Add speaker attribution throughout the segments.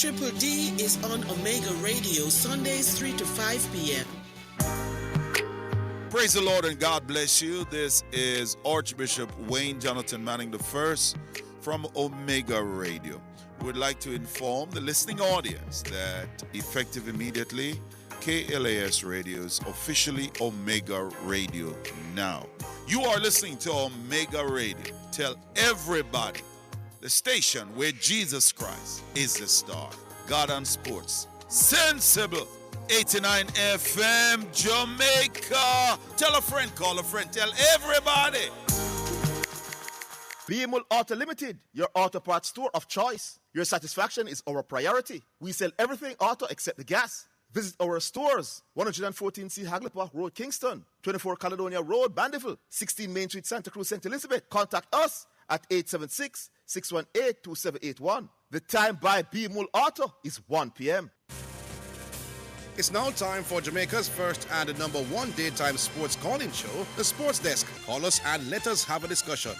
Speaker 1: Triple D is on Omega Radio Sundays 3 to 5 p.m.
Speaker 2: Praise the Lord and God bless you. This is Archbishop Wayne Jonathan Manning I from Omega Radio. We would like to inform the listening audience that effective immediately, KLAS Radio is officially Omega Radio now. You are listening to Omega Radio. Tell everybody, the station where Jesus Christ is the star. God and Sports. Sensible. 89 FM Jamaica. Tell a friend, call a friend, tell everybody.
Speaker 3: BMUL Auto Limited, your auto parts store of choice. Your satisfaction is our priority. We sell everything auto except the gas. Visit our stores, 114C Haglapa Road, Kingston, 24 Caledonia Road, Bandeville, 16 Main Street, Santa Cruz, St. Elizabeth. Contact us at 876-618-2781. The time by BMUL Auto is 1 p.m.
Speaker 4: It's now time for Jamaica's first and #1 daytime sports call-in show, The Sports Desk. Call us and let us have a discussion.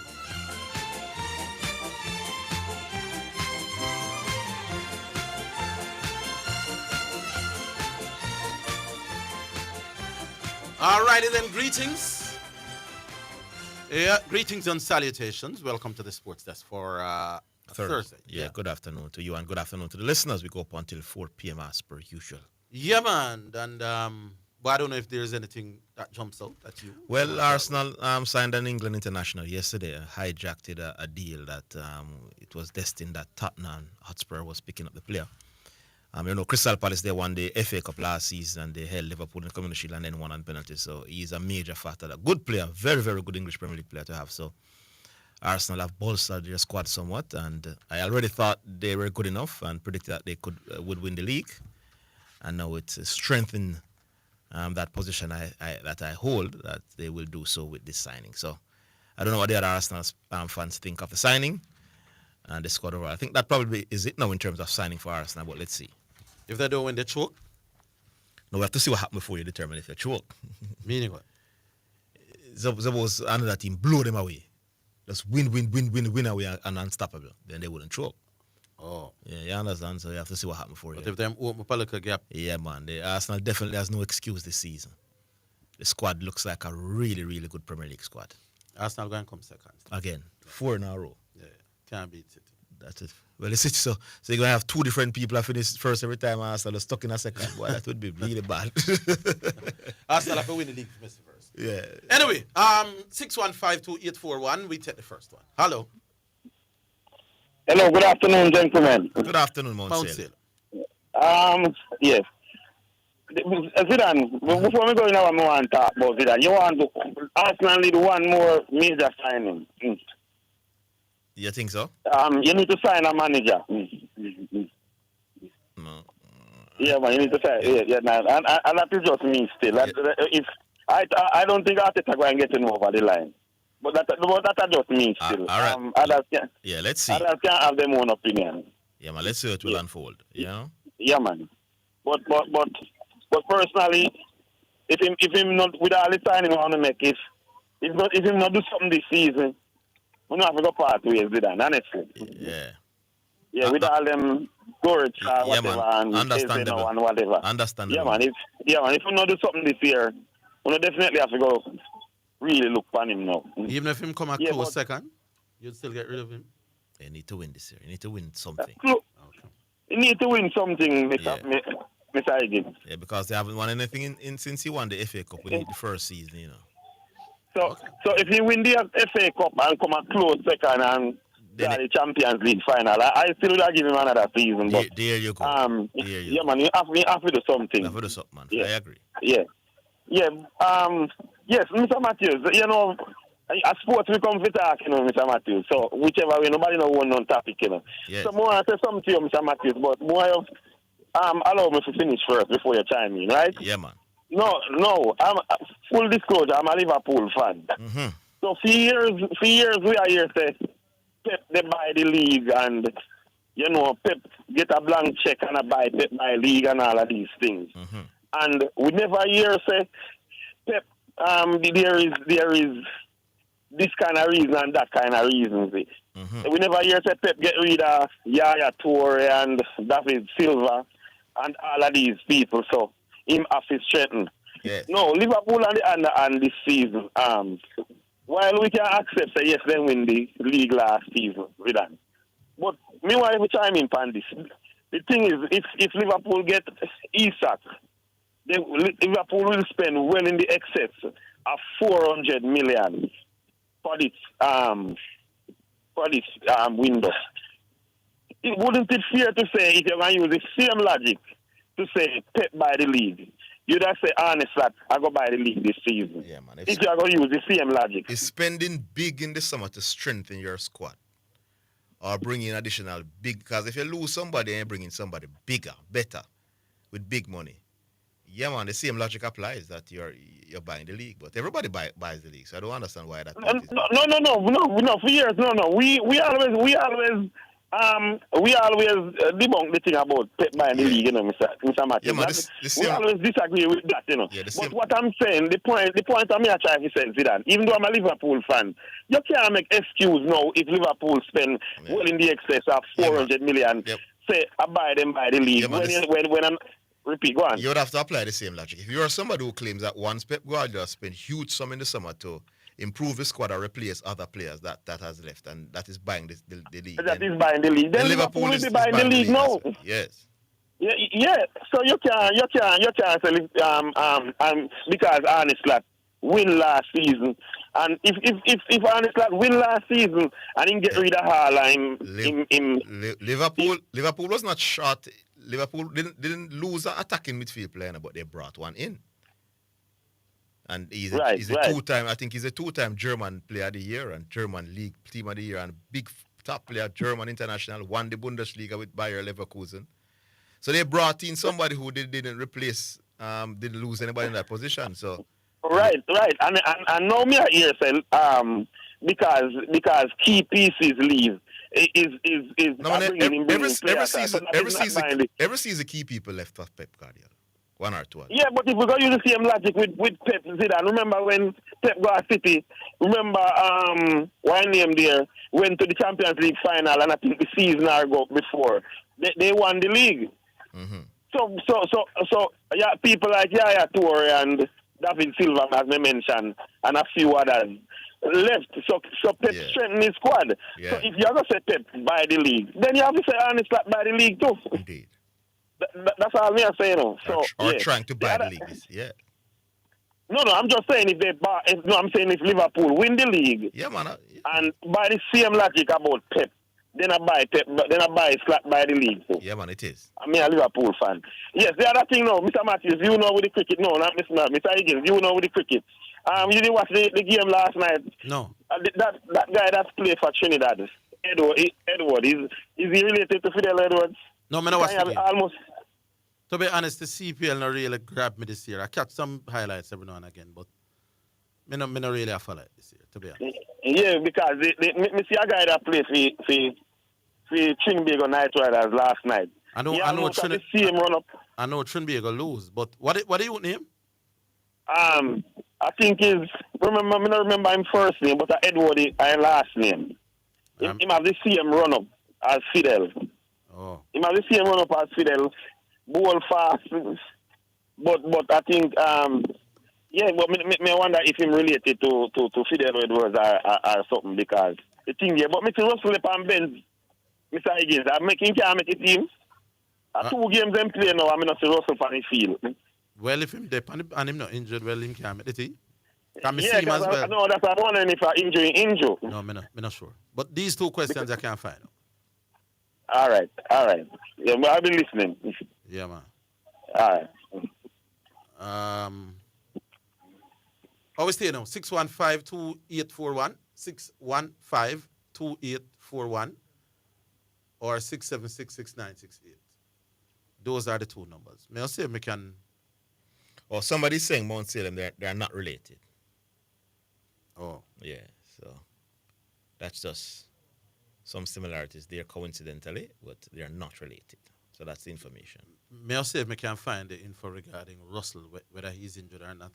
Speaker 5: Alrighty then, greetings. Greetings and salutations. Welcome to the Sports Desk for Thursday.
Speaker 6: Yeah, good afternoon to you and good afternoon to the listeners. We go up until 4 p.m. as per usual.
Speaker 5: Yeah, man. And but I don't know if there's anything that jumps out at you.
Speaker 6: Well, Arsenal signed an England international yesterday, hijacked a deal that it was destined that Tottenham Hotspur was picking up the player. Crystal Palace, they won the FA Cup last season and they held Liverpool in the Community Shield and then won on penalties. So he's a major factor. A good player, very, very good English Premier League player to have. So Arsenal have bolstered their squad somewhat, and I already thought they were good enough and predicted that they would win the league. And now it's strengthened that position that I hold, that they will do so with this signing. So I don't know what the other Arsenal fans think of the signing and the squad overall. I think that probably is it now in terms of signing for Arsenal, but let's see.
Speaker 5: If they don't win, they choke?
Speaker 6: No, we have to see what happens before you determine if they choke.
Speaker 5: Meaning what?
Speaker 6: Suppose another team blow them away. Just win away and unstoppable. Then they wouldn't choke.
Speaker 5: Oh.
Speaker 6: Yeah, you understand? So you have to see what happens before
Speaker 5: But if them open up a little gap.
Speaker 6: Yeah, man. The Arsenal definitely has no excuse this season. The squad looks like a really, really good Premier League squad.
Speaker 5: Arsenal going to come second.
Speaker 6: Again, 4 in a row.
Speaker 5: Yeah, can't beat it.
Speaker 6: That's it. Well, it's it. So you're going to have 2 different people that finish first every time Arsenal is stuck in a second. Boy, that would be really bad.
Speaker 5: Arsenal have to win the league first.
Speaker 6: Yeah.
Speaker 5: Anyway, 6152841, we take the first one. Hello.
Speaker 7: Hello, good afternoon, gentlemen.
Speaker 6: Good afternoon, Mount Sailor.
Speaker 7: Yes. Zidane, before we go in, I want to talk about Zidane. You want to Arsenal need one more major signing.
Speaker 6: You think so?
Speaker 7: You need to sign a manager.
Speaker 6: No.
Speaker 7: Yeah, man, you need to sign. Yeah, man. And that is just me still. Yeah. If I don't think Arteta going to get him over the line. But that just me still.
Speaker 6: All right.
Speaker 7: Others
Speaker 6: let's see.
Speaker 7: Others can have their own opinion.
Speaker 6: Yeah, man, let's see how it will unfold. You know?
Speaker 7: Yeah, man. But personally, if him not with all the signing I want to make, if him not do something this season, we don't have to go part ways with that, honestly.
Speaker 6: Yeah.
Speaker 7: Yeah, with all them gorge whatever
Speaker 6: man.
Speaker 7: and
Speaker 6: Understandable.
Speaker 7: and whatever.
Speaker 6: Understandable.
Speaker 7: Yeah, man. If we not do something this year, we definitely have to go really look for him now.
Speaker 5: Even if him come a close second, you'd still get rid of him?
Speaker 6: You need to win this year. You need to win something.
Speaker 7: You need to win something, Mr. Higgins.
Speaker 6: Yeah, because they haven't won anything since he won the FA Cup with the first season, you know.
Speaker 7: So if he win the FA Cup and come a close second and the Champions League final, I still would give him another season. But
Speaker 6: there you go.
Speaker 7: Yeah, man, you have to do something.
Speaker 6: You have to do something, man.
Speaker 7: Yeah.
Speaker 6: I agree.
Speaker 7: Yeah. Yeah. Yes, Mr. Matthews, you know, a sports we come to talk, you know, Mr. Matthews. So whichever way, nobody know one on topic, you know.
Speaker 6: Yes.
Speaker 7: So more I say something to you, Mr. Matthews, but more of allow me to finish first before you chime in, right?
Speaker 6: Yeah, man.
Speaker 7: No, I'm full disclosure, I'm a Liverpool fan.
Speaker 6: Mm-hmm.
Speaker 7: So for years we are here say Pep they buy the league and you know Pep get a blank check and a buy Pep buy league and all of these things.
Speaker 6: Mm-hmm.
Speaker 7: And we never hear say Pep there is this kind of reason and that kind of reason. We never hear say Pep get rid of Yaya Toure and David Silva and all of these people. So him have to strengthen.
Speaker 6: Yes.
Speaker 7: No, Liverpool on the other hand this season. While we can accept say yes, they win the league last season, we done. But meanwhile, we chime in on this. The thing is, if Liverpool get Isak, Liverpool will spend well in the excess of 400 million for this window. Wouldn't it fair to say, if you're going to use the same logic to say Pep buy the league, you'd have to say honest that I go buy the league this season.
Speaker 6: Yeah, man.
Speaker 7: If you're going to use the same logic.
Speaker 6: Is spending big in the summer to strengthen your squad or bring in additional big, because if you lose somebody and you bring in somebody bigger, better, with big money, yeah, man, the same logic applies that you're buying the league, but everybody buys the league, so I don't understand why that.
Speaker 7: No. For years, no. We always debunk the thing about Pep buying the league, Mr. Matthews.
Speaker 6: Yeah, man,
Speaker 7: we always disagree with that,
Speaker 6: Yeah,
Speaker 7: but what I'm saying, the point I'm here trying to say, Zidane, even though I'm a Liverpool fan, you can't make excuse now if Liverpool spend well in the excess of 400 million.
Speaker 6: Yep.
Speaker 7: Say I buy the league.
Speaker 6: Yeah, man,
Speaker 7: when I'm repeat, go on.
Speaker 6: You would have to apply the same logic. If you're somebody who claims that once Pep Guardiola spent huge sum in the summer to improve the squad or replace other players that has left, and that is buying the league.
Speaker 7: Is buying the league. Then Liverpool will be buying the league now.
Speaker 6: Yes.
Speaker 7: Yeah. So you can't say because Arne Slot win last season, and if Arne Slot win last season and he get rid of Haaland,
Speaker 6: Liverpool was not short. Liverpool didn't lose an attacking midfield player, but they brought one in. And he's a two-time, I think he's a two-time German player of the year and German league team of the year and big top player, German international, won the Bundesliga with Bayer Leverkusen. So they brought in somebody who didn't replace, didn't lose anybody in that position. So
Speaker 7: Right. And now me here say because key pieces leave is
Speaker 6: no, every season key people left for Pep Guardiola. One or two.
Speaker 7: Yeah, but if we go use the same logic with Pep Zidane, remember when Pep got City, one name there went to the Champions League final and I think the season ago before they won the league.
Speaker 6: Mm-hmm.
Speaker 7: So yeah, people like Yaya Toure and David Silva, as I mentioned, and a few others left. So Pep strengthened his squad.
Speaker 6: Yeah.
Speaker 7: So if you're going to say Pep buy the league, then you have to say honest that buy the league too.
Speaker 6: Indeed.
Speaker 7: That's all me saying. So
Speaker 6: or trying to buy the league. Yeah.
Speaker 7: No, I'm just saying if they buy. I'm saying if Liverpool win the league, and by the same logic about Pep, then I buy Pep. Then I buy Slot by the league. So.
Speaker 6: Yeah, man, it is.
Speaker 7: I'm a Liverpool fan. Yes, the other thing now, Mr. Matthews, you know with the cricket. No, not Mr. Higgins, you know with the cricket. You didn't watch the game last night.
Speaker 5: No.
Speaker 7: That guy that's played for Trinidad, Edward. Is he related to Fidel Edwards?
Speaker 5: No, I'm not watching the game.
Speaker 7: Almost.
Speaker 5: To be honest, the CPL not really grabbed me this year. I catch some highlights every now and again, but me not really follow it this year, to be honest.
Speaker 7: Yeah, because me see a guy that played for Trinbago Night Riders last night.
Speaker 5: I know Trinbago lose, but what do you name?
Speaker 7: I think I don't remember him first name, but Edward is last name. Him have the same run up as Fidel.
Speaker 5: Oh.
Speaker 7: Him have the same run up as Fidel. Ball fast, but I think but me wonder if him related to Fidel Edwards or something because the thing but Mr. Russell and Benz, Mr. Higgins, I can't make a team. 2 games them play now, I'm not see Russell on the field.
Speaker 5: Well, if him dip and him not injured, well him can't make the team. Can me
Speaker 7: Yeah,
Speaker 5: see him as well?
Speaker 7: No, that's what I'm wondering if I injure.
Speaker 5: No, me not sure. But these 2 questions I can't find out.
Speaker 7: All right. Yeah, well, I'll be listening.
Speaker 5: Yeah, man.
Speaker 7: All right.
Speaker 5: How we stay now? 615-2841, 615-2841, or 676-6968. Those are the 2 numbers. May I say we can...
Speaker 6: Or somebody's saying Mount Salem, they're not related.
Speaker 5: Oh.
Speaker 6: Yeah, so that's just some similarities there coincidentally, but they're not related. So that's the information.
Speaker 5: May I say if I can find the info regarding Russell, whether he's injured or not.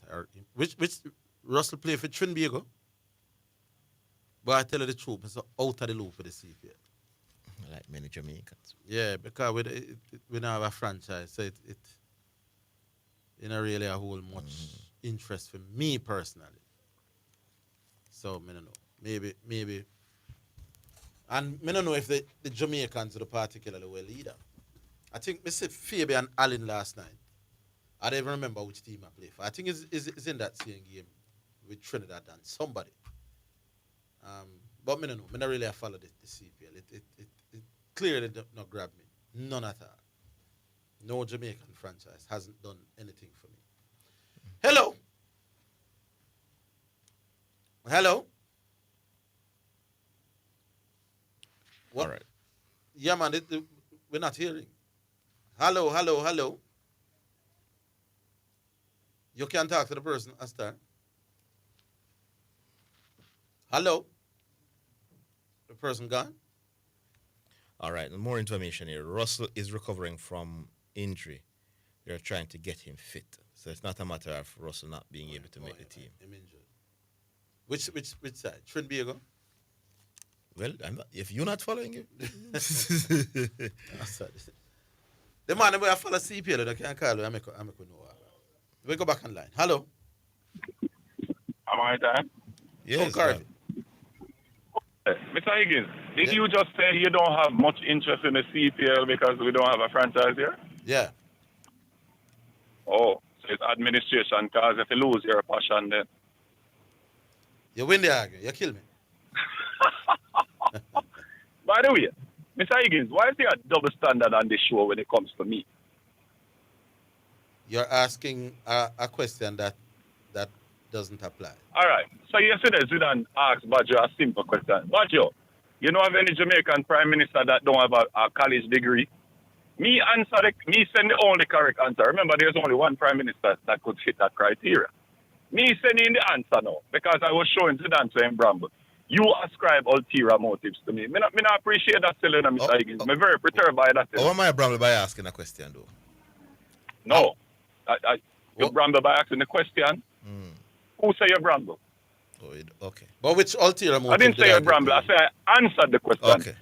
Speaker 5: Which Russell play for Trinbago? But I tell you the truth, it's out of the loop with the CPL.
Speaker 6: Like many Jamaicans.
Speaker 5: Yeah, because we don't have a franchise, so it don't really hold much interest for me personally. So, I don't know. Maybe. And I don't know if the Jamaicans are particularly well either. I think I said Fabian Allen last night. I don't even remember which team I played for. I think it's in that same game with Trinidad and somebody. But I don't know. I don't really follow the CPL. It clearly not grab me. None at all. No Jamaican franchise hasn't done anything for me. Hello. Hello. What?
Speaker 6: All right.
Speaker 5: Yeah, man. We're not hearing. Hello. You can talk to the person, Astar. Hello. The person gone?
Speaker 6: All right. More information here. Russell is recovering from injury. They're trying to get him fit. So it's not a matter of Russell not being able to make the team.
Speaker 5: I'm injured. Which side? Trinbago?
Speaker 6: Well, if you're not following it.
Speaker 5: The man who I follow CPL, I can't call you. I make know. We go back online. Hello.
Speaker 8: Am I there?
Speaker 6: Yes.
Speaker 5: Cardi.
Speaker 8: Mr. Higgins, did you just say you don't have much interest in the CPL because we don't have a franchise here?
Speaker 5: Yeah.
Speaker 8: Oh, so it's administration, because if you lose your passion then.
Speaker 5: You win the argument. You kill me.
Speaker 8: By the way, Mr. Higgins, why is there a double standard on this show when it comes to me?
Speaker 5: You're asking a question that doesn't apply.
Speaker 8: All right. So yesterday, Zidane asked Badjo a simple question. Badjo, you know of any Jamaican prime minister that don't have a college degree? Me send the only correct answer. Remember, there's only one prime minister that could fit that criteria. Me sending the answer now because I was showing Zidane to him, Bramble. You ascribe ulterior motives to me. Me not appreciate that still, Mr. Higgins. I'm very perturbed by that.
Speaker 6: How am I Bramble by asking a question, though?
Speaker 8: No. You Bramble by asking the question. Who say you Bramble?
Speaker 6: Oh, okay.
Speaker 5: But which ulterior motive?
Speaker 8: I didn't say you Bramble. I said I answered the question.
Speaker 6: Okay.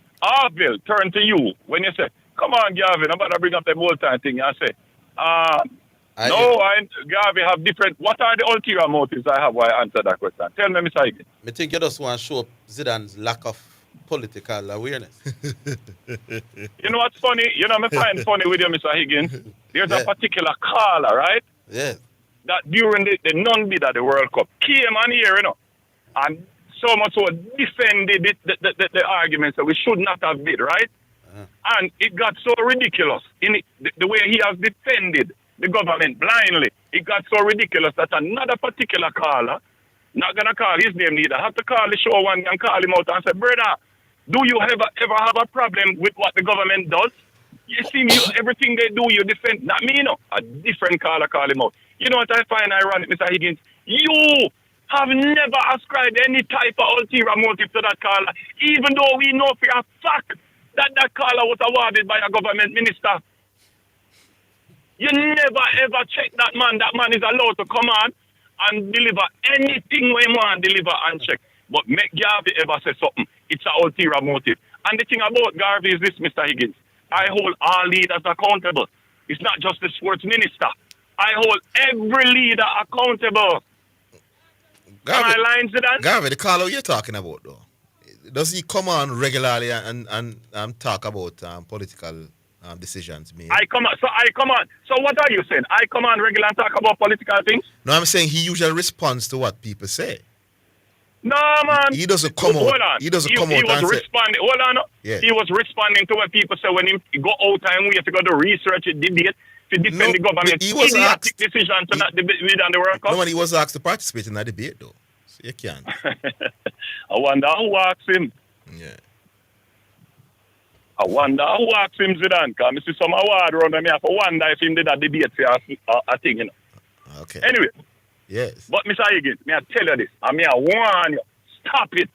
Speaker 8: Orville, turn to you. When you say, come on, Gavin, I'm about to bring up the whole time thing. I say, Gavin have different. What are the ulterior motives I have why I answer that question? Tell me, Mr. Higgins.
Speaker 5: I think you just want to show up Zidane's lack of political awareness.
Speaker 8: You know what's funny? I find funny with you, Mr. Higgins. There's a particular caller, right?
Speaker 5: Yeah.
Speaker 8: That during the non-bid of the World Cup came on here, and so much so defended the arguments that we should not have bid, right? And it got so ridiculous in the way he has defended the government blindly. It got so ridiculous that another particular caller, not going to call his name neither, have to call the show one and call him out and say, brother, do you ever have a problem with what the government does? You see, everything they do, you defend. Not me, a different caller call him out. You know what I find ironic, Mr. Higgins? You have never ascribed any type of ulterior motive to that caller, even though we know for a fact that caller was awarded by a government minister. You never ever check that man. That man is allowed to come on and deliver anything we want to deliver and check. But make Garvey ever say something, it's an ulterior motive. And the thing about Garvey is this, Mr. Higgins. I hold all leaders accountable. It's not just the sports minister. I hold every leader accountable.
Speaker 6: Garvey,
Speaker 8: am I lying to that?
Speaker 6: Garvey, the caller you're talking about, though, does he come on regularly and talk about political decisions made?
Speaker 8: I come on. So what are you saying? I come on regularly and talk about political things?
Speaker 6: No, I'm saying he usually responds to what people say.
Speaker 8: No, man.
Speaker 6: He doesn't come out.
Speaker 8: Hold on.
Speaker 6: He doesn't come out and say.
Speaker 8: Hold on.
Speaker 6: Yeah.
Speaker 8: He was responding to what people say when he go out and we have to go to research, debate, to defend the government.
Speaker 6: He was asked
Speaker 8: decision to not debate on the World Cup.
Speaker 6: No, man, he was asked to participate in that debate, though. So you can't.
Speaker 8: I wonder who asked him.
Speaker 6: Yeah.
Speaker 8: I wonder who asked him, Zidane, because I see some award around me. I wonder if he did a debate for a thing,
Speaker 6: Okay.
Speaker 8: Anyway.
Speaker 6: Yes.
Speaker 8: But, Mr. Higgins, may I tell you this? I warn you. Stop it.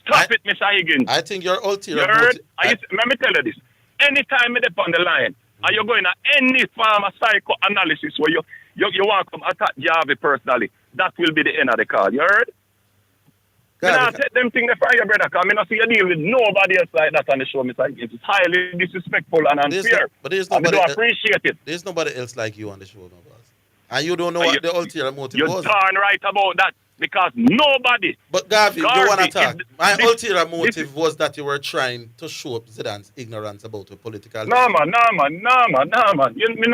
Speaker 8: Stop it, Mr. Higgins.
Speaker 5: I think you're ulterior.
Speaker 8: You heard? Let me tell you this. Anytime you're on the line, and you're going to any form of psychoanalysis where you want to attack Jarvis personally, that will be the end of the call. You heard? Me not take them things for you, brother, because I not see you deal with nobody else like that on the show, Mr. Higgins. It's highly disrespectful and unfair.
Speaker 5: There's
Speaker 8: I
Speaker 5: nobody
Speaker 8: don't appreciate it.
Speaker 5: There's nobody else like you on the show, no boss. And you don't know what the ulterior motive
Speaker 8: You're
Speaker 5: was.
Speaker 8: darn right about that. Because nobody.
Speaker 5: But Garvey, you want to talk. My ulterior motive
Speaker 8: this,
Speaker 5: was that you were trying to show up Zidane's ignorance about the political.
Speaker 8: No, man. Me know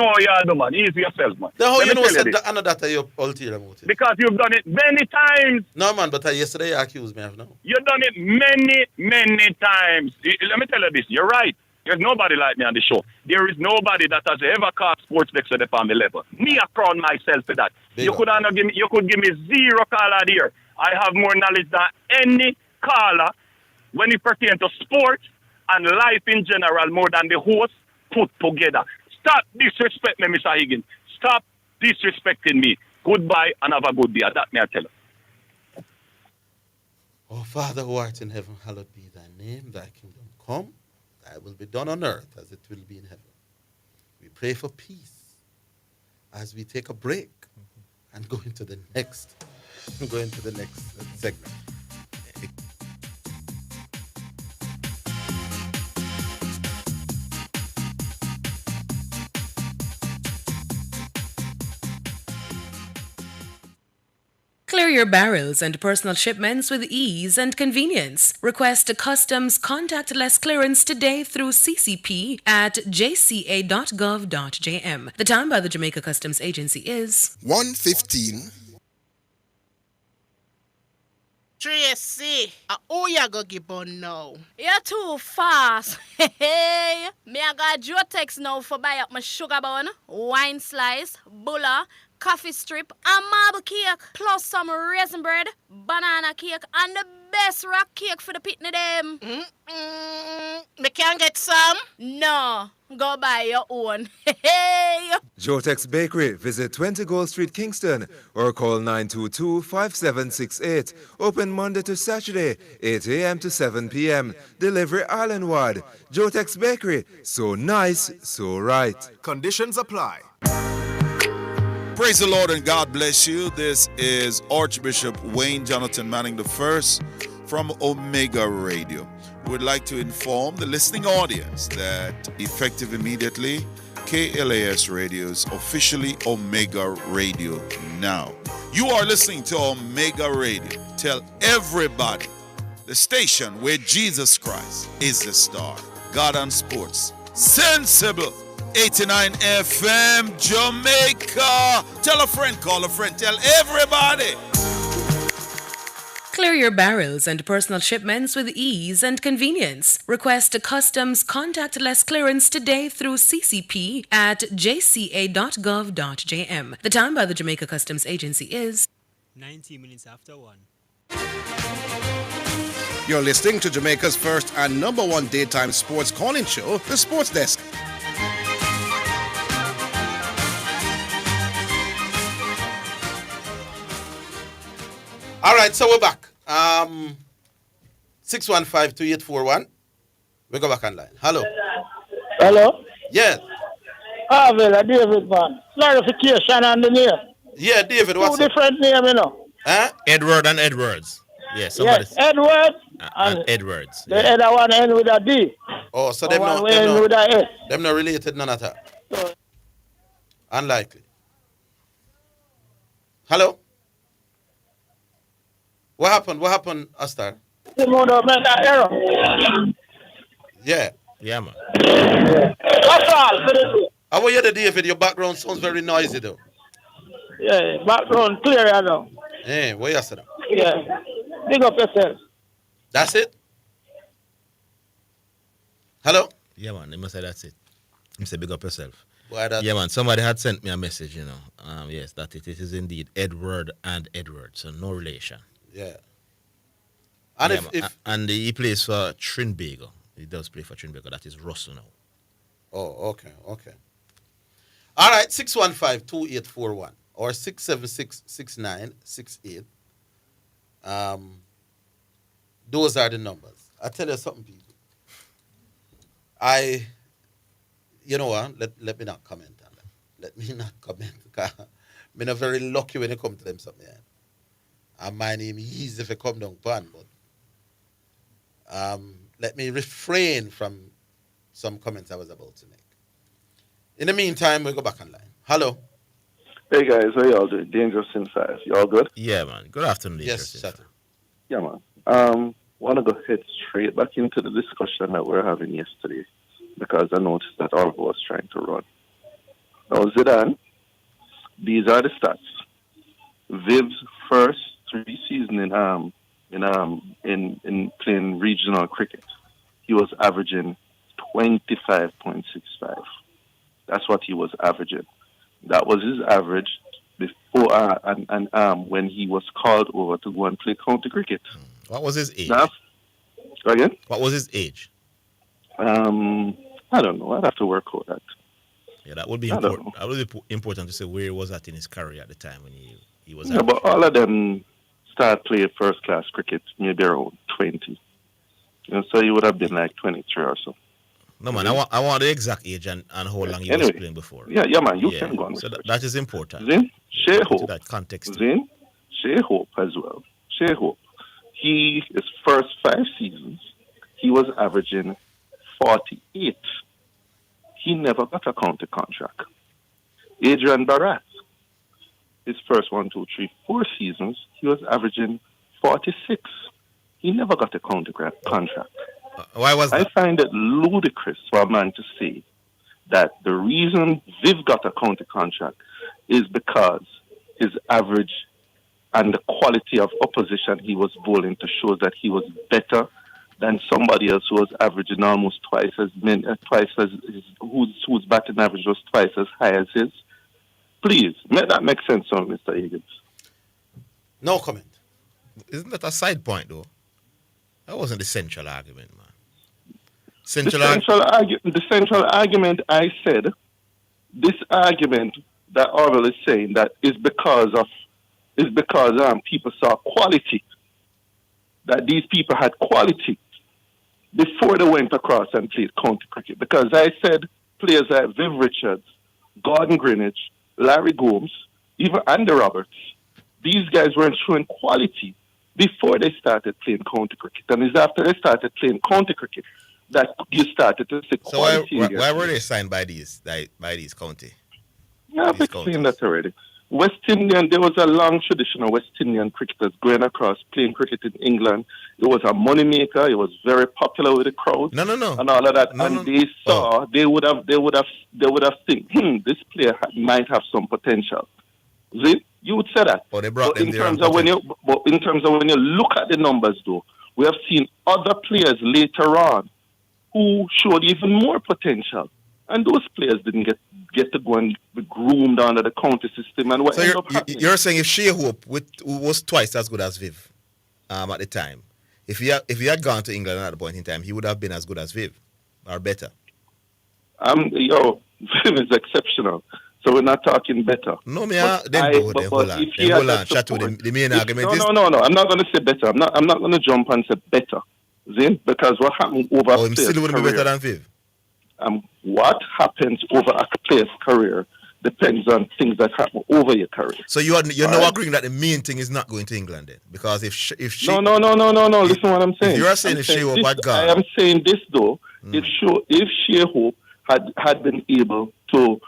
Speaker 8: how you do, man. Easy yourself, man.
Speaker 5: Then how you know that your ulterior motive?
Speaker 8: Because you've done it many times.
Speaker 5: No, man, but yesterday you accused me of no.
Speaker 8: You've done it many times. Let me tell you this. You're right. There's nobody like me on the show. There is nobody that has ever called sports next to the family level. Me, I crown myself for that. You could give me zero caller here. I have more knowledge than any caller when it pertains to sports and life in general more than the host put together. Stop disrespecting me, Mr. Higgins. Stop disrespecting me. Goodbye and have a good day. That may I tell you.
Speaker 5: Oh, Father who art in heaven, hallowed be thy name. Thy kingdom come. Thy will be done on earth as it will be in heaven. We pray for peace as we take a break and go into the next segment.
Speaker 9: Clear your barrels and personal shipments with ease and convenience. Request a customs contactless clearance today through CCP at jca.gov.jm. The time by the Jamaica Customs Agency is
Speaker 10: 1:15.
Speaker 1: Tracy, who you go give on now?
Speaker 11: You're too fast. Hey, me I got your text now for buy up my sugar bun, wine slice, bulla, coffee strip, and marble cake, plus some raisin bread, banana cake, and the best rock cake for the pitney them.
Speaker 1: Me can get some?
Speaker 11: No, go buy your own. Hey.
Speaker 12: Jotex Bakery. Visit 20 Gold Street, Kingston, or call 922-5768. Open Monday to Saturday, 8 a.m. to 7 p.m. Delivery island-wide. Jotex Bakery. So nice, so right.
Speaker 3: Conditions apply.
Speaker 2: Praise the Lord and God bless you. This is Archbishop Wayne Jonathan Manning I from Omega Radio. We'd like to inform the listening audience that effective immediately, KLAS Radio is officially Omega Radio now. You are listening to Omega Radio. Tell everybody, the station where Jesus Christ is the star. God on Sports. Sensible. 89 FM Jamaica. Tell a friend, call a friend, tell everybody.
Speaker 9: Clear your barrels and personal shipments with ease and convenience. Request a customs contactless clearance today through CCP at jca.gov.jm. The time by the Jamaica Customs Agency is
Speaker 13: 90 minutes after 1.
Speaker 4: You're listening to Jamaica's first and number one daytime sports calling show, The Sports Desk.
Speaker 5: All right, so we're back. 615-2841. We go back online. Hello.
Speaker 14: Hello?
Speaker 5: Yes.
Speaker 14: Orville, David, man. Clarification on the name.
Speaker 5: Yeah, David, what's
Speaker 14: Two different names, you know.
Speaker 5: Huh?
Speaker 6: Edward and Edwards. Yeah, somebody.
Speaker 14: Yes, Edward
Speaker 6: and Edwards.
Speaker 14: The other one end with a D.
Speaker 5: Oh, so
Speaker 14: them not
Speaker 5: related none at all. So. Unlikely. Hello? What happened, Astar? Yeah.
Speaker 6: Yeah, man.
Speaker 14: That's all.
Speaker 5: How are you the David? Your background sounds very noisy though.
Speaker 14: Yeah, background clear, you know.
Speaker 5: Hey, what you said?
Speaker 14: Yeah. Big up yourself.
Speaker 5: That's it? Hello?
Speaker 6: Yeah, man. They must say that's it. He said big up yourself.
Speaker 5: Why that?
Speaker 6: Yeah, man. Somebody had sent me a message, you know. Yes, that it is indeed Edward and Edward, so no relation.
Speaker 5: Yeah. And
Speaker 6: yeah, and he plays for Trinbago. He does play for Trinbago. That is Russell now.
Speaker 5: Oh, okay. All right, 615-2841 or 676-6968. Those are the numbers. I tell you something, people. You know what? Let me not comment on that. Let me not comment because I'm not very lucky when it comes to them something. and my name is easy if I come down pan, but let me refrain from some comments I was about to make. In the meantime, we'll go back online. Hello.
Speaker 10: Hey guys, how y'all doing? Dangerous in 5. Y'all good?
Speaker 6: Yeah, man. Good afternoon.
Speaker 5: Yes, Shatter.
Speaker 10: Yeah, man. Want to go head straight back into the discussion that we were having yesterday because I noticed that Orville was trying to run. Now, Zidane, these are the stats. Viv's first 3 seasons in playing regional cricket, he was averaging 25.65. That's what he was averaging. That was his average before when he was called over to go and play county cricket.
Speaker 6: What was his age?
Speaker 10: Now, again?
Speaker 6: What was his age?
Speaker 10: I don't know. I'd have to work out that.
Speaker 6: Yeah, that would be important. That would be important to say where he was at in his career at the time when he was.
Speaker 10: Yeah, but all of them started playing first class cricket maybe around 20. So he would have been like 23 or so.
Speaker 6: No, man, I want the exact age and how long he was playing before.
Speaker 10: Yeah, man, you can go on.
Speaker 6: So that is important.
Speaker 10: Zin, Shea Hope.
Speaker 6: That context.
Speaker 10: Zin, Shea Hope as well. Shea Hope. His first 5 seasons, he was averaging 48. He never got a county contract. Adrian Barat, his first 1, 2, 3, 4 seasons, he was averaging 46. He never got a county contract.
Speaker 6: Why was that?
Speaker 10: I find it ludicrous for a man to say that the reason Viv got a county contract is because his average and the quality of opposition he was bowling to show that he was better than somebody else who was averaging almost twice as whose batting average was twice as high as his. Please, make that make sense, Mr. Higgins.
Speaker 5: No comment.
Speaker 6: Isn't that a side point, though? That wasn't the central argument, man.
Speaker 10: The central argument, I said, this argument that Orville is saying that is because people saw quality, that these people had quality before they went across and played county cricket. Because I said players like Viv Richards, Gordon Greenwich, Larry Gomes, even Andy Roberts, these guys weren't showing quality before they started playing county cricket. And it's after they started playing county cricket that you started to see quality.
Speaker 6: So why were they signed by these county?
Speaker 10: Yeah, I've explained that already. West Indian, there was a long tradition of West Indian cricketers going across playing cricket in England. It was a money maker. It was very popular with the crowd.
Speaker 6: No.
Speaker 10: And all of that. They saw, they would have think, this player might have some potential. See? You would say that.
Speaker 6: They brought
Speaker 10: but in terms of when you look at the numbers, though, we have seen other players later on who showed even more potential, and those players didn't get to go and be groomed under the county system. And what
Speaker 6: so
Speaker 10: ended up happening?
Speaker 6: You're saying if Shea Hope, who was twice as good as Viv at the time, if he had gone to England at the point in time, he would have been as good as Viv or better.
Speaker 10: Viv is exceptional. So we're not talking better.
Speaker 6: No, hold on. Chat with the main argument is...
Speaker 10: No. I'm not going to say better. I'm not going to jump and say better. See? Because what happened over a player's
Speaker 6: still would be better than Viv.
Speaker 10: What happens over a player's career depends on things that happen over your career.
Speaker 6: So you're now agreeing that the main thing is not going to England then? Because if she...
Speaker 10: No. Listen what I'm saying.
Speaker 6: If you're saying if Shea Hope had gone...
Speaker 10: I am saying this, though. If Shea Hope had been able to...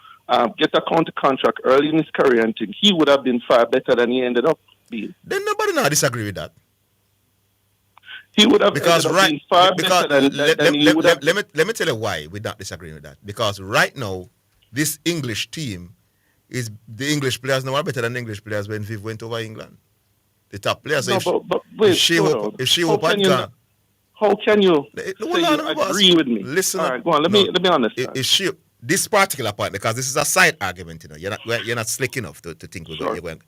Speaker 10: get a county contract early in his career and think he would have been far better than he ended up being.
Speaker 6: Then nobody now disagree with that.
Speaker 10: He would have been far better than he would have.
Speaker 6: Let me tell you why we're not disagreeing with that. Because right now, this English team is the English players now are better than English players when Viv went over England. The top players.
Speaker 10: No, but wait,
Speaker 6: if Shea Hope had gone,
Speaker 10: how can you agree with me?
Speaker 6: Listen,
Speaker 10: all right, go on. Let me understand.
Speaker 6: This particular point, because this is a side argument, you're not slick enough to think we're going.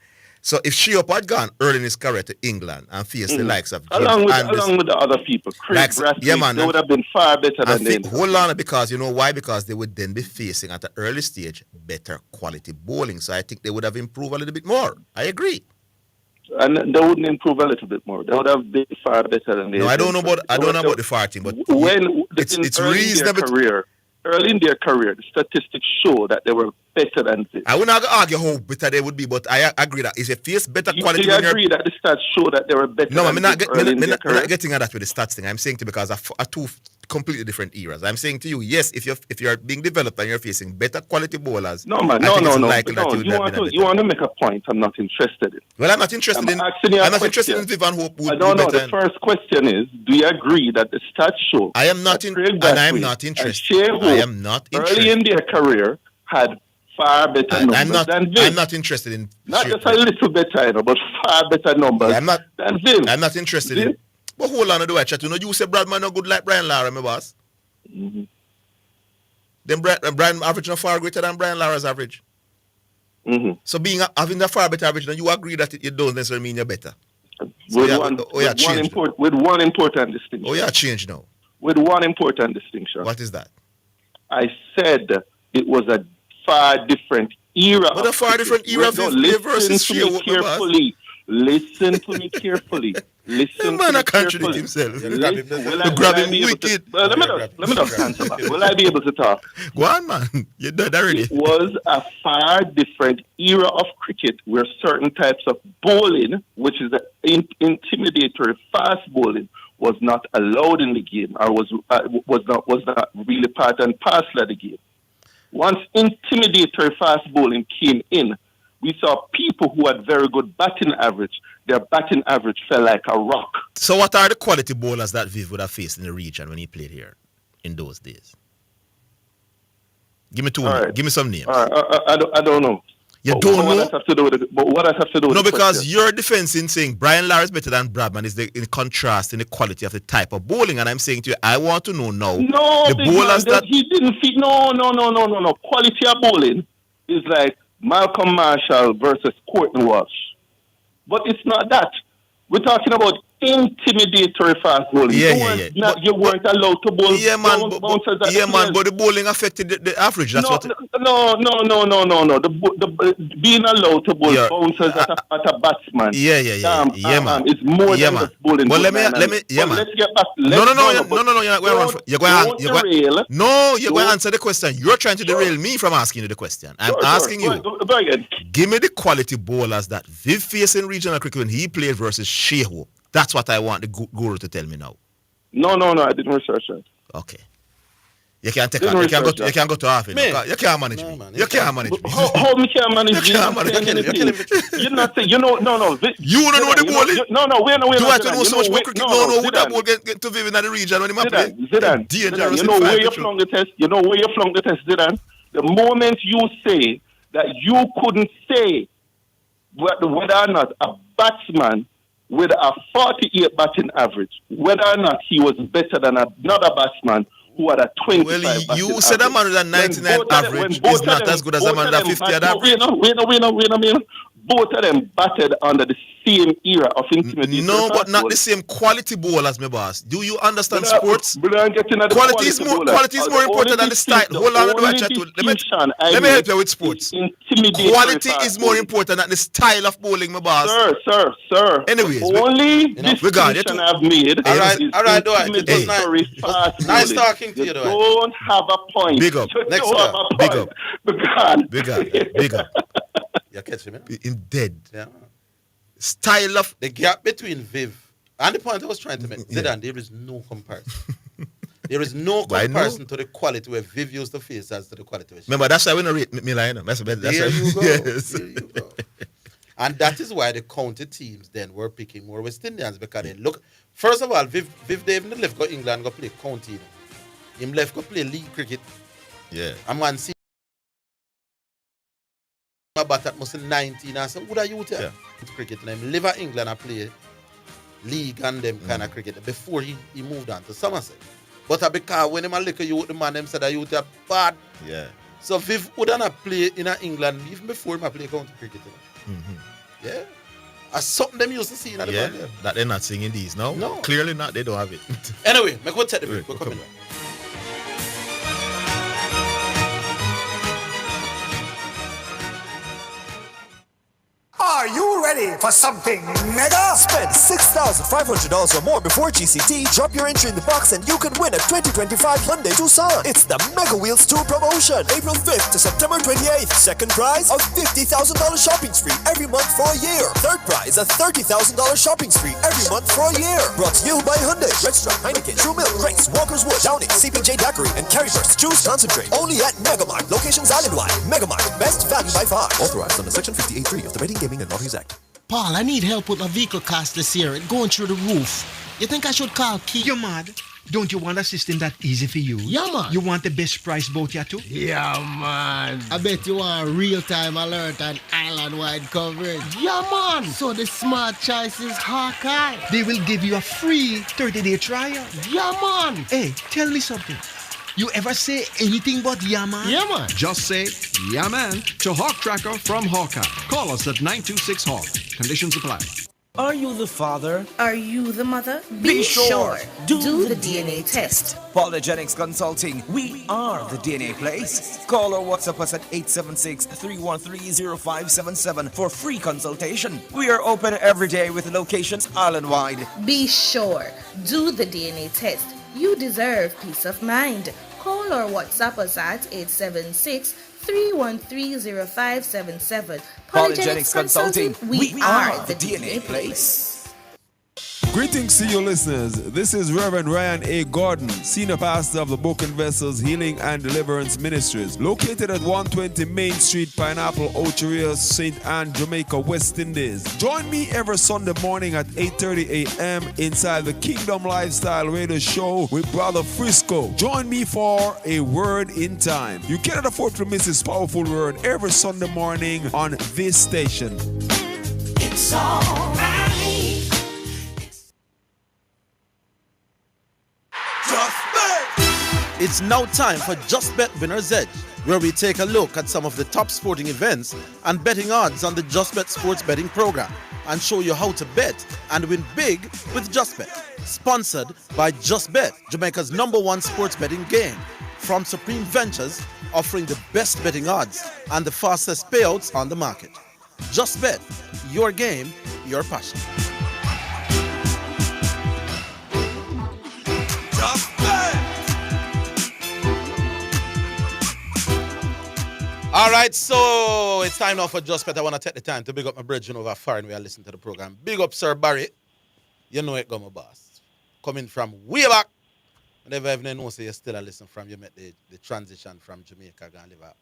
Speaker 6: So if Shea Hope had gone early in his career to England and faced the likes of
Speaker 10: along with the other people, Craig Bradley, they would have been far better than them.
Speaker 6: Hold on, because you know why? Because they would then be facing at an early stage better quality bowling. So I think they would have improved a little bit more. I agree.
Speaker 10: And they wouldn't improve a little bit more. They would have been far better than they.
Speaker 6: No, I don't know about the far thing, but when it's reasonable.
Speaker 10: early in their career, the statistics show that they were better than Viv.
Speaker 6: I would not argue how better they would be, but I agree that if you face better quality.
Speaker 10: Do you agree that the stats show that they were better?
Speaker 6: No,
Speaker 10: I'm not
Speaker 6: getting at that with the stats thing. I'm saying to because of two completely different eras. I'm saying to you, yes, if you're being developed and you're facing better quality bowlers.
Speaker 10: No, man, no. You want to make a point. I'm not interested in.
Speaker 6: Well, I'm not interested in. I'm not interested in Viv and Hope.
Speaker 10: No. The first question is: do you agree that the stats show?
Speaker 6: I am not interested. I am not interested.
Speaker 10: Early in their career, had far better numbers than Viv.
Speaker 6: I'm not interested in.
Speaker 10: Not just a little better, but far better numbers than Viv.
Speaker 6: I'm not interested in. But hold on, do I chat? You know, you say Bradman no good like Brian Lara, my boss.
Speaker 10: Mm-hmm.
Speaker 6: Then Brian average no far greater than Brian Lara's average.
Speaker 10: Mm-hmm.
Speaker 6: So having a far better average, then you agree that it don't necessarily mean you're better.
Speaker 10: With one important distinction.
Speaker 6: Oh, yeah, change now.
Speaker 10: With one important distinction.
Speaker 6: What is that?
Speaker 10: I said it was a far different era.
Speaker 6: But a far different era versus
Speaker 10: Listen to me carefully. Listen to me carefully. Listen
Speaker 6: man,
Speaker 10: to
Speaker 6: contradict himself.
Speaker 10: Let me just answer back. Will I be able to talk?
Speaker 6: Go on, man. You're dead already.
Speaker 10: It was a far different era of cricket where certain types of bowling, which is the intimidatory fast bowling, was not allowed in the game, or was not really part and parcel of the game. Once intimidatory fast bowling came in, we saw people who had very good batting average. Their batting average fell like a rock.
Speaker 6: So what are the quality bowlers that Viv would have faced in the region when he played here in those days? Give me two.
Speaker 10: Right.
Speaker 6: Give me some names.
Speaker 10: I don't know.
Speaker 6: You don't know?
Speaker 10: What does have to do with it? But what does have to do with
Speaker 6: No,
Speaker 10: the
Speaker 6: because
Speaker 10: question?
Speaker 6: your defense in saying Brian Lara is better than Bradman is in contrast in the quality of the type of bowling. And I'm saying to you, I want to know now.
Speaker 10: No,
Speaker 6: the bowlers that
Speaker 10: he didn't fit. No. Quality of bowling is like Malcolm Marshall versus Courtney Walsh. But it's not that. We're talking about intimidatory fast bowling. You weren't allowed to bowl.
Speaker 6: But the bowling affected the average. That's
Speaker 10: No. Being allowed to bowl bouncers at a batsman. It's more than just bowling.
Speaker 6: Well, let me.
Speaker 10: Let's get back.
Speaker 6: You're going to answer the question. You're trying to derail me from asking you the question. I'm asking you.
Speaker 10: Go again.
Speaker 6: Give me the quality bowlers that Viv faced in regional cricket when he played versus Shea Hope. That's what I want the guru to tell me now.
Speaker 10: No, I didn't research that.
Speaker 6: Okay. You can take you can go to half it. You can't manage me. You can't manage me.
Speaker 10: How me can't manage you? You're not saying, no.
Speaker 6: You don't know the bowling?
Speaker 10: We're
Speaker 6: Do I have to know so much about cricket? No, would that ball get to Viv in the region when he play?
Speaker 10: Zidane, you know where you flung the test? Zidane? The moment you say that you couldn't say whether or not a batsman with a 48 batting average, whether or not he was better than another batsman who had a 25 batting average.
Speaker 6: Well, you said a man with a 99 average is not as good as a man with a 50 average.
Speaker 10: Wait. Both of them batted under the same era of intimidation.
Speaker 6: No, but not the same quality bowlers, my boss. Do you understand sports? Quality is more important than the style. Hold on, let me help you with sports. Quality is more important than the style of bowling, my boss.
Speaker 10: Sir.
Speaker 6: Anyways,
Speaker 10: only distinction I've made.
Speaker 5: All right, nice talking to you, though.
Speaker 10: Don't have a point.
Speaker 6: Big up.
Speaker 5: Next one.
Speaker 6: Big up.
Speaker 5: You catch me?
Speaker 6: In dead.
Speaker 5: Yeah.
Speaker 6: Style of
Speaker 5: the gap between Viv and the point I was trying to make. Zidane, there is no comparison. There is no comparison to the quality where Viv used to face as to the quality.
Speaker 6: Remember, that's why we don't rate Milan.
Speaker 5: There you go. Yes. There you go. And that is why the county teams then were picking more West Indians because they look. First of all, Viv David left go England go play county. Him left go play league cricket.
Speaker 6: Yeah.
Speaker 5: And man see about that must 19 and so what are you tell cricket and him live in England and play league and them kind of cricket before he moved on to Somerset. But because when him a little youth, the man them said that youth are bad.
Speaker 6: Yeah.
Speaker 5: So Viv would not play in England even before him play county cricket. Yeah. As something them used to see in the band.
Speaker 6: That they're not singing these, no?
Speaker 5: No.
Speaker 6: Clearly not, they don't have it.
Speaker 5: Anyway, make go take the break. We're coming back.
Speaker 15: Are you ready ready for something mega? Spend $6,500 or more before GCT, drop your entry in the box and you can win a 2025 Hyundai Tucson. It's the Mega Wheels 2 promotion, April 5th to September 28th. Second prize, a $50,000 shopping spree every month for a year. Third prize, a $30,000 shopping spree every month for a year. Brought to you by Hyundai, Red Stripe, Heineken, True Milk, Grace, Walker's Wood, Downing, CPJ Daiquiri, and Carry Burst. Choose concentrate. Only at Megamart. Locations island-wide. Megamart. Best value by far. Authorized under Section 58.3 of the Betting, Gaming, and Lotteries Act.
Speaker 16: Paul, I need help with my vehicle cost this year. It's going through the roof. You think I should call Keith?
Speaker 17: You're mad. Don't you want a system that easy for you?
Speaker 16: Yeah, man.
Speaker 17: You want the best price boat here too?
Speaker 16: Yeah, man. I bet you want real-time alert and island-wide coverage. Yeah, man. So the smart choice is Hawkeye.
Speaker 17: They will give you a free 30-day trial.
Speaker 16: Yeah, man.
Speaker 17: Hey, tell me something. You ever say anything but yeah, man?
Speaker 16: Yeah, man.
Speaker 18: Just say yeah, man to Hawk Tracker from Hawkeye. Call us at 926-HAWK. Conditions apply.
Speaker 19: Are you the father?
Speaker 20: Are you the mother?
Speaker 19: Be sure.
Speaker 20: Do the DNA test.
Speaker 19: Polygenics Consulting. We are the DNA place. Call or WhatsApp us at 876-313-0577 for free consultation. We are open every day with locations island-wide.
Speaker 20: Be sure. Do the DNA test. You deserve peace of mind. Call or WhatsApp us at 876-313-0577.
Speaker 19: Polygenics Consulting. We are the DNA place.
Speaker 21: Greetings to you listeners. This is Reverend Ryan A. Gordon, Senior Pastor of the Broken Vessels Healing and Deliverance Ministries, located at 120 Main Street, Pineapple, Ocheria, St. Anne, Jamaica, West Indies. Join me every Sunday morning at 8:30 a.m. inside the Kingdom Lifestyle Radio Show with Brother Frisco. Join me for a word in time. You cannot afford to miss this powerful word every Sunday morning on this station.
Speaker 15: It's all right.
Speaker 5: It's now time for Just Bet Winner's Edge, where we take a look at some of the top sporting events and betting odds on the Just Bet sports betting program and show you how to bet and win big with Just Bet. Sponsored by Just Bet, Jamaica's #1 sports betting game, from Supreme Ventures, offering the best betting odds and the fastest payouts on the market. Just Bet, your game, your passion. All right, so it's time now for Just Bet. I want to take the time to big up my brethren over far and we are listening to the program. Big up Sir Barry. You know it, my boss. Coming from way back. Whenever everyone knows you still a listen from, you met the transition from Jamaica and live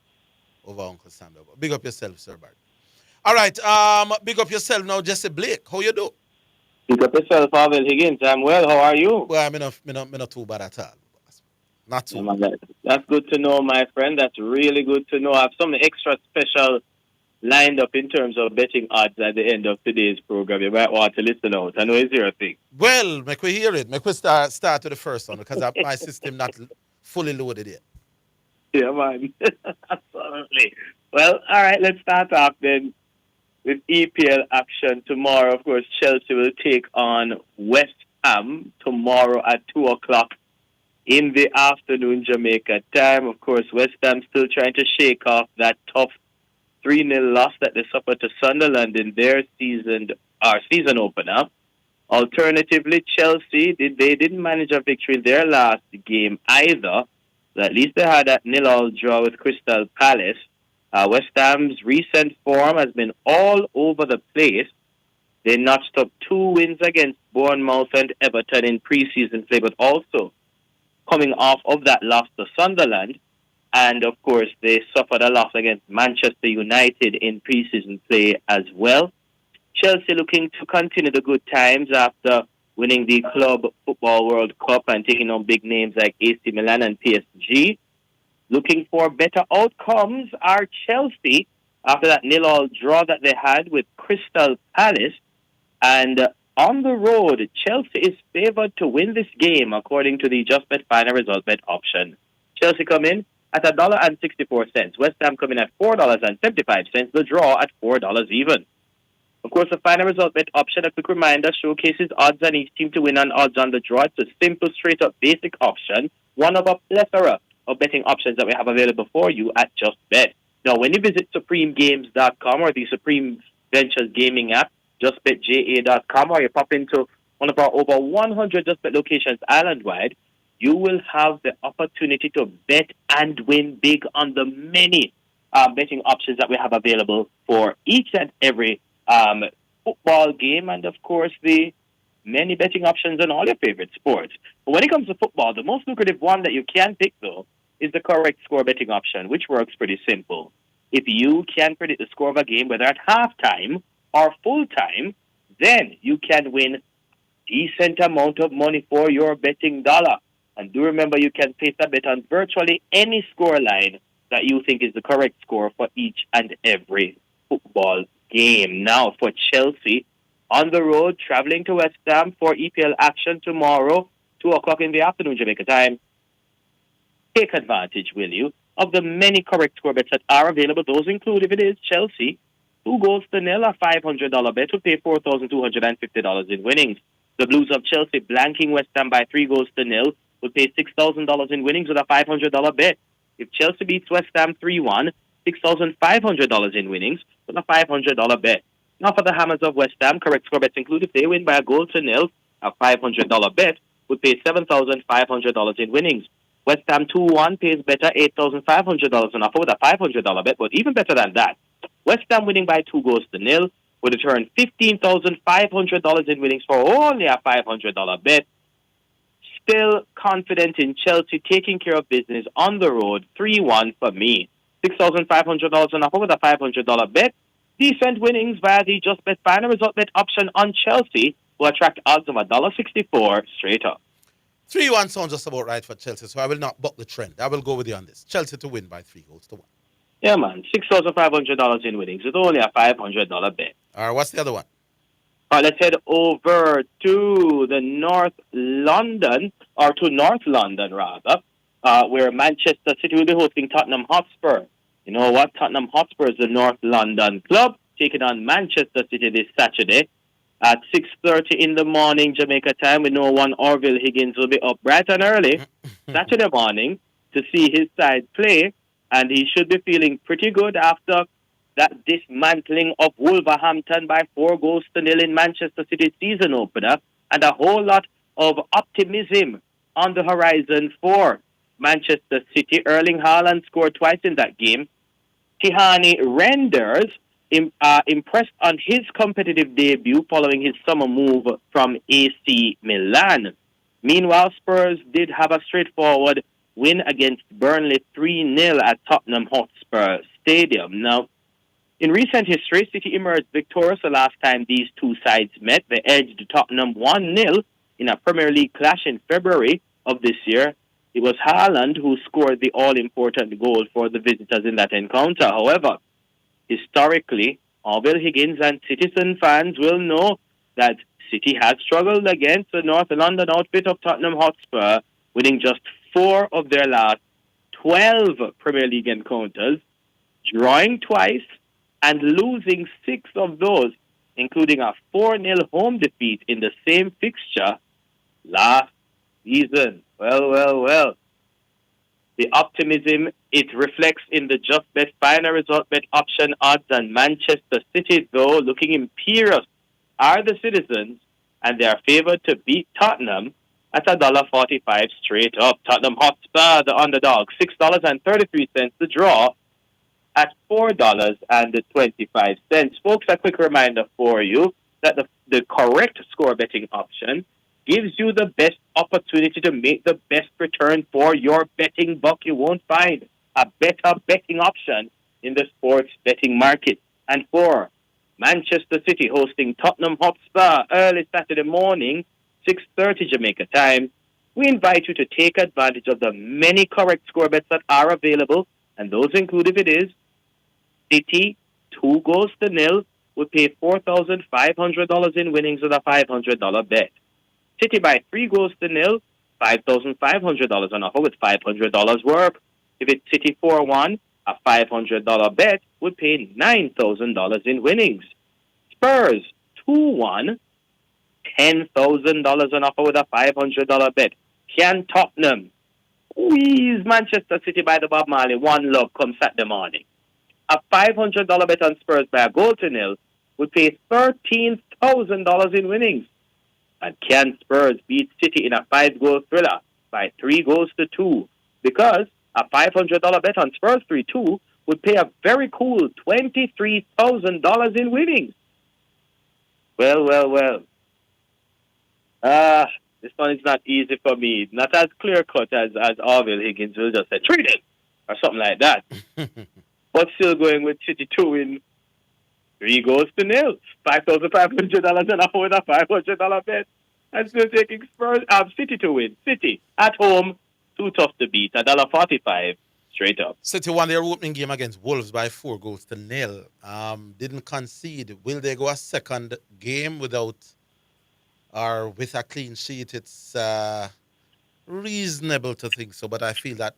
Speaker 5: over Uncle Samuel. Big up yourself, Sir Barry. All right, big up yourself now, Jesse Blake. How you do?
Speaker 22: Big up yourself, Orville Higgins. I'm well. How are you?
Speaker 5: Well, I'm not too bad at all. Not too
Speaker 22: bad. That's good to know, my friend. That's really good to know. I have something extra special lined up in terms of betting odds at the end of today's program. You might want to listen out. I know it's your thing.
Speaker 5: Well, make we hear it. Make we start to the first one because my system not fully loaded yet.
Speaker 22: Yeah, man. Absolutely. Well, all right. Let's start off then with EPL action tomorrow. Of course, Chelsea will take on West Ham tomorrow at 2 o'clock in the afternoon Jamaica time. Of course, West Ham still trying to shake off that tough 3-0 loss that they suffered to Sunderland in their season opener. Alternatively, Chelsea, they didn't manage a victory in their last game either. But at least they had that 0-0 draw with Crystal Palace. West Ham's recent form has been all over the place. They notched up 2 wins against Bournemouth and Everton in preseason play, but also coming off of that loss to Sunderland. And, of course, they suffered a loss against Manchester United in preseason play as well. Chelsea looking to continue the good times after winning the Club Football World Cup and taking on big names like AC Milan and PSG. Looking for better outcomes are Chelsea after that 0-0 draw that they had with Crystal Palace. And on the road, Chelsea is favored to win this game according to the Just Bet final result bet option. Chelsea come in at $1.64. West Ham come in at $4.75. The draw at $4 even. Of course, the final result bet option, a quick reminder, showcases odds on each team to win and odds on the draw. It's a simple, straight-up, basic option, one of a plethora of betting options that we have available for you at Just Bet. Now, when you visit SupremeGames.com or the Supreme Ventures Gaming app, justbetja.com, or you pop into one of our over 100 JustBet locations island-wide, you will have the opportunity to bet and win big on the many betting options that we have available for each and every football game, and of course the many betting options on all your favorite sports. But when it comes to football, the most lucrative one that you can pick, though, is the correct score betting option, which works pretty simple. If you can predict the score of a game, whether at halftime or full time, then you can win a decent amount of money for your betting dollar. And do remember, you can place a bet on virtually any score line that you think is the correct score for each and every football game. Now, for Chelsea, on the road, traveling to West Ham for EPL action tomorrow, 2 o'clock in the afternoon, Jamaica time. Take advantage, will you, of the many correct score bets that are available. Those include, if it is Chelsea, 2-0, a $500 bet would pay $4,250 in winnings. The Blues of Chelsea blanking West Ham by 3-0 would pay $6,000 in winnings with a $500 bet. If Chelsea beats West Ham 3-1, $6,500 in winnings with a $500 bet. Now for the Hammers of West Ham, correct score bets include if they win by 1-0, a $500 bet would pay $7,500 in winnings. West Ham 2-1 pays better $8,500 on offer with a $500 bet, but even better than that, West Ham winning by 2-0 would return $15,500 in winnings for only a $500 bet. Still confident in Chelsea taking care of business on the road, 3-1 for me. $6,500 on offer with a $500 bet. Decent winnings via the Just Bet final result bet option on Chelsea will attract odds of $1.64 straight up.
Speaker 5: 3-1 sounds just about right for Chelsea, so I will not buck the trend. I will go with you on this. Chelsea to win by 3-1.
Speaker 22: Yeah, man. $6,500 in winnings. It's only a $500 bet.
Speaker 5: All right, what's the other one?
Speaker 22: All right, let's head over to the North London, rather, where Manchester City will be hosting Tottenham Hotspur. You know what? Tottenham Hotspur is the North London club, taking on Manchester City this Saturday at 6:30 in the morning, Jamaica time. We know one Orville Higgins will be up bright and early Saturday morning to see his side play, and he should be feeling pretty good after that dismantling of Wolverhampton by 4-0 in Manchester City's season opener, and a whole lot of optimism on the horizon for Manchester City. Erling Haaland scored twice in that game. Tihani Renders impressed on his competitive debut following his summer move from AC Milan. Meanwhile, Spurs did have a straightforward win against Burnley 3-0 at Tottenham Hotspur Stadium. Now, in recent history, City emerged victorious the last time these two sides met. They edged Tottenham 1-0 in a Premier League clash in February of this year. It was Haaland who scored the all-important goal for the visitors in that encounter. However, historically, Orville Higgins and Citizen fans will know that City has struggled against the North London outfit of Tottenham Hotspur, winning just 4 of their last 12 Premier League encounters, drawing twice, and losing 6 of those, including a 4-0 home defeat in the same fixture last season. Well. The optimism it reflects in the Just Bet final result bet option odds, and Manchester City, though, looking imperious, are the Citizens, and they are favoured to beat Tottenham at $1.45 straight up. Tottenham Hotspur, the underdog, $6.33 the draw at $4.25. Folks, a quick reminder for you that the correct score betting option gives you the best opportunity to make the best return for your betting buck. You won't find a better betting option in the sports betting market. And for Manchester City hosting Tottenham Hotspur early Saturday morning, 6:30 Jamaica time, we invite you to take advantage of the many correct score bets that are available, and those include, if it is City 2-0 would pay $4,500 in winnings with a $500 bet. City by 3-0, $5,500 on offer with $500 worth. If it's City 4-1, a $500 bet would pay $9,000 in winnings. Spurs 2-1, $10,000 on offer with a $500 bet. Can Tottenham squeeze Manchester City by the Bob Marley? One love come Saturday morning. A $500 bet on Spurs by 1-0 would pay $13,000 in winnings. And can Spurs beat City in a 5-goal thriller by 3-2? Because a $500 bet on Spurs 3-2 would pay a very cool $23,000 in winnings. Well. This one is not easy for me. Not as clear-cut as Orville Higgins will just say 3 or something like that. But still going with City to win 3-0. $5,500 and a with a $500 bet. And still taking City to win. City at home, too tough to beat. $1.45 straight up.
Speaker 5: City won their opening game against Wolves by 4-0. Didn't concede. Will they go a second game without or with a clean sheet? It's reasonable to think so, but I feel that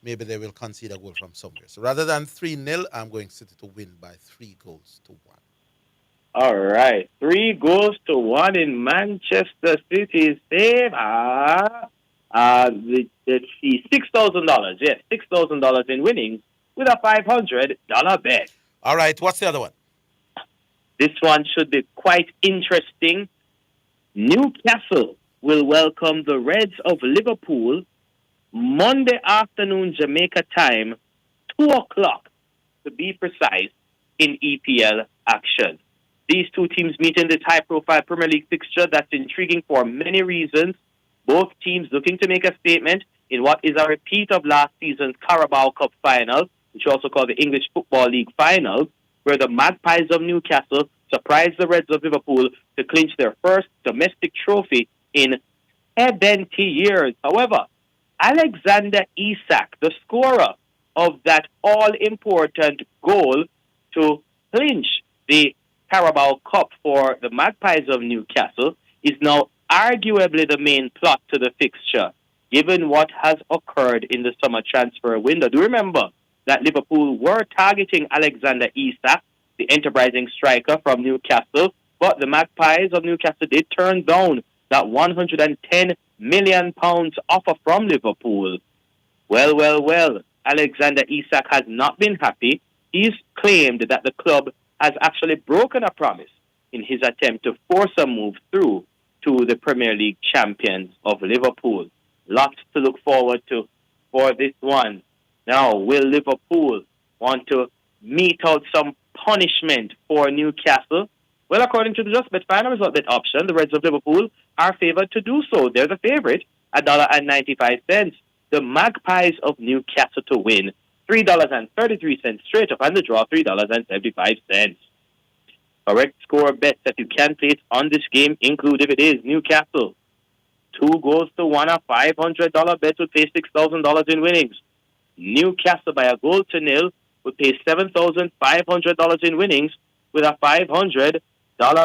Speaker 5: maybe they will concede a goal from somewhere. So rather than 3-0, I'm going City to win by 3-1.
Speaker 22: All right. 3-1 in Manchester City's save. Let's see, $6,000. Yes, $6,000 in winnings with a $500 bet.
Speaker 5: All right. What's the other one?
Speaker 22: This one should be quite interesting. Newcastle will welcome the Reds of Liverpool Monday afternoon Jamaica time, 2 o'clock to be precise, in EPL action. These two teams meet in this high-profile Premier League fixture that's intriguing for many reasons. Both teams looking to make a statement in what is a repeat of last season's Carabao Cup final, which we also called the English Football League final, where the Magpies of Newcastle surprised the Reds of Liverpool to clinch their first domestic trophy in 70 years. However, Alexander Isak, the scorer of that all-important goal to clinch the Carabao Cup for the Magpies of Newcastle, is now arguably the main plot to the fixture, given what has occurred in the summer transfer window. Do remember that Liverpool were targeting Alexander Isak, the enterprising striker from Newcastle, but the Magpies of Newcastle did turn down that £110 million offer from Liverpool. Well. Alexander Isak has not been happy. He's claimed that the club has actually broken a promise in his attempt to force a move through to the Premier League champions of Liverpool. Lots to look forward to for this one. Now, will Liverpool want to mete out some punishment for Newcastle? Well, according to the Just Bet final result bet option, the Reds of Liverpool are favored to do so. They're the favorite at $1.95. The Magpies of Newcastle to win $3.33 straight up, and the draw $3.75. Correct score bets that you can place on this game include, if it is Newcastle, 2-1, a $500 bet would pay $6,000 in winnings. Newcastle by a 0 would pay $7,500 in winnings with a $500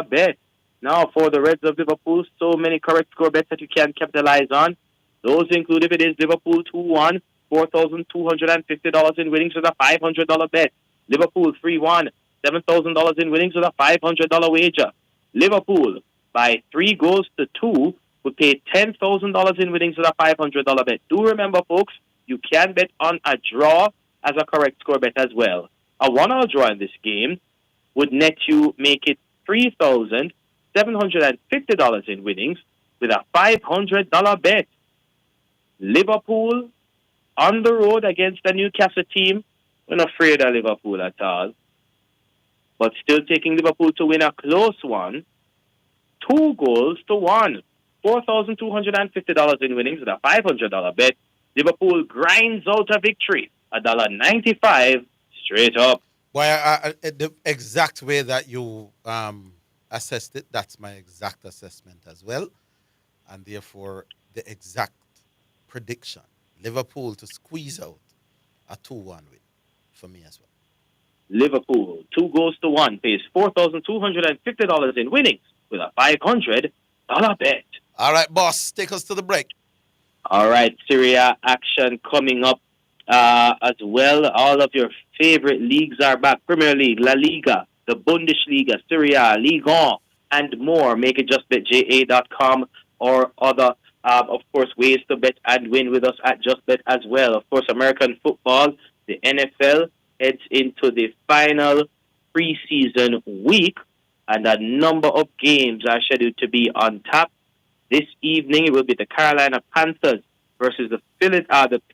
Speaker 22: bet. Now, for the Reds of Liverpool, so many correct score bets that you can capitalize on. Those include, if it is Liverpool 2-1, $4,250 in winnings with a $500 bet. Liverpool 3-1, $7,000 in winnings with a $500 wager. Liverpool by 3-2 would pay $10,000 in winnings with a $500 bet. Do remember, folks, you can bet on a draw as a correct score bet as well. A one-hour draw in this game would make it $3,750 in winnings with a $500 bet. Liverpool on the road against the Newcastle team. We're not afraid of Liverpool at all. But still taking Liverpool to win a close one. 2-1. $4,250 in winnings with a $500 bet. Liverpool grinds out a victory. $1.95 straight up.
Speaker 5: Well, the exact way that you assessed it, that's my exact assessment as well. And therefore, the exact prediction. Liverpool to squeeze out a 2-1 win for me as well.
Speaker 22: Liverpool, 2-1, pays $4,250 in winnings with a $500 bet.
Speaker 5: All right, boss, take us to the break.
Speaker 22: All right, Serie A action coming up as well. All of your favorite leagues are back. Premier League, La Liga, the Bundesliga, Serie A, Ligue 1, and more. Make it justbetja.com or other, of course, ways to bet and win with us at JustBet as well. Of course, American football, the NFL heads into the final preseason week and a number of games are scheduled to be on tap. This evening, it will be the Carolina Panthers versus the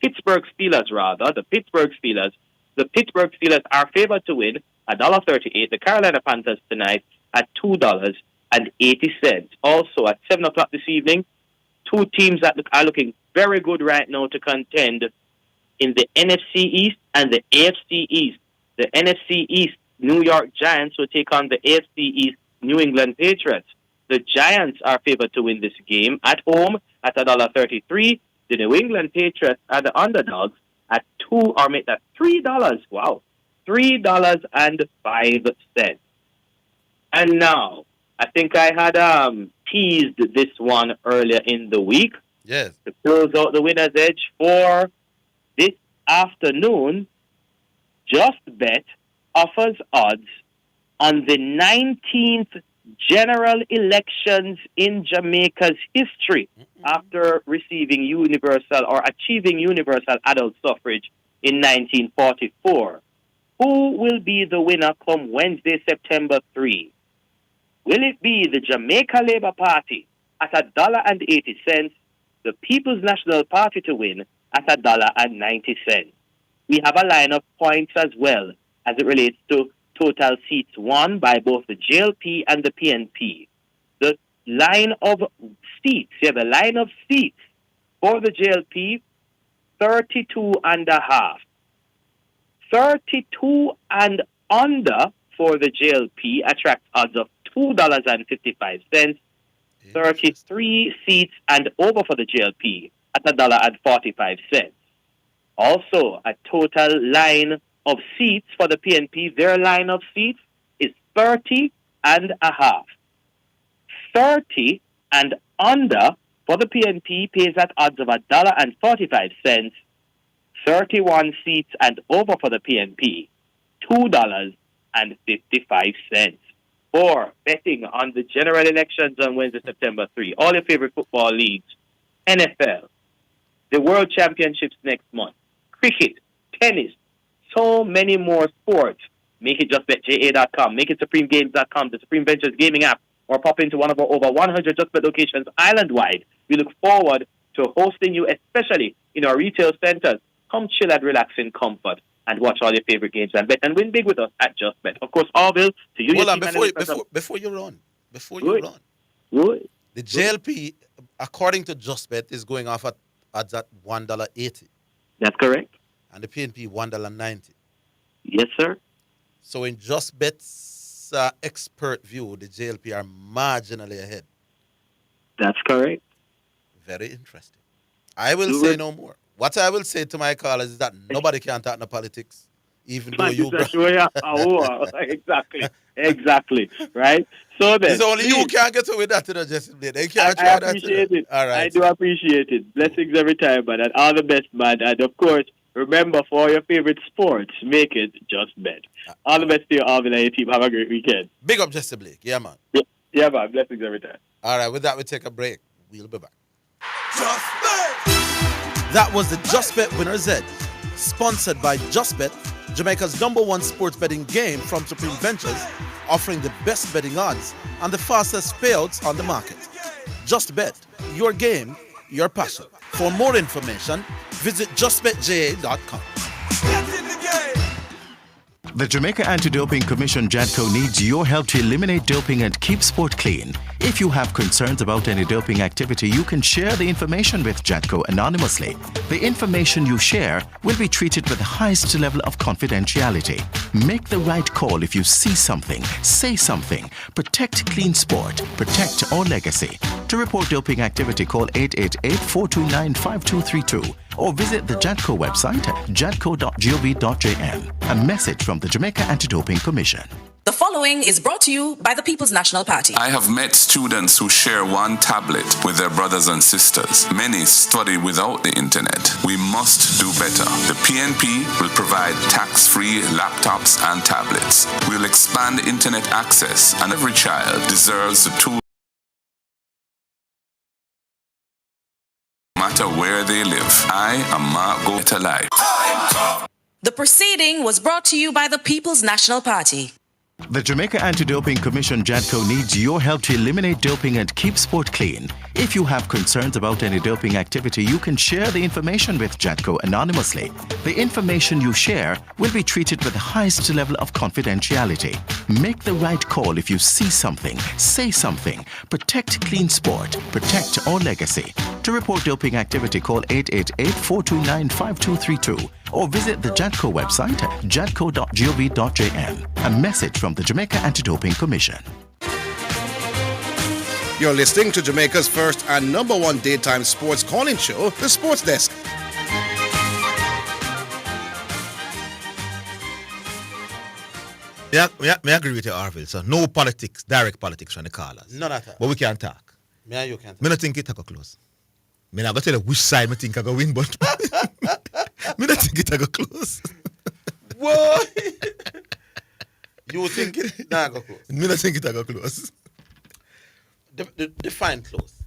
Speaker 22: Pittsburgh Steelers, rather. The Pittsburgh Steelers. The Pittsburgh Steelers are favored to win $1.38. The Carolina Panthers tonight at $2.80. Also, at 7 o'clock this evening, two teams that are looking very good right now to contend in the NFC East and the AFC East. The NFC East, New York Giants will take on the AFC East, New England Patriots. The Giants are favored to win this game at home at $1.33. The New England Patriots are the underdogs at $3. Wow, $3.05. And now, I think I had teased this one earlier in the week.
Speaker 5: Yes.
Speaker 22: To close out the winner's edge for this afternoon, Just Bet offers odds on the 19th general elections in Jamaica's history after receiving universal or achieving universal adult suffrage in 1944. Who will be the winner come Wednesday, September 3? Will it be the Jamaica Labour Party at $1.80, the People's National Party to win at $1.90? We have a line of points as well as it relates to total seats won by both the JLP and the PNP. The line of seats for the JLP, 32.5. 32 and under for the JLP attracts odds of $2.55. 33 seats and over for the JLP at $1.45. Also, a total line of seats for the PNP, their line of seats is 30.5. 30 and under for the PNP pays at odds of $1.45. 31 seats and over for the PNP, $2.55. For betting on the general elections on Wednesday, September 3, all your favorite football leagues, NFL, the World Championships next month, cricket, tennis, so many more sports. Make it justbetja.com. Make it supremegames.com, the Supreme Ventures gaming app, or pop into one of our over 100 JustBet locations island-wide. We look forward to hosting you, especially in our retail centers. Come chill and relax in comfort and watch all your favorite games and bet and win big with us at JustBet. Of course, Orville, to you.
Speaker 5: Hold on, before you run. The JLP, according to JustBet, is going off at odds at $1.80.
Speaker 22: That's correct.
Speaker 5: And the PNP $1.90.
Speaker 22: Yes, sir.
Speaker 5: So in JustBet's expert view, the JLP are marginally ahead.
Speaker 22: That's correct.
Speaker 5: Very interesting. I will say no more. What I will say to my callers is that nobody can talk no politics, even though you...
Speaker 22: Exactly. Right? So then...
Speaker 5: It's only you can't get away with that, Jesse Blade. They can't try that.
Speaker 22: I appreciate it.
Speaker 5: All right.
Speaker 22: I do appreciate it. Blessings every time, man. And all the best, man. And of course, remember, for all your favorite sports, make it Just Bet. All the best to you, Orville, and your team. Have a great weekend.
Speaker 5: Big up, Jesse Blake. Yeah, man.
Speaker 22: Yeah, man. Blessings every time.
Speaker 5: All right. With that, we take a break. We'll be back.
Speaker 15: Just Bet!
Speaker 5: That was the Just Bet Winner's Edge, sponsored by Just Bet, Jamaica's #1 sports betting game from Supreme Ventures, offering the best betting odds and the fastest payouts on the market. Just Bet, your game, your passion. For more information, visit justbetja.com.
Speaker 7: The Jamaica Anti-Doping Commission JADCO needs your help to eliminate doping and keep sport clean. If you have concerns about any doping activity, you can share the information with JADCO anonymously. The information you share will be treated with the highest level of confidentiality. Make the right call if you see something, say something. Protect clean sport. Protect our legacy. To report doping activity, call 888-429-5232 or visit the JADCO website at jadco.gov.jm. A message from the Jamaica Anti-Doping Commission.
Speaker 8: The following is brought to you by the People's National Party.
Speaker 23: I have met students who share one tablet with their brothers and sisters. Many study without the internet. We must do better. The PNP will provide tax-free laptops and tablets. We'll expand internet access, and every child deserves the tool no matter where they live. I am Mark Go Better Life.
Speaker 8: The proceeding was brought to you by the People's National Party.
Speaker 7: The Jamaica Anti-Doping Commission JADCO needs your help to eliminate doping and keep sport clean. If you have concerns about any doping activity, you can share the information with JADCO anonymously. The information you share will be treated with the highest level of confidentiality. Make the right call if you see something, say something. Protect clean sport. Protect our legacy. To report doping activity, call 888-429-5232 or visit the JADCO website at jadco.gov.jm. A message from the Jamaica Anti-Doping Commission.
Speaker 4: You're listening to Jamaica's first and number one daytime sports calling show, The Sports Desk.
Speaker 6: Yeah, I agree with you, Orville. So no politics, direct politics from the callers.
Speaker 5: None at all.
Speaker 6: But we can talk.
Speaker 5: Me and you can talk.
Speaker 6: Me not think it go close. Me not go tell you which side me think I go win, but me not think it go close.
Speaker 5: What? You think it not go close?
Speaker 6: Me not think it go close.
Speaker 5: Define close.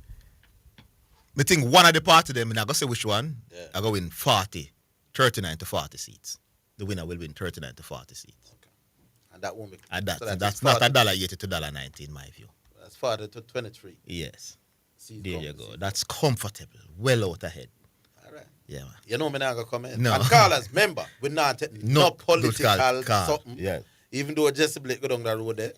Speaker 6: Me think one of the party them, me not go say which one. Yeah. I go win 39 to 40 seats. The winner will win 39 to 40 seats. Okay.
Speaker 5: And that won't be.
Speaker 6: And that's not $1.80 to $1.90 in my view.
Speaker 5: That's 40 to 23.
Speaker 6: Yes. There you go. That's comfortable. Well out ahead.
Speaker 5: All right.
Speaker 6: Yeah, man.
Speaker 5: You know me not gonna come in.
Speaker 6: No.
Speaker 5: And callers, remember, we're not no political something.
Speaker 6: Yeah.
Speaker 5: Even though Jesse Blake go down the road there,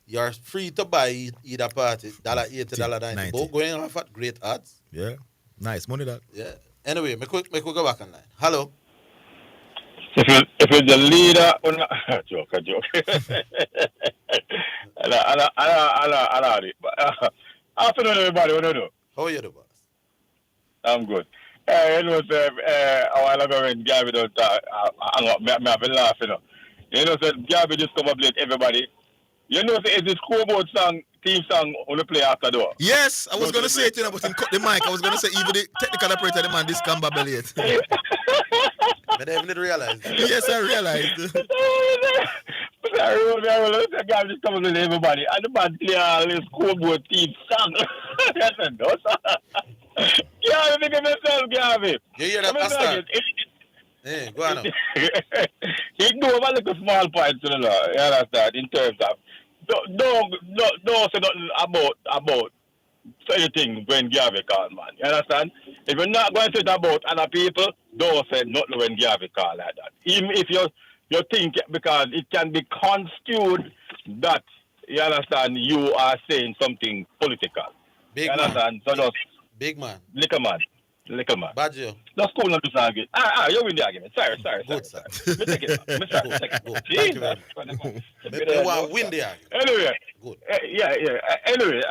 Speaker 5: you're free to buy either party, $1.80 to $1.90. Both going off at great odds.
Speaker 6: Yeah. Nice money that.
Speaker 5: Yeah. Anyway, me quick go back online. Hello.
Speaker 1: If you're the leader, joke. Afternoon, everybody. What do you do?
Speaker 5: How are you, the boss?
Speaker 1: I'm good. It was a while ago when Gabby don't talk. I've been laughing. You know, so Gabby just come up late, everybody. You know, it's this scoreboard song, team song, on the play after door.
Speaker 6: Yes, I was going to say it, but him cut the mic. I was going to say even the technical operator, the man, this come back late.
Speaker 5: But I didn't realize that.
Speaker 6: Yes, I realized.
Speaker 1: I remember the guy just comes with everybody, and the man play all this scoreboard team song. I said, no, sir. Yeah, think of yourself, Gabby.
Speaker 5: You hear that, Pastor? Hey, go on.
Speaker 1: He do a little small point to the law, you understand, in terms of don't say nothing about anything when Gabby call, man. You understand? If you're not going to say it about other people, don't say nothing when Gabby call like that. Even if you think, because it can be construed that, you understand, you are saying something political.
Speaker 5: Big
Speaker 1: you understand? So just
Speaker 5: big man.
Speaker 1: Little man.
Speaker 5: Badger.
Speaker 1: That's cool, not this argument. You win the argument. Sorry.
Speaker 5: Good, sir.
Speaker 1: Me take it. Me try.
Speaker 5: Good. Thank you very much. You want to win the argument.
Speaker 1: Anyway.
Speaker 5: Good.
Speaker 1: Yeah. Anyway,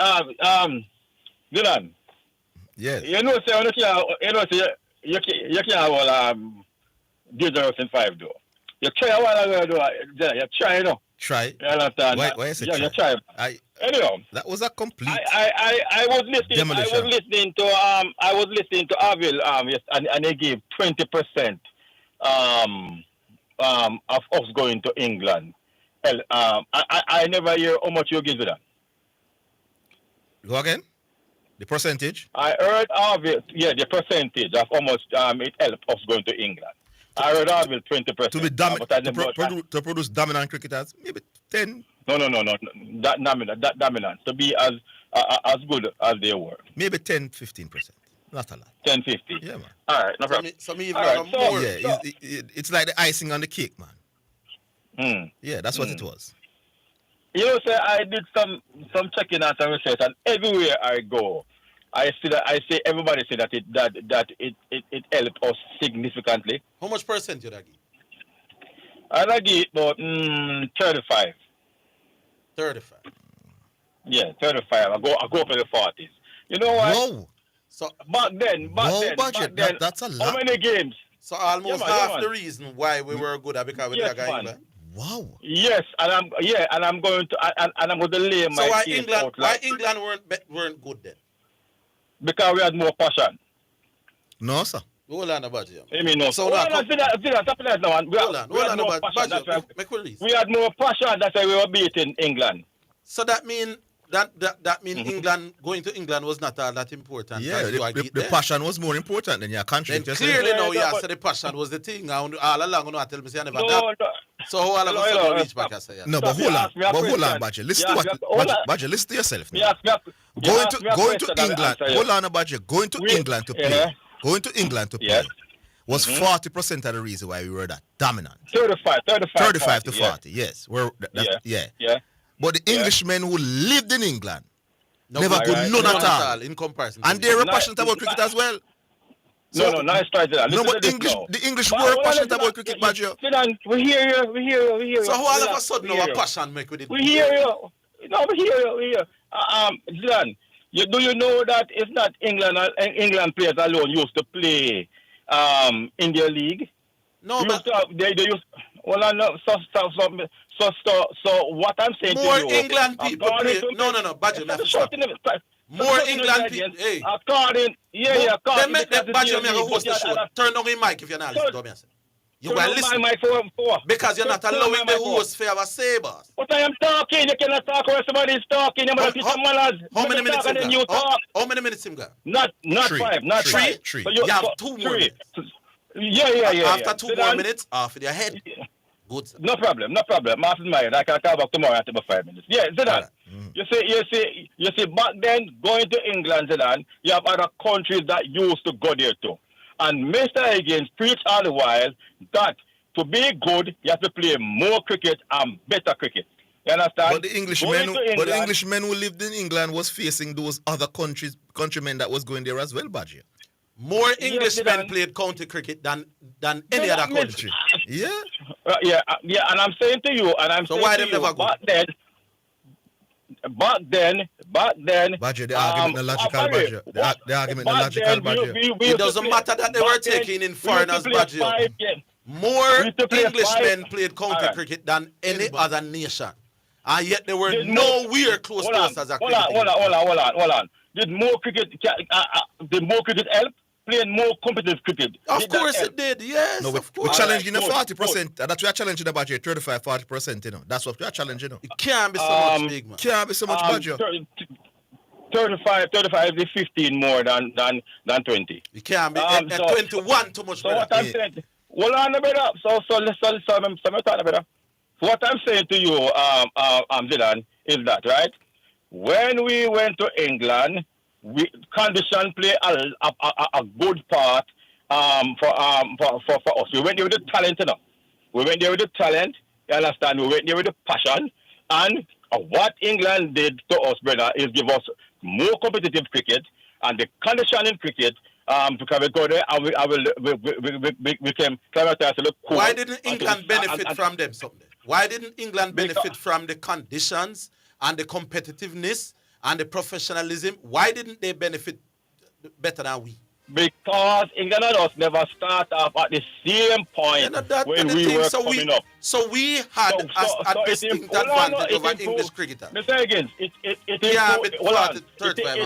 Speaker 1: Zidane.
Speaker 6: Yes.
Speaker 1: You know, you can't have dangerous in 5 though. You try a while ago, though. You try, you know.
Speaker 6: Try.
Speaker 1: You understand?
Speaker 6: Why is it?
Speaker 1: Yeah, you try. Anyhow,
Speaker 6: that was a complete.
Speaker 1: I was listening.
Speaker 6: Demolition.
Speaker 1: I was listening to Orville. Yes, and they gave 20% of us going to England. I never hear how much you give to that.
Speaker 6: Go again. The percentage.
Speaker 1: I heard Orville. Yeah, the percentage of how much it helped us going to England. I heard Orville 20%.
Speaker 6: To be to produce dominant cricketers, maybe 10.
Speaker 1: No. That dominant. To be as good as they were.
Speaker 6: Maybe 10-15%. Not a lot.
Speaker 1: 10-15.
Speaker 6: Yeah, man.
Speaker 1: All right, no problem.
Speaker 5: Some even more.
Speaker 6: Yeah, it's like the icing on the cake, man. Yeah, that's what it was.
Speaker 1: You know, sir, I did some checking out and research, and everywhere I go, I see everybody say that it helped us significantly.
Speaker 5: How much percent you that give?
Speaker 1: I give about 35.
Speaker 5: 35.
Speaker 1: Yeah, 35. I go up in the 40s. You know what?
Speaker 6: Whoa.
Speaker 5: So
Speaker 1: back then,
Speaker 6: that's a lot.
Speaker 1: How many games?
Speaker 5: So almost half the reason why we were good at because we did a guy England.
Speaker 6: Wow.
Speaker 1: Yes, and I'm going to lay my.
Speaker 5: So
Speaker 1: why
Speaker 5: England weren't good then?
Speaker 1: Because we had more passion.
Speaker 6: No, sir.
Speaker 5: Hold on about you.
Speaker 1: I mean, no.
Speaker 5: So
Speaker 1: hold on, we had more passion. We had more passion. That's why we were beating England.
Speaker 5: So that mean England going to England was not all that important.
Speaker 6: Yeah, the passion was more important than your country.
Speaker 5: Then clearly now you said the passion was the thing. All along, you know, I tell me say I never got. So how all of us
Speaker 1: Hello,
Speaker 5: reach back and say
Speaker 6: No, but hold on, Badger. Listen to Badger, listen to yourself now. Going to England. Hold on, Badger. Going to England to play. Going to England to play was 40% of the reason why we were that dominant. 35 to 40. Yes. Yeah. But the Englishmen who lived in England never could none at all
Speaker 5: in comparison.
Speaker 6: And they were passionate about cricket as well.
Speaker 1: So, nice try to that.
Speaker 6: No, but the English were passionate about cricket, Badger.
Speaker 1: We hear you.
Speaker 5: So how all of a sudden our passion make with it?
Speaker 1: We hear you. No, we hear you. Zidane, do you know that it's not England players alone used to play India League?
Speaker 5: No, but
Speaker 1: they used. Well, no. So what I'm saying
Speaker 5: more
Speaker 1: to you,
Speaker 5: England people play. No, Badger, more England people. Hey.
Speaker 1: According.
Speaker 5: Badger, me go host the show. Turn on your mic if you're not listening to me. You will listen. Because you're not allowing the host to have a say, boss.
Speaker 1: But I am talking. You cannot talk while somebody is talking.
Speaker 5: How many minutes him got? How many minutes him got?
Speaker 1: Not 5. Not 3.
Speaker 5: So you have 2 more minutes.
Speaker 1: Yeah.
Speaker 5: After 2 more minutes, off with your head. Good.
Speaker 1: No problem. After mine, I can come back tomorrow after about 5 minutes. Yeah, Zidane. You see, back then, going to England, Zidane, you have other countries that used to go there too. And Mr. Higgins preached all the while that to be good, you have to play more cricket and better cricket. You understand?
Speaker 6: But the Englishmen who lived in England was facing those other countrymen that was going there as well, Badger.
Speaker 5: More Englishmen played county cricket than any other country.
Speaker 6: Yeah.
Speaker 1: And I'm saying to you,
Speaker 5: why them never go?
Speaker 1: Back then.
Speaker 6: Badger, the argument is logical, Badger. The argument is logical, Badger.
Speaker 5: It doesn't matter that they were taking in foreigners, Badger. More Englishmen played county cricket than any other nation. And yet they were nowhere close to us as a cricket.
Speaker 1: Hold on. Did more cricket help? Playing more competitive cricket.
Speaker 5: Of course it did, yes.
Speaker 6: No, we're challenging the 40%. That's what we're challenging about your 35-40%, you know. That's what we're challenging, you know.
Speaker 5: It can't be so much big, man.
Speaker 6: Can't be so much budget.
Speaker 1: 35 is 15 more than 20.
Speaker 5: It can't be 21 too much better.
Speaker 1: So what I'm saying, hold on a bit up. So let's talk a bit. What I'm saying to you, Zidane, is that, right? When we went to England, condition play a good part for us. We went there with the talent, you know. We went there with the talent, you understand? We went there with the passion. And what England did to us, brother, is give us more competitive cricket and the condition in cricket because we go there and we can climatize to look cool.
Speaker 5: Why didn't England benefit from them someday? Why didn't England benefit from the conditions and the competitiveness and the professionalism? Why didn't they benefit better than we?
Speaker 1: Because England and us never start off at the same point when we were coming up.
Speaker 5: So we had a distinct advantage over English cricketers.
Speaker 1: Mr. Higgins, it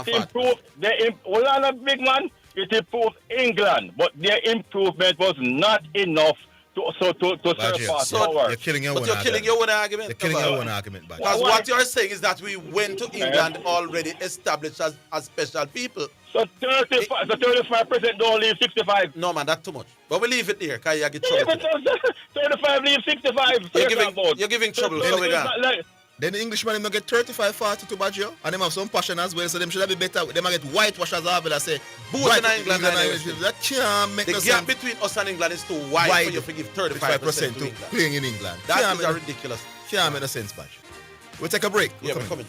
Speaker 1: improved, big man, it improved England, but their improvement was not enough to surpass ours.
Speaker 6: You're killing your own
Speaker 5: argument.
Speaker 6: You're killing your own argument, Badger.
Speaker 5: Because what you're saying is that we went to England already established as special people.
Speaker 1: So 35% don't leave 65.
Speaker 5: No, man, that's too much. But we leave it there, because you get trouble.
Speaker 1: 35 leave 65.
Speaker 5: You're giving trouble. So we got.
Speaker 6: Then the Englishman them get 35-40 to Badger, and them have some passion as well, so them should be better. They might get whitewash as Orville and say,
Speaker 5: both in England and Irish.
Speaker 6: That can't make no sense.
Speaker 5: The gap between us and England is too wide for you to give 35% to England.
Speaker 6: Playing in England.
Speaker 5: That is ridiculous.
Speaker 6: Can't make no sense, Badger. We'll take a break.
Speaker 5: We're coming.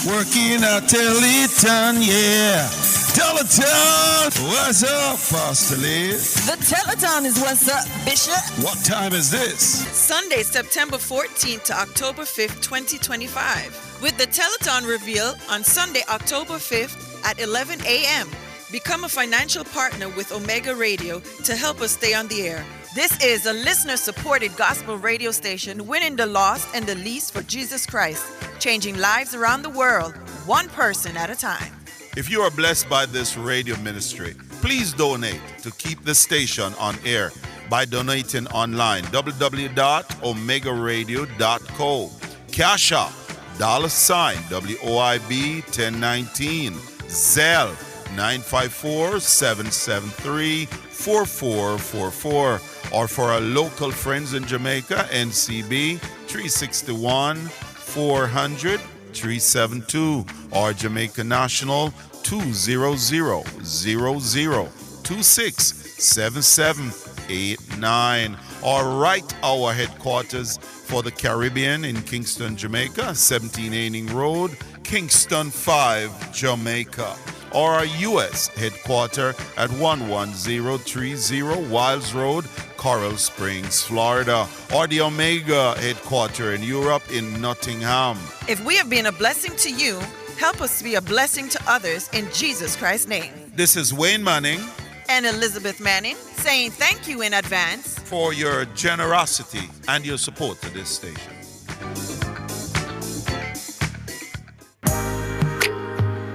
Speaker 3: Working at Teleton, yeah. Teleton! What's up, Pastor Liz?
Speaker 11: The Teleton is what's up, Bishop.
Speaker 3: What time is this?
Speaker 11: Sunday, September 14th to October 5th, 2025. With the Teleton reveal on Sunday, October 5th at 11 a.m. Become a financial partner with Omega Radio to help us stay on the air. This is a listener-supported gospel radio station winning the lost and the least for Jesus Christ, changing lives around the world, one person at a time.
Speaker 2: If you are blessed by this radio ministry, please donate to keep the station on air by donating online, www.omegaradio.co. Cash App, $WOIB 1019, Zelle 954-773-4444, or for our local friends in Jamaica, NCB 361-400-372, or Jamaica National 200-0026-7789, or write our headquarters for the Caribbean in Kingston, Jamaica, 17 Aining Road, Kingston 5, Jamaica, or our U.S. headquarters at 11030 Wiles Road, Coral Springs, Florida, or the Omega headquarters in Europe in Nottingham.
Speaker 11: If we have been a blessing to you, help us to be a blessing to others in Jesus Christ's name.
Speaker 2: This is Wayne Manning
Speaker 11: and Elizabeth Manning saying thank you in advance
Speaker 2: for your generosity and your support to this station.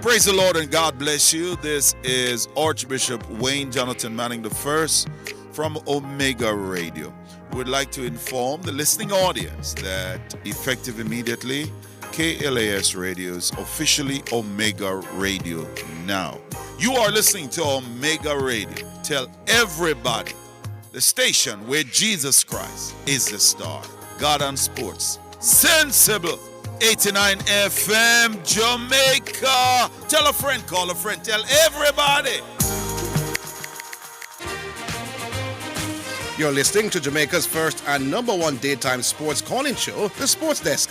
Speaker 2: Praise the Lord and God bless you. This is Archbishop Wayne Jonathan Manning I from Omega Radio. We'd like to inform the listening audience that effective immediately, KLAS Radio is officially Omega Radio now. You are listening to Omega Radio. Tell everybody, the station where Jesus Christ is the star. God on Sports. Sensible. 89 FM, Jamaica. Tell a friend, call a friend, tell everybody.
Speaker 4: You're listening to Jamaica's first and number one daytime sports calling show, The Sports Desk.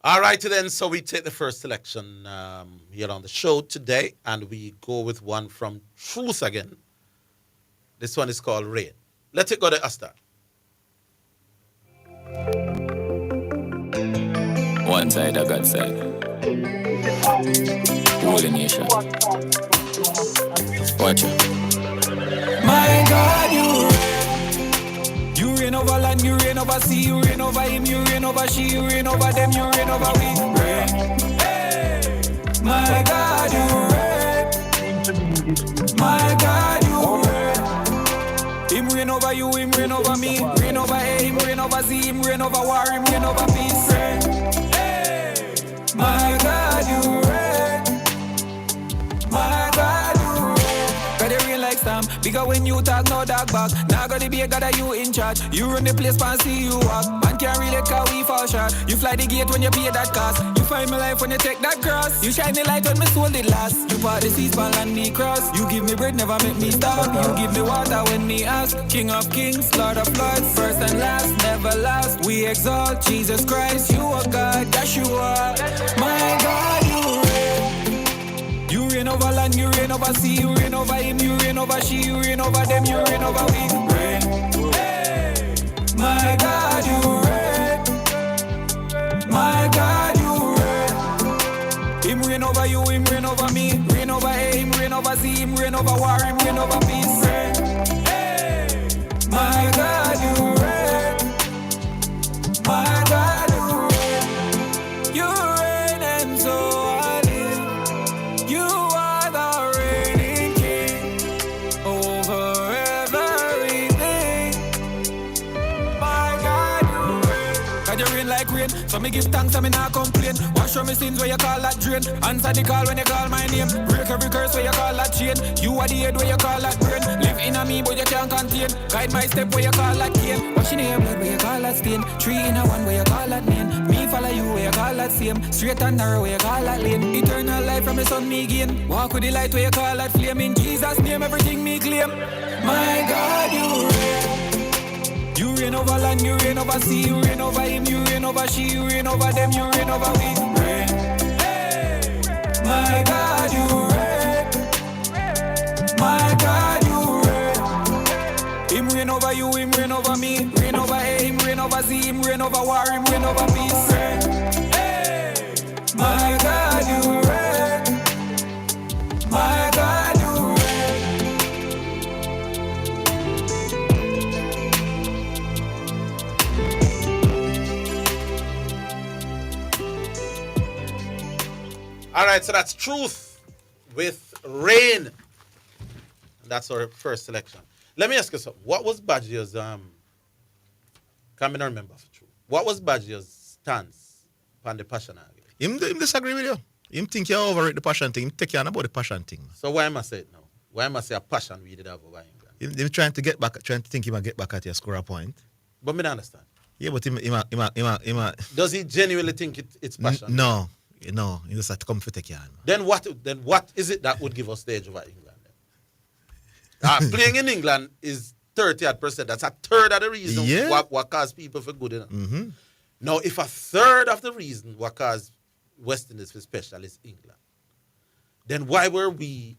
Speaker 5: All right, then, so we take the first selection here on the show today, and we go with one from Truth again. This one is called Rain. Let it go to Asta.
Speaker 9: One side of God's side. Holy nation. Watch it.
Speaker 12: My God, you reign over land, you reign over sea, you reign over him, you reign over she, you reign over them, you reign over we. Reign. Hey. My God, you reign. My God, you reign. Him reign over you, him reign over me, reign over A, him reign over Z, him reign over war, him reign over peace. Reign. Hey. My God, you reign. My God, you reign. Got the reign like Sam, because when you talk, no dog back. Now gotta be a God that you in charge. You run the place, pan see you walk. Man can't really cause we fall short. You fly the gate when you pay that cost. You find my life when you take that cross. You shine the light when me soul did last. You part the seas, pan and the cross. You give me bread, never make me stop. You give me water when me ask. King of kings, Lord of lords, first and last, never last. We exalt Jesus Christ, you are God, Yeshua. My God, you reign. You reign over land, you reign over sea, you reign over him, you reign over she, you reign over them, you reign over we. Reign. Hey. My God, you reign. My God, you reign. Him reign over you, him reign over me, reign over A, him reign over Z, him reign over war, him reign over peace. Reign. Hey. My God, you reign. My God, you reign. You reign and so I live. You are the reigning king over everything. My God, you reign. God, you reign like rain. So me give thanks and me not complain. Wash from my sins where you call that drain. Answer the call when you call my name. Break every curse where you call that chain. You are the head where you call that brain. Live in a me but you can't contain. Guide my step where you call that cane. Wash in your blood where you call that stain. Three in a one where you call that name. Me follow you where you call that same. Straight and narrow where you call that lane. Eternal life from the sun me gain. Walk with the light where you call that flame. In Jesus' name everything me claim. My God, you reign. You reign over land, you reign over sea, you reign over him, you reign over she, you reign over them, you reign over we. Reign. Hey. My God, you reign. My God, you reign. Him reign over you, him reign over me, reign over A, him reign over Z, him reign over war, him reign over peace. Reign. Hey. My God, you reign. My God, you reign.
Speaker 5: All right, so that's Truth with Rain. That's our first selection. Let me ask you something. What was Badger's can't remember for Truth. What was Badger's stance on the passion argument?
Speaker 6: Him disagree with you. Him think you overrate the passion thing. Him take you on about the passion thing.
Speaker 5: So why am I say it now? Why am I say a passion we did have over England?
Speaker 6: Him trying to think he might get back at you, score a point.
Speaker 5: But me don't understand.
Speaker 6: Yeah, but him
Speaker 5: does he genuinely think it's passion?
Speaker 6: No. He just have to come for take you on.
Speaker 5: Then what is it that would give us the edge over England? Playing in England is 30%. That's a third of the reason what caused people for good enough.
Speaker 6: Mm-hmm.
Speaker 5: Now, if a third of the reason what caused West Indies for special is England, then why were we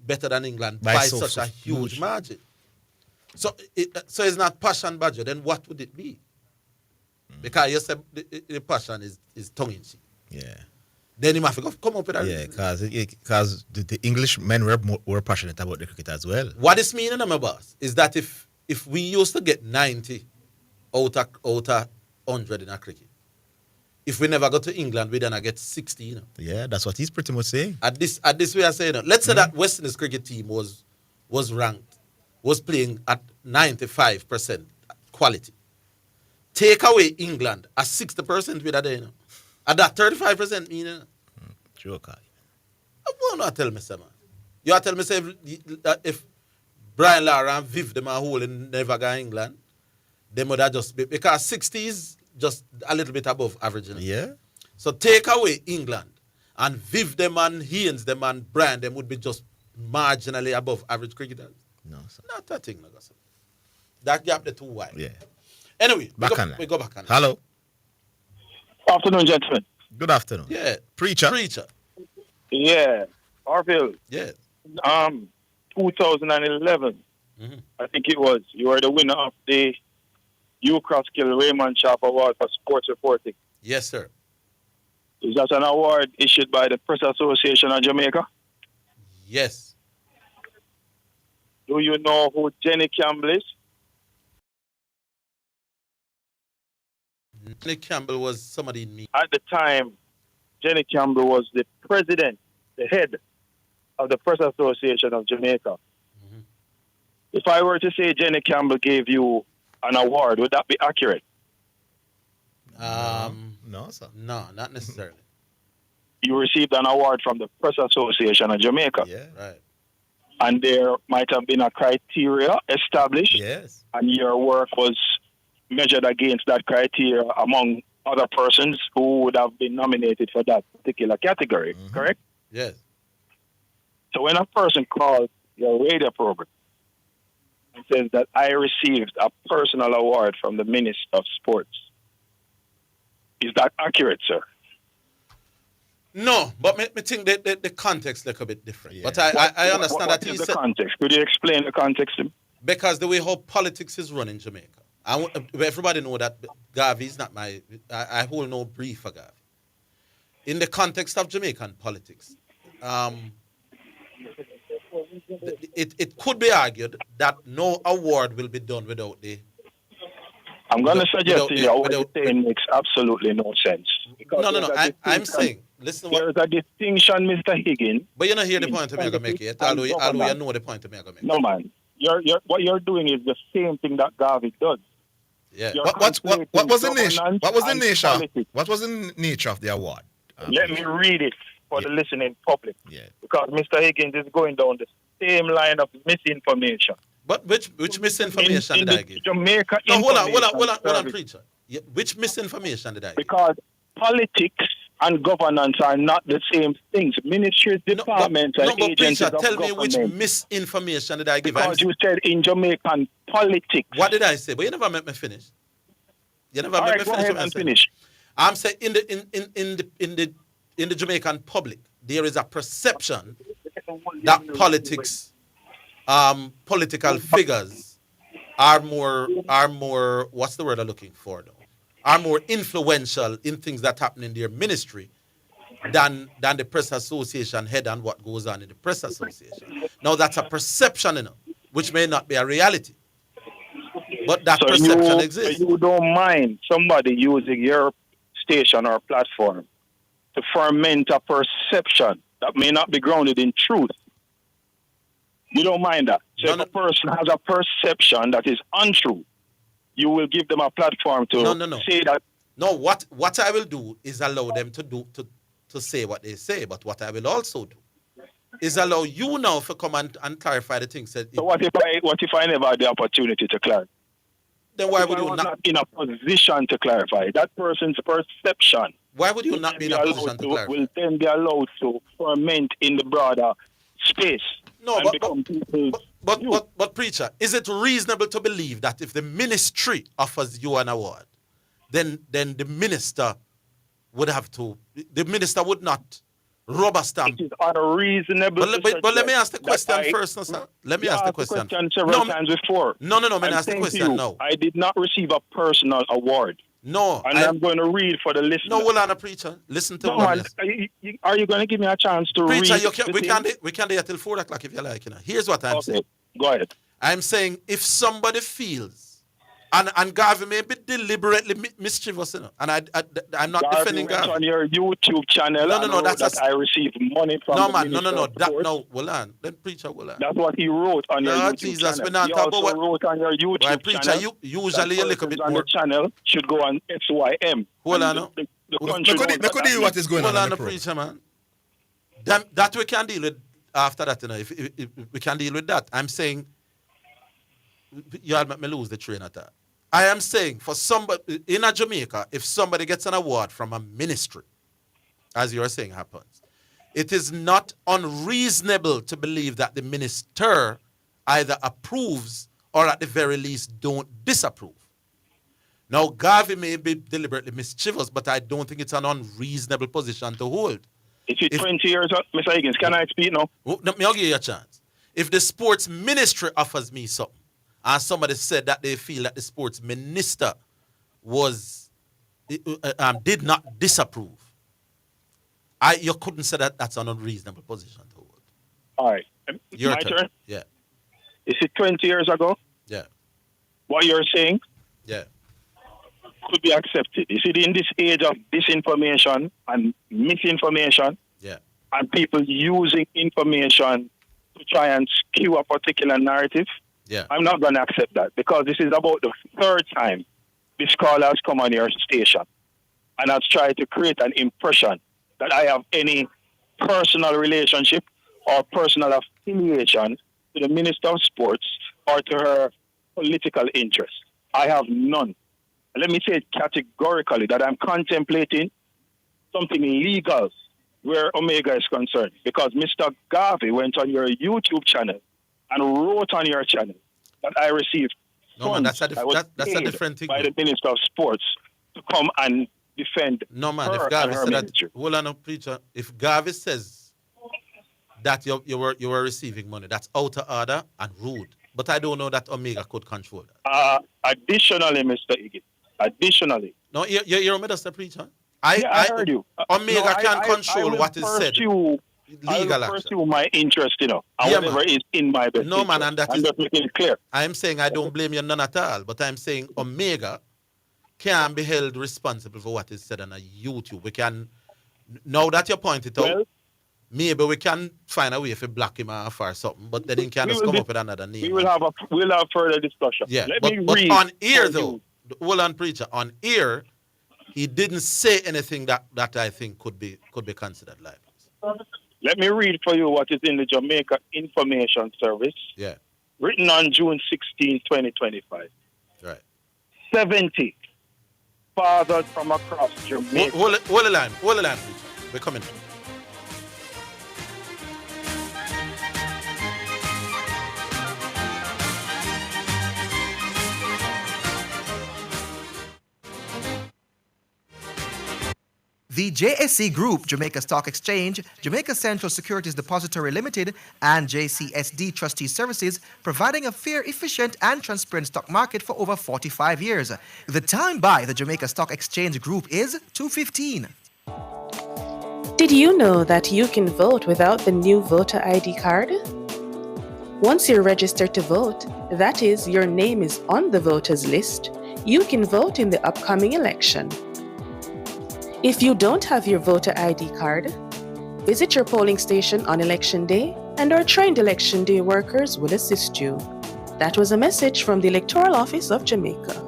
Speaker 5: better than England by such a huge margin? So it's not passion, Badger. Then what would it be? Because you said the passion is tongue in cheek.
Speaker 6: Yeah.
Speaker 5: Then you have to come up with that.
Speaker 6: Yeah, because the English men were passionate about the cricket as well.
Speaker 5: What this meaning, my boss, is that if we used to get 90 out of 100 in a cricket, if we never go to England, we then get 60. You know?
Speaker 6: Yeah, that's what he's pretty much saying.
Speaker 5: At this we are saying, let's say that West Indies cricket team was ranked, was playing at 95% quality. Take away England at 60% with that, you know. At that 35% meaning.
Speaker 6: Joker.
Speaker 5: You not tell me, sir, man. You are telling me, say, if Brian Lara and Viv them are holding never go England, they would have just be, because 60 is just a little bit above average. You know?
Speaker 6: Yeah.
Speaker 5: So take away England and Viv them and Higgins them and Brian them would be just marginally above average cricketers.
Speaker 6: No, sir.
Speaker 5: Not that thing, sir. That gap the too wide.
Speaker 6: Yeah.
Speaker 5: Anyway,
Speaker 6: we
Speaker 5: go back on.
Speaker 6: Hello.
Speaker 1: Afternoon, gentlemen.
Speaker 6: Good afternoon.
Speaker 5: Yeah.
Speaker 6: Preacher.
Speaker 1: Yeah. Orville.
Speaker 5: Yeah.
Speaker 1: 2011. I think it was. You were the winner of the U-Crosskill Raymond Sharp Award for sports reporting.
Speaker 5: Yes, sir.
Speaker 1: Is that an award issued by the Press Association of Jamaica?
Speaker 5: Yes.
Speaker 1: Do you know who Jenny Campbell is?
Speaker 5: Jenny Campbell was somebody in me.
Speaker 1: At the time, Jenny Campbell was the president, the head of the Press Association of Jamaica. If I were to say Jenny Campbell gave you an award, would that be accurate?
Speaker 6: No, sir.
Speaker 5: No, not necessarily.
Speaker 1: You received an award from the Press Association of Jamaica.
Speaker 5: Yeah, right.
Speaker 1: And there might have been a criteria established.
Speaker 5: Yes.
Speaker 1: And your work was measured against that criteria among other persons who would have been nominated for that particular category, correct?
Speaker 5: Yes.
Speaker 1: So when a person calls your radio program and says that I received a personal award from the Minister of Sports, is that accurate, sir?
Speaker 5: No, but me think that the context is a little bit different. Yeah. But I understand that he said...
Speaker 1: the context? Could you explain the context?
Speaker 5: Because the way how politics is run in Jamaica. Everybody know that Garvey is not my... I hold no brief for Garvey. In the context of Jamaican politics, it could be argued that no award will be done without the...
Speaker 1: I'm going to suggest to you what you're saying makes absolutely no sense.
Speaker 5: No. I'm saying, listen.
Speaker 1: There is a distinction, Mr. Higgins.
Speaker 5: But you don't hear the point I'm going to make yet, although you know the point I'm going to make.
Speaker 1: No, man. What you're doing is the same thing that Garvey does.
Speaker 6: Yeah. What was the nature? What was the nature? Politics. What was the nature of the award?
Speaker 1: Let me read it for the listening public.
Speaker 6: Yeah.
Speaker 1: Because Mr. Higgins is going down the same line of misinformation.
Speaker 5: But which misinformation did I give?
Speaker 1: Jamaica
Speaker 5: hold on, preacher. Yeah, which misinformation did I give?
Speaker 1: Because politics and governance are not the same things. Ministries, departments, and agencies
Speaker 5: preacher,
Speaker 1: of
Speaker 5: tell
Speaker 1: government.
Speaker 5: me which misinformation did I give?
Speaker 1: Because you said in Jamaican politics.
Speaker 5: What did I say? But you never let me finish. You never let me finish. I'm saying in the Jamaican public, there is a perception that politics, political figures are more what's the word I'm looking for though? Are more influential in things that happen in their ministry than the Press Association head and what goes on in the Press Association. Now that's a perception, which may not be a reality. But that perception exists.
Speaker 1: You don't mind somebody using your station or platform to ferment a perception that may not be grounded in truth. You don't mind that. So if a person has a perception that is untrue, you will give them a platform to say that.
Speaker 5: No, what I will do is allow them to say what they say, but what I will also do is allow you now to come and clarify the things.
Speaker 1: So what if I never had the opportunity to clarify?
Speaker 5: Then why would you
Speaker 1: not in a position to clarify that person's perception?
Speaker 5: Why would you not be in a position to clarify?
Speaker 1: Will then be allowed to ferment in the broader space.
Speaker 5: No, but preacher, is it reasonable to believe that if the ministry offers you an award, then the minister would have to? The minister would not rubber stamp.
Speaker 1: It is unreasonable.
Speaker 5: But let me ask the question first, sir. Let me ask the question.
Speaker 1: Several times before.
Speaker 5: No. Let me ask the question now.
Speaker 1: I did not receive a personal award.
Speaker 5: No.
Speaker 1: And I'm going to read for the listener.
Speaker 5: No, hold on, preacher. Listen to me.
Speaker 1: Are you going to give me a chance to
Speaker 5: preacher,
Speaker 1: read?
Speaker 5: we can do it till 4 o'clock if you like. You know. Here's what I'm saying.
Speaker 1: Go ahead.
Speaker 5: I'm saying if somebody feels, and Garvey may be deliberately mischievous, you know, and I'm not
Speaker 1: Garvey
Speaker 5: defending Garvey.
Speaker 1: On your YouTube channel,
Speaker 5: no, that's
Speaker 1: I received money from.
Speaker 5: No, man, no, hold on. Then preacher, hold on.
Speaker 1: That's what he wrote on your YouTube
Speaker 5: Jesus,
Speaker 1: channel.
Speaker 5: We're not
Speaker 1: he
Speaker 5: talking
Speaker 1: also
Speaker 5: about
Speaker 1: wrote on your YouTube
Speaker 5: right, preacher,
Speaker 1: channel.
Speaker 5: you usually a little bit
Speaker 1: on
Speaker 5: more.
Speaker 1: The channel should go on SYM.
Speaker 5: Hold on, no.
Speaker 10: Look at what is going on.
Speaker 5: Hold on, preacher, man. That we can deal with after that, you know. If we can deal with that, I'm saying you'll make me lose the train of thought. I am saying for somebody in a Jamaica, if somebody gets an award from a ministry, as you are saying happens, it is not unreasonable to believe that the minister either approves or at the very least don't disapprove. Now, Garvey may be deliberately mischievous, but I don't think it's an unreasonable position to hold.
Speaker 1: If you're 20 years old, Mr. Higgins, can I speak now?
Speaker 5: I'll give you a chance. If the sports ministry offers me something, and somebody said that they feel that the sports minister did not disapprove, you couldn't say that that's an unreasonable position to hold.
Speaker 1: All right.
Speaker 5: Your
Speaker 1: My turn?
Speaker 5: Yeah.
Speaker 1: Is it 20 years ago?
Speaker 5: Yeah.
Speaker 1: What you're saying?
Speaker 5: Yeah.
Speaker 1: Could be accepted. You see, in this age of disinformation and misinformation,
Speaker 5: yeah,
Speaker 1: and people using information to try and skew a particular narrative,
Speaker 5: yeah,
Speaker 1: I'm not going to accept that, because this is about the third time this caller has come on your station and has tried to create an impression that I have any personal relationship or personal affiliation to the Minister of Sports or to her political interest. I have none. Let me say it categorically that I'm contemplating something legal where Omega is concerned, because Mr. Garvey went on your YouTube channel and wrote on your channel that I received
Speaker 5: that's a different thing.
Speaker 1: By the Minister of Sports to come and defend.
Speaker 5: No, man,
Speaker 1: her
Speaker 5: if Garvey
Speaker 1: and her
Speaker 5: said
Speaker 1: ministry.
Speaker 5: that, hold on, preacher. If Garvey says that you were receiving money, that's out of order and rude. But I don't know that Omega could control that.
Speaker 1: Additionally, Mr. Higgins,
Speaker 5: no, you're a minister, preacher.
Speaker 1: I heard you.
Speaker 5: Omega can control what is said. Legal
Speaker 1: I will
Speaker 5: action.
Speaker 1: pursue my interest, and whatever is in my best
Speaker 5: No, man, and that is
Speaker 1: just making it clear.
Speaker 5: I'm saying I don't blame you none at all, but I'm saying Omega can be held responsible for what is said on a YouTube. We can, now that you point it out, maybe we can find a way to block him off or something, but then he can just come up with another name.
Speaker 1: We'll have further discussion.
Speaker 5: Yeah,
Speaker 1: Let
Speaker 5: but
Speaker 1: me read
Speaker 5: on air though, hold on, preacher, on air, he didn't say anything that I think could be considered libelous.
Speaker 1: Let me read for you what is in the Jamaica Information Service.
Speaker 5: Yeah.
Speaker 1: Written on June 16, 2025.
Speaker 5: Right.
Speaker 1: 70 fathers from across Jamaica.
Speaker 5: Hold the line, preacher. We're coming.
Speaker 13: The JSC Group, Jamaica Stock Exchange, Jamaica Central Securities Depository Limited, and JCSD Trustee Services, providing a fair, efficient, and transparent stock market for over 45 years. The time by the Jamaica Stock Exchange Group is 2:15.
Speaker 14: Did you know that you can vote without the new voter ID card? Once you're registered to vote, that is, your name is on the voters list, you can vote in the upcoming election. If you don't have your voter ID card, visit your polling station on election day and our trained election day workers will assist you. That was a message from the Electoral Office of Jamaica.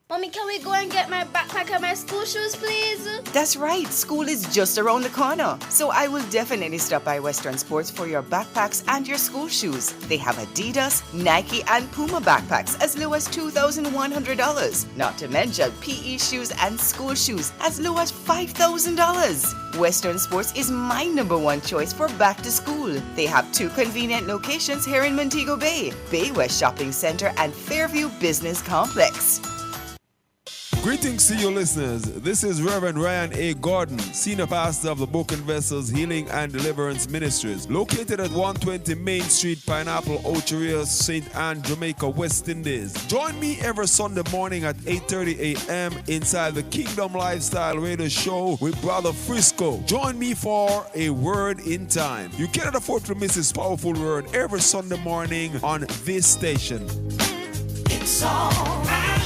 Speaker 20: Mommy, can we go and get my backpack and my school shoes, please?
Speaker 16: That's right, school is just around the corner. So I will definitely stop by Western Sports for your backpacks and your school shoes. They have Adidas, Nike, and Puma backpacks as low as $2,100. Not to mention PE shoes and school shoes as low as $5,000. Western Sports is my #1 choice for back to school. They have 2 convenient locations here in Montego Bay, Bay West Shopping Center and Fairview Business Complex.
Speaker 21: Greetings to you listeners. This is Reverend Ryan A. Gordon, Senior Pastor of the Broken Vessels Healing and Deliverance Ministries, located at 120 Main Street, Pineapple, Ocheria, St. Anne, Jamaica, West Indies. Join me every Sunday morning at 8:30 a.m. inside the Kingdom Lifestyle Radio Show with Brother Frisco. Join me for a word in time. You cannot afford to miss this powerful word every Sunday morning on this station.
Speaker 12: It's alright.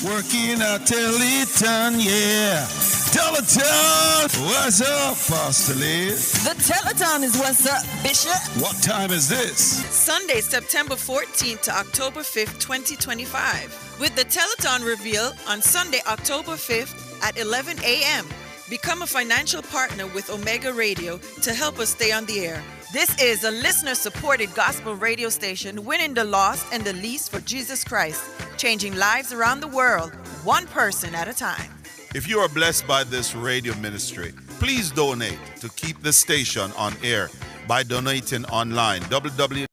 Speaker 3: Working a Teleton, yeah. Teleton! What's up, Pastor Liz?
Speaker 11: The Teleton is what's up, Bishop.
Speaker 3: What time is this?
Speaker 11: Sunday, September 14th to October 5th, 2025. With the Teleton reveal on Sunday, October 5th at 11 a.m. Become a financial partner with Omega Radio to help us stay on the air. This is a listener-supported gospel radio station winning the lost and the least for Jesus Christ, changing lives around the world, one person at a time.
Speaker 2: If you are blessed by this radio ministry, please donate to keep the station on air by donating online. www.co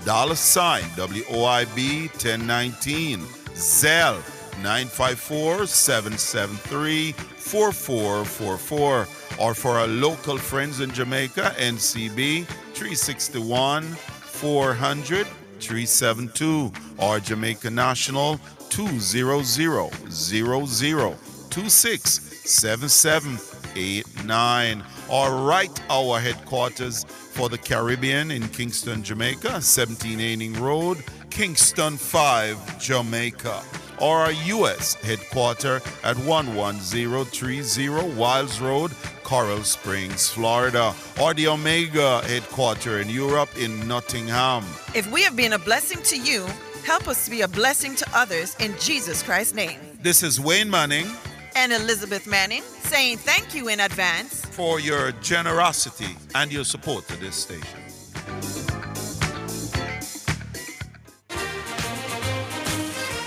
Speaker 2: $WOIB 1019 Zelle 954-773-4444, or for our local friends in Jamaica, NCB 361-400-372, or Jamaica National 200-0026-7789, or Right Hour headquarters for the Caribbean in Kingston, Jamaica, 17 Aining Road, Kingston 5, Jamaica, or our U.S. headquarters at 11030 Wiles Road, Coral Springs, Florida, or the Omega headquarters in Europe in Nottingham.
Speaker 11: If we have been a blessing to you, help us to be a blessing to others in Jesus Christ's name.
Speaker 2: This is Wayne Manning
Speaker 11: and Elizabeth Manning saying thank you in advance
Speaker 2: for your generosity and your support to this station.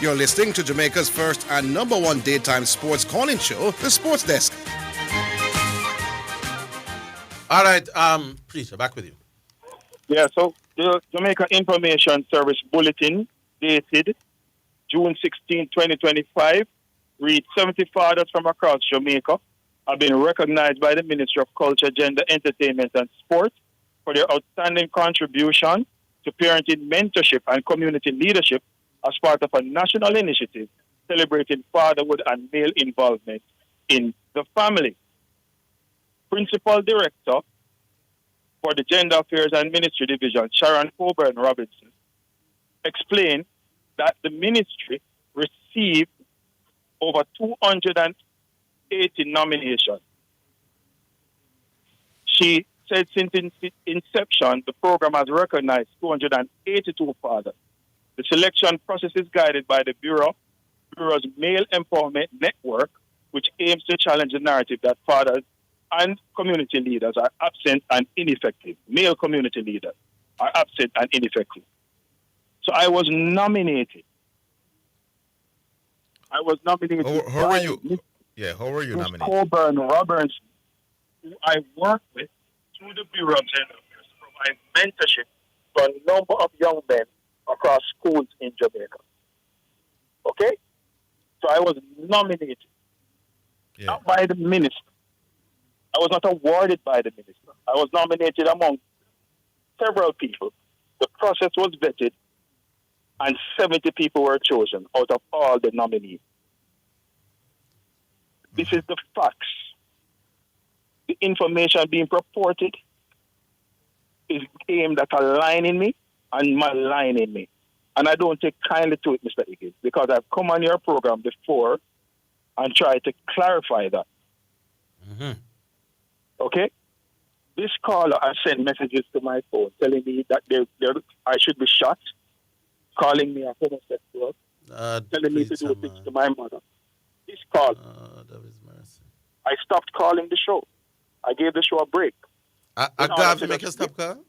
Speaker 4: You're listening to Jamaica's first and #1 daytime sports calling show, The Sports Desk.
Speaker 5: All right, Preacher, back with you.
Speaker 1: Yeah, so the Jamaica Information Service Bulletin dated June 16, 2025, reads 70 fathers from across Jamaica have been recognized by the Ministry of Culture, Gender, Entertainment and Sport for their outstanding contribution to parenting, mentorship and community leadership as part of a national initiative celebrating fatherhood and male involvement in the family. Principal Director for the Gender Affairs and Ministry Division, Sharon Coburn Robinson, explained that the ministry received over 280 nominations. She said since its inception, the program has recognized 282 fathers. The selection process is guided by the Bureau's Male Empowerment Network, which aims to challenge the narrative that fathers and community leaders are absent and ineffective. Male community leaders are absent and ineffective. So I was nominated.
Speaker 6: How were you? Yeah, how were you nominated?
Speaker 1: Coburn Roberts, who I work with through the Bureau of Gender Affairs, to provide mentorship to a number of young men across schools in Jamaica. Okay? So I was nominated, not by the minister. I was not awarded by the minister. I was nominated among several people. The process was vetted, and 70 people were chosen out of all the nominees. This is the facts. The information being purported is aimed at aligning me and maligning me. And I don't take kindly to it, Mr. Higgins, because I've come on your program before and tried to clarify that.
Speaker 5: Mm-hmm.
Speaker 1: Okay? This caller has sent messages to my phone telling me that I should be shot, calling me a homosexual, telling me to do things to my mother. This call, I stopped calling the show. I gave the show a break.
Speaker 5: Garvey make a stop call?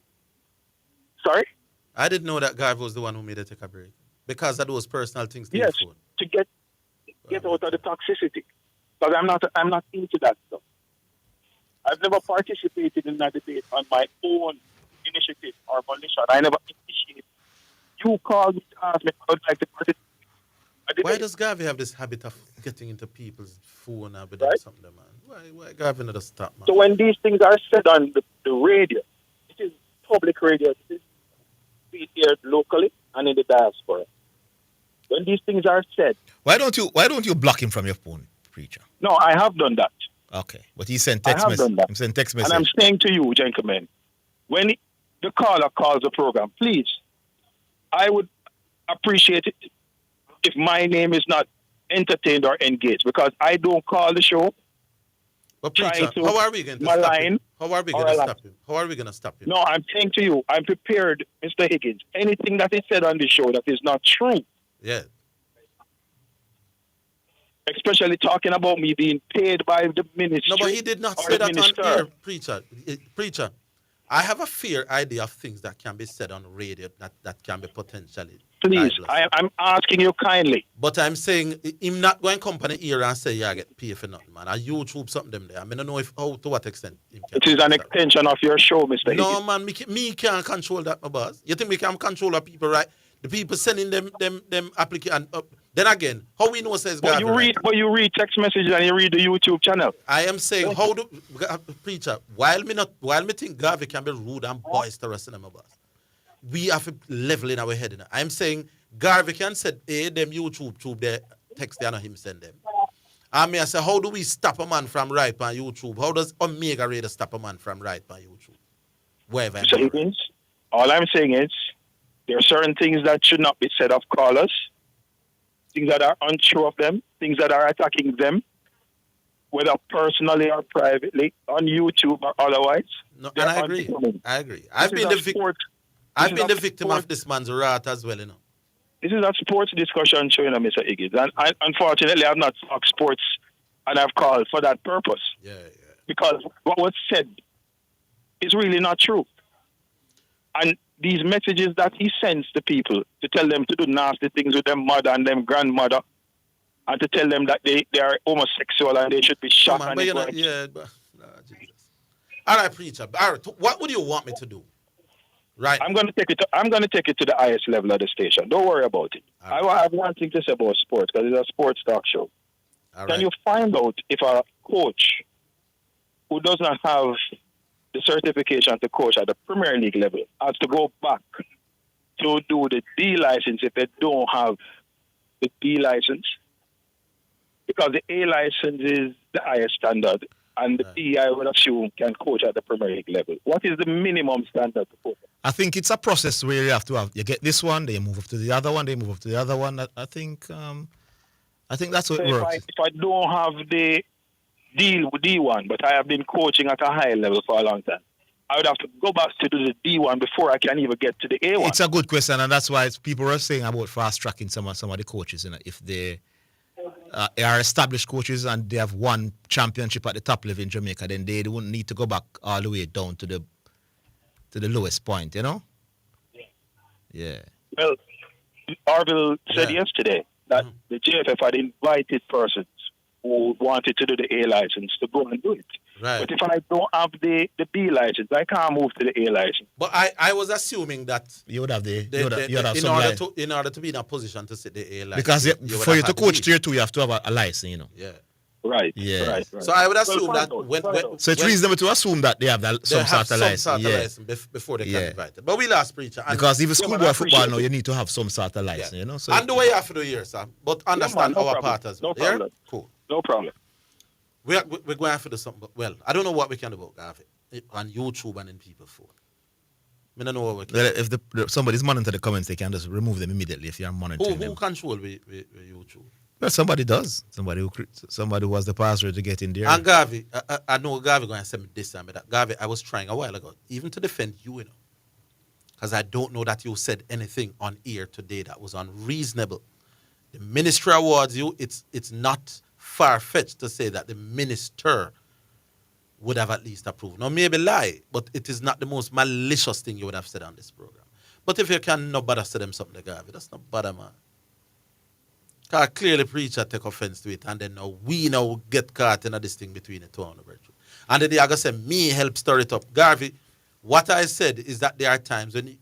Speaker 1: Sorry?
Speaker 5: I didn't know that Garvey was the one who made her take a break. Because of those personal things.
Speaker 1: Yes, to get out of the toxicity. Because I'm not into that stuff. I've never participated in that debate on my own initiative or volition. I never initiated. You called me to ask me if I would like to participate.
Speaker 5: Why does Garvey have this habit of getting into people's phone and doing something, man? Why Garvey not stop, man?
Speaker 1: So when these things are said on the radio, it is public radio, it is being aired locally and in the diaspora. When these things are said,
Speaker 6: why don't you block him from your phone, preacher?
Speaker 1: No, I have done that.
Speaker 6: Okay, but he sent text message. He sent text message.
Speaker 1: And I'm saying to you, gentlemen, when the caller calls the program, please, I would appreciate it if my name is not entertained or engaged, because I don't call the show.
Speaker 5: But preacher, how are we going to stop him? How are we going to stop him? How are we going to stop him?
Speaker 1: No, I'm saying to you, I'm prepared, Mr. Higgins. Anything that is said on the show that is not true.
Speaker 5: Yeah.
Speaker 1: Especially talking about me being paid by the ministry.
Speaker 5: No, but he did not say that on air, preacher. Preacher, I have a fair idea of things that can be said on radio that can be potentially.
Speaker 1: Please, I'm asking you kindly.
Speaker 5: But I'm saying him not going company here and say, yeah, I get paid for nothing, man. I YouTube something them there. I mean, I don't know to what extent.
Speaker 1: It is an extension of your show, Mr. Higgins.
Speaker 5: No, man, me can't control that, my boss. You think we can control the people, right? The people sending them application. Then again, how we know says God?
Speaker 1: But you read text messages and you read the YouTube channel.
Speaker 5: I am saying, how do preacher? While me think Garvey can be rude and boisterous in my boss, we have to level in our head. I'm saying Garvey can say, hey, them YouTube they text they and him send them. I mean, I say, how do we stop a man from right on YouTube? How does Omega Radio stop a man from right on YouTube? Wherever.
Speaker 1: All I'm saying is, there are certain things that should not be said of callers, things that are untrue of them, things that are attacking them, whether personally or privately, on YouTube or otherwise.
Speaker 5: No, and I agree. I agree. I've been the victim of this man's wrath as well, you know.
Speaker 1: This is a sports discussion show, Mr. Higgins. And unfortunately, I've not talked sports and I've called for that purpose.
Speaker 5: Yeah.
Speaker 1: Because what was said is really not true. And these messages that he sends to people to tell them to do nasty things with their mother and them grandmother, and to tell them that they are homosexual and they should be shot.
Speaker 5: All right, preacher. All right, what would you want me to do? Right.
Speaker 1: I'm going to take it to the highest level of the station. Don't worry about it. Right. I have one thing to say about sports because it's a sports talk show. Can you find out if a coach who does not have the certification to coach at the Premier League level has to go back to do the D license if they don't have the D license? Because the A license is the highest standard, and the D, I would assume, can coach at the Premier League level. What is the minimum standard to coach?
Speaker 6: I think it's a process where you get this one, they move up to the other one, they move up to the other one. I think that's what it works.
Speaker 1: If I don't have the deal with D1, but I have been coaching at a high level for a long time, I would have to go back to do the D1 before I can even get to the A1.
Speaker 6: It's a good question, and that's why people are saying about fast tracking some of the coaches. You know, if they are established coaches and they have won championship at the top level in Jamaica, then they wouldn't need to go back all the way down to the lowest point. You know? Yeah.
Speaker 1: Well, Orville said yesterday that the JFF had invited persons who wanted to do the A license to go and do it.
Speaker 5: Right.
Speaker 1: But if I don't have the B license, I can't move to the A license.
Speaker 5: But I was assuming that
Speaker 6: you would have
Speaker 5: in order to be in a position to sit the A license.
Speaker 6: Because for you to coach tier 2, you have to have a license, you know.
Speaker 5: Yeah.
Speaker 1: Right.
Speaker 6: Yeah.
Speaker 1: Right.
Speaker 5: So I would assume that
Speaker 6: so it's reasonable to assume that they have some sort of license
Speaker 5: before they can invite it. But we last preacher.
Speaker 6: Because even schoolboy football now, you need to have some sort of license, you know. So
Speaker 5: and the way you have to do here, sir. But understand our part as well.
Speaker 1: No problem.
Speaker 5: Cool.
Speaker 1: No problem.
Speaker 5: We're going to have to do something. Well, I don't know what we can do about Garvey on YouTube and in people's phone. I don't know what
Speaker 6: Well, if somebody's monitoring the comments, they can just remove them immediately if you're monitoring them.
Speaker 5: Who control YouTube?
Speaker 6: Well, somebody does. Somebody who has the password to get in there.
Speaker 5: And Garvey, I know Garvey going to send me this time, but Garvey, I was trying a while ago, even to defend you, you know, because I don't know that you said anything on air today that was unreasonable. The ministry awards you. It's not far-fetched to say that the minister would have at least approved. Now, maybe lie, but it is not the most malicious thing you would have said on this program. But if you can not bother say them something to Garvey, that's not bother, man. Because clearly preacher take offense to it, and then now we now get caught in this thing between the two on the virtue. And then they are going to say, me help stir it up. Garvey, what I said is that there are times when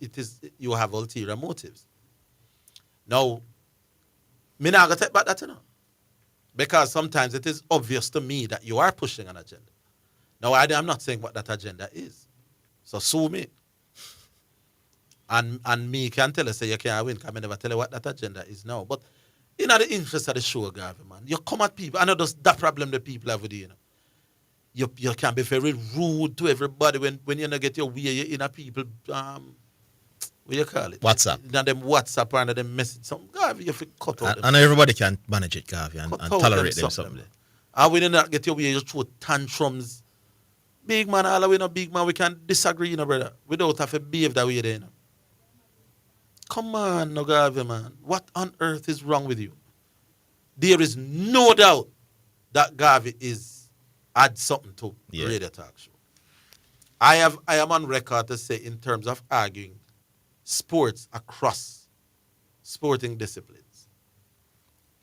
Speaker 5: you have ulterior motives. Now, me not going to take back that, you know. Because sometimes it is obvious to me that you are pushing an agenda. Now, I'm not saying what that agenda is. So sue me. And me can tell you, say you can't win, because I never tell you what that agenda is now. But in the interest of the show, Garvey, man, you come at people. I know that's that problem the people have with you, you know. You can be very rude to everybody when you not get your way in a people, what you call it?
Speaker 6: WhatsApp.
Speaker 5: In them WhatsApp and them message. Some Garvey, you have to cut out.
Speaker 6: And everybody can manage it, Garvey, and tolerate them something.
Speaker 5: And when you not get your way, you throw tantrums. Big man, all we no big man, we can disagree, you know, brother. We don't have to behave that way there, you know. Come on, no Garvey, man. What on earth is wrong with you? There is no doubt that Garvey add something to Radio Talk Show. I am on record to say in terms of arguing sports across sporting disciplines,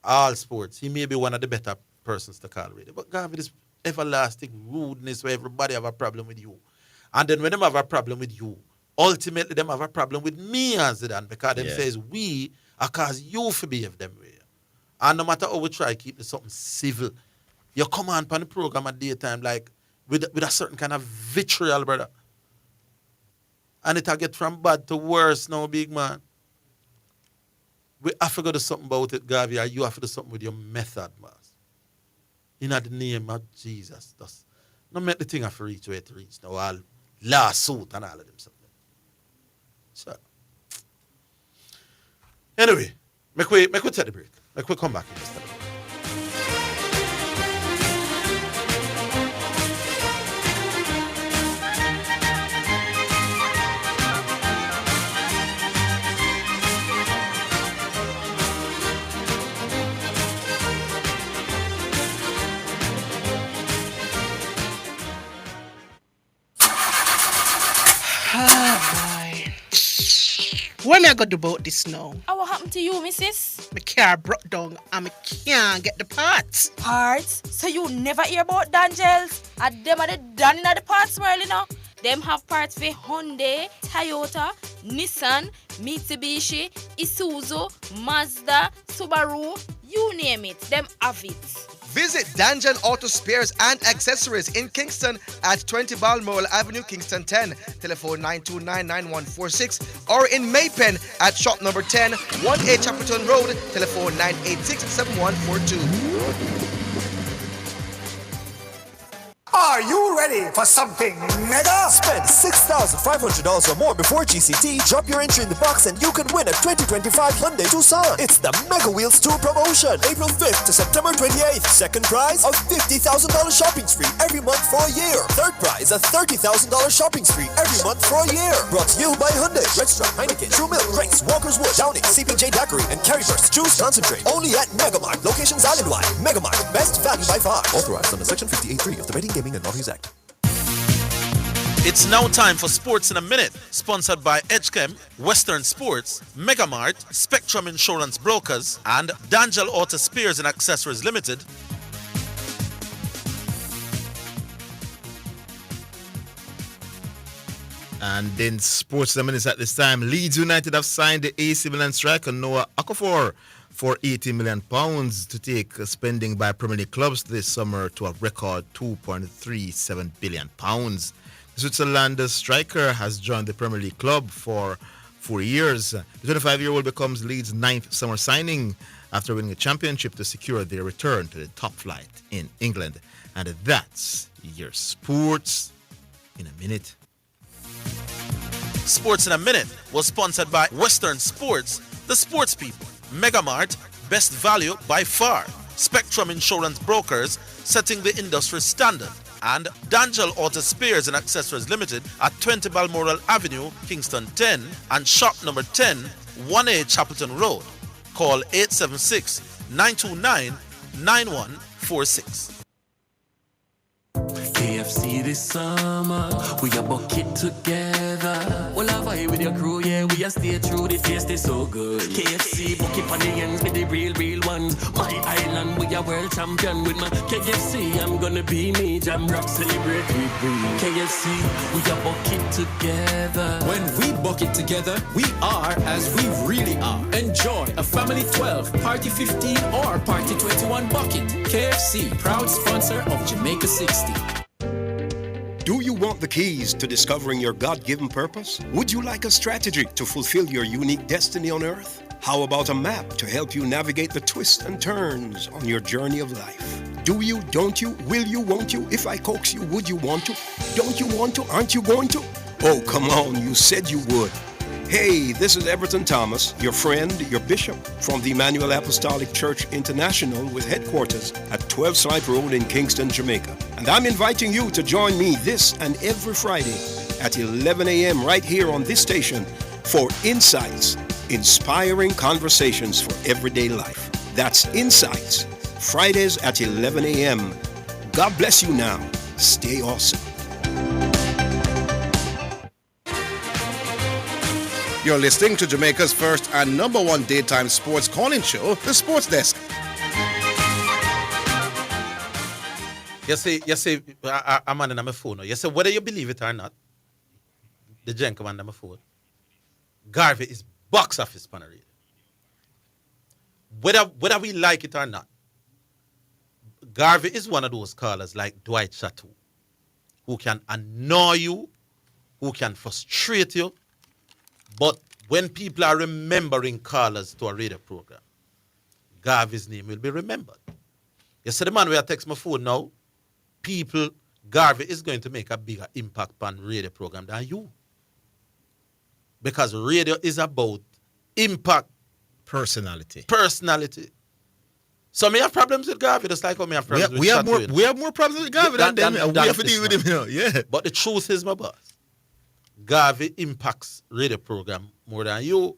Speaker 5: all sports, he may be one of the better persons to call Radio. But Garvey, this everlasting rudeness where everybody have a problem with you. And then when them have a problem with you, ultimately them have a problem with me and Zidane, because them says we are cause you for behave them way. And no matter how we try to keep this something civil, you come on the program at daytime like with a certain kind of vitriol, brother. And it'll get from bad to worse now, big man. We have to do something about it, Garvey, or you have to do something with your method, man. In the name of Jesus. That's not make the thing have to reach where it reach now. All lawsuit and all of them something. So anyway, make we take the break. Make we come back in this time.
Speaker 17: What am I going to do about this now?
Speaker 18: What happened to you, missus?
Speaker 17: My car broke down and I can't get the parts.
Speaker 18: Parts? So you never hear about Dangels? And them are the done in the parts world, you know? Them have parts for Hyundai, Toyota, Nissan, Mitsubishi, Isuzu, Mazda, Subaru, you name it. Them have it.
Speaker 13: Visit Danjan Auto Spares and Accessories in Kingston at 20 Balmoral Avenue, Kingston 10. Telephone 9299146, or in Maypen at shop number 10, 1A Chapperton Road. Telephone 986-7142.
Speaker 15: Are you ready for something mega? Spend $6,500 or more before GCT, drop your entry in the box, and you can win a 2025 Hyundai Tucson. It's the Mega Wheels Tour promotion, April 5th to September 28th. Second prize, a $50,000 shopping spree every month for a year. Third prize, a $30,000 shopping spree every month for a year. Brought to you by Hyundai, Restaurant, Heineken, True Milk, Grace, Walker's Wood, Downing, CPJ Daiquiri, and Carryburst Juice Concentrate. Only at Megamart, locations island-wide. Megamart, best value by far. Authorized under Section 58.3 of the Betting, Gaming, and Lotteries Act.
Speaker 5: It's now time for Sports in a Minute, sponsored by Edgechem, Western Sports, Megamart, Spectrum Insurance Brokers, and Dangel Auto Spares and Accessories Limited.
Speaker 6: And then Sports in a Minute at this time. Leeds United have signed the AC Milan striker Noah Okafor for £80 million to take spending by Premier League clubs this summer to a record £2.37 billion. The Switzerland striker has joined the Premier League club for 4 years. The 25-year-old becomes Leeds' 9th summer signing after winning a championship to secure their return to the top flight in England. And that's your Sports in a Minute.
Speaker 19: Sports in a Minute was sponsored by Western Sports, the sports people, Megamart, best value by far, Spectrum Insurance Brokers, setting the industry standard, and Dangel Auto Spares and Accessories Limited at 20 Balmoral Avenue, Kingston 10, and shop number 10, 1A Chapelton Road. Call 876-929-9146.
Speaker 12: KFC this summer, we a bucket together. Well, I vibe with your crew, yeah, we a stay true, the taste is so good. KFC, bucket on the ends with the real ones. My island, we a world champion with my KFC. I'm gonna be me, Jam Rock, celebrate with me. KFC, we a bucket together.
Speaker 22: When we bucket together, we are as we really are. Enjoy a family 12, party 15, or party 21 bucket. KFC, proud sponsor of Jamaica 60.
Speaker 23: Do you want the keys to discovering your God-given purpose? Would you like a strategy to fulfill your unique destiny on earth? How about a map to help you navigate the twists and turns on your journey of life? Do you, don't you, will you, won't you? If I coax you, would you want to? Don't you want to? Aren't you going to? Oh, come on, you said you would. Hey, this is Everton Thomas, your friend, your bishop, from the Emmanuel Apostolic Church International with headquarters at 12 Slide Road in Kingston, Jamaica. And I'm inviting you to join me this and every Friday at 11 a.m. right here on this station for Insights, inspiring conversations for everyday life. That's Insights, Fridays at 11 a.m. God bless you now. Stay awesome.
Speaker 4: You're listening to Jamaica's first and number one daytime sports calling show, The Sports Desk.
Speaker 5: You see, I'm on my phone now. You say, whether you believe it or not, the gentleman on my phone, Garvey is box office panel. Whether we like it or not, Garvey is one of those callers like Dwight Chateau, who can annoy you, who can frustrate you, but when people are remembering callers to a radio program, Garvey's name will be remembered. You see the man where I text my phone now, Garvey is going to make a bigger impact on radio program than you. Because radio is about impact.
Speaker 6: Personality.
Speaker 5: So me have problems with Garvey, just like how me have problems with Chateau.
Speaker 6: We have more problems with Garvey than them. We have to deal with him, you know. Yeah.
Speaker 5: But the truth is, my boss, Garvey impacts radio program more than you.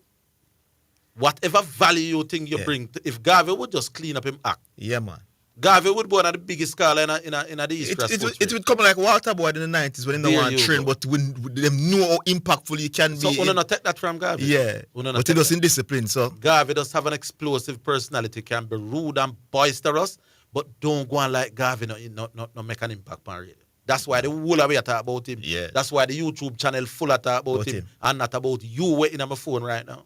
Speaker 5: Whatever value you think you bring, if Garvey would just clean up him act.
Speaker 6: Yeah, man.
Speaker 5: Garvey would be one of the biggest scholar in the East Coast.
Speaker 6: It would come like Walter Boyd in the 90s when they want to train, but when them know how impactful he can be.
Speaker 5: So we not take that from Garvey.
Speaker 6: Yeah, but he does in discipline. So
Speaker 5: Garvey does have an explosive personality, can be rude and boisterous, but don't go on like Garvey not make an impact on radio. That's why the whole of it talk about him.
Speaker 6: Yeah.
Speaker 5: That's why the YouTube channel full of talk about him and not about you waiting on my phone right now.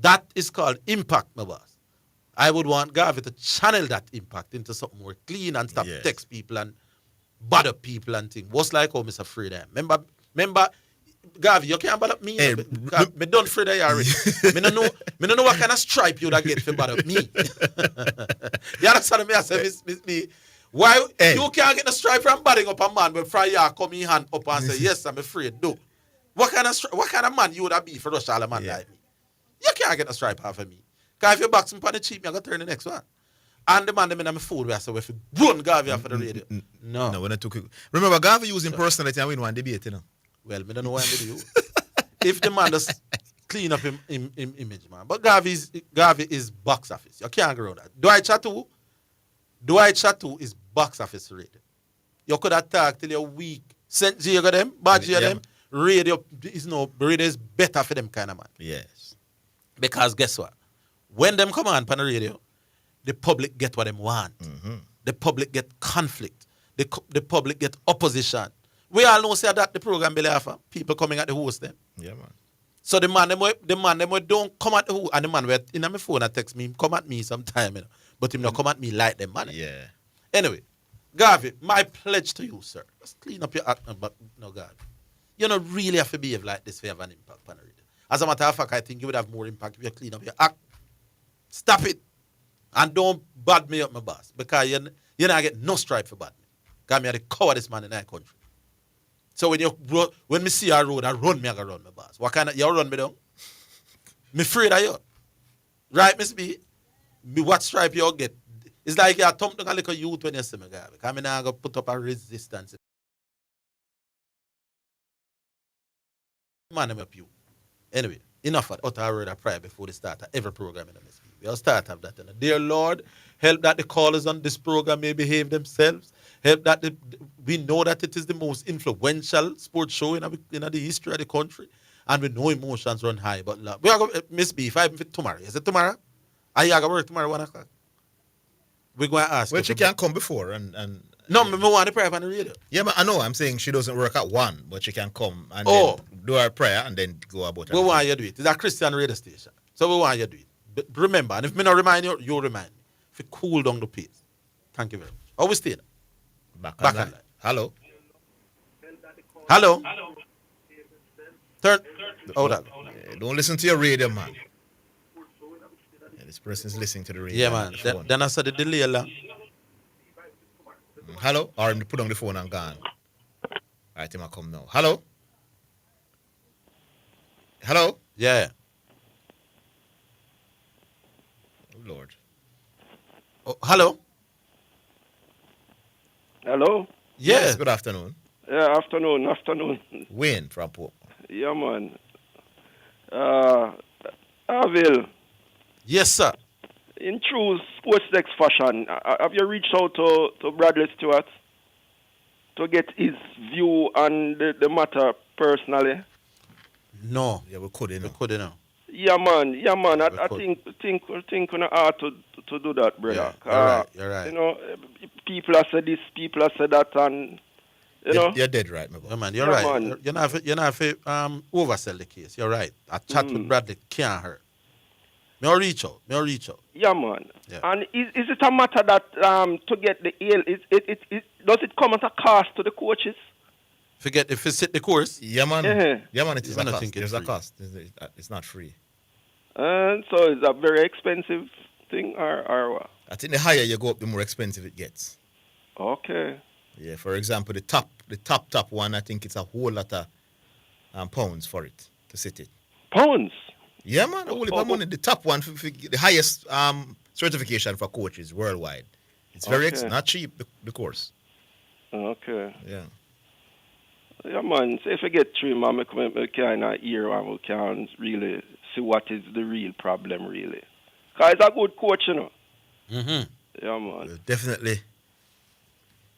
Speaker 5: That is called impact, my boss. I would want Garvey to channel that impact into something more clean and stop text people and bother people and things. What's like how Mr. Freda? Remember, Garvey, you can't bother me. Hey, me done Freda already. me no know what kind of stripe you would get for bother me. You understand me? I say, me. Why you can't get the stripe from batting up a man when Friday come in hand up and say, yes, I'm afraid. No. What kind of man you would have be for rush all a man like me? You can't get the stripe off of me. Because if you box him on the cheap, you're going to turn the next one. And the man them in my phone where I say, if you run Garvey off of the radio. No,
Speaker 6: we're not too quick. Remember, Garvey using personality and win one debate, you know.
Speaker 5: Well, I don't know why I'm going to do. If the man just clean up him image, man. But Garvey is box office. You can't go around that. Dwight Chateau is box office rated. You could attack till you're weak. St. Jago them, Badger them. Radio is better for them kind of man.
Speaker 6: Yes.
Speaker 5: Because guess what? When them come on the radio, the public get what them want.
Speaker 6: Mm-hmm.
Speaker 5: The public get conflict. The public get opposition. We all know say that the program be after people coming at the host them.
Speaker 6: Yeah, man.
Speaker 5: So the man them don't come at the host, and the man in my phone and text me, come at me sometime, you know. But him not come at me like them, man.
Speaker 6: Yeah.
Speaker 5: Anyway, Garvey, my pledge to you, sir. Just clean up your act, but no, Garvey. You don't really have to behave like this to have an impact on the radio. As a matter of fact, I think you would have more impact if you clean up your act. Stop it. And don't bad me up, my boss. Because you're not get no stripe for bad me. Because me are the cowardice man in our country. So when me see a road, I run me, I go run my boss. What kind of you run me down? Me afraid of you. Right, Miss B? Me what stripe you get? It's like you thump down a little youth when you see me, guy. Because I'm not going to put up a resistance. Man, I'm up you. Anyway, enough of utter word of prayer before the start of every program in the Miss B. We'll start of that. Dear Lord, help that the callers on this program may behave themselves. Help that we know that it is the most influential sports show in the history of the country. And we know emotions run high. But we are going to Miss B, if I'm fit tomorrow. Is it tomorrow? Are you going to work tomorrow 1 o'clock? We're going to ask.
Speaker 6: Well, she can't come before and
Speaker 5: no, I want to pray on the radio.
Speaker 6: Yeah, but I know. I'm saying she doesn't work at 1, but she can come and then do her prayer and then go about it.
Speaker 5: We want you to do it. It's a Christian radio station. So we want you to do it. But remember, and if me not remind you, you remind me. If you cool down the pace. Thank you very much. How we stay?
Speaker 6: Back on line. Hello.
Speaker 5: Hello. Turn. Hold on.
Speaker 6: Don't listen to your radio, man. This person's listening to the radio.
Speaker 5: Yeah, man. Then I said the delay along.
Speaker 6: Hello? Or him put on the phone and gone. All right, him I come now. Hello? Hello?
Speaker 5: Yeah.
Speaker 6: Oh, Lord.
Speaker 5: Oh, hello?
Speaker 7: Hello?
Speaker 6: Yes, good afternoon.
Speaker 7: Yeah, afternoon.
Speaker 6: Wayne from Pope.
Speaker 7: Yeah, man. Orville.
Speaker 5: Yes, sir.
Speaker 7: In true sports desk fashion, have you reached out to Bradley Stewart to get his view on the matter personally?
Speaker 5: No.
Speaker 6: Yeah, we couldn't.
Speaker 7: Yeah, man. I think we ought to do that, brother.
Speaker 5: Yeah, you're right.
Speaker 7: You know, people have said this, people have said that, and
Speaker 6: you're dead right, my boy.
Speaker 5: Yeah, man, you're right. Man. You're not oversell the case. You're right. A chat with Bradley can't hurt. Me reach out.
Speaker 7: Yeah, man.
Speaker 5: Yeah.
Speaker 7: And is it a matter that to get the ale, does it come at a cost to the coaches?
Speaker 5: Forget if it's the course.
Speaker 6: Yeah, man.
Speaker 7: Uh-huh.
Speaker 6: Yeah, man. It is a cost. There's a cost. It's not free.
Speaker 7: So it's a very expensive thing, or what?
Speaker 6: I think the higher you go up, the more expensive it gets.
Speaker 7: Okay.
Speaker 6: Yeah. For example, the top one, I think it's a whole lot of pounds for it to sit it.
Speaker 7: Pounds.
Speaker 6: Yeah, man. Only money. The top one, the highest certification for coaches worldwide. It's very not cheap. The course.
Speaker 7: Okay.
Speaker 6: Yeah.
Speaker 7: Yeah, man. So if I get through, man, I kind of hear and we can really see what is the real problem, really. Because he's a good coach, you know.
Speaker 5: Mm-hmm.
Speaker 7: Yeah, man.
Speaker 6: Well, definitely.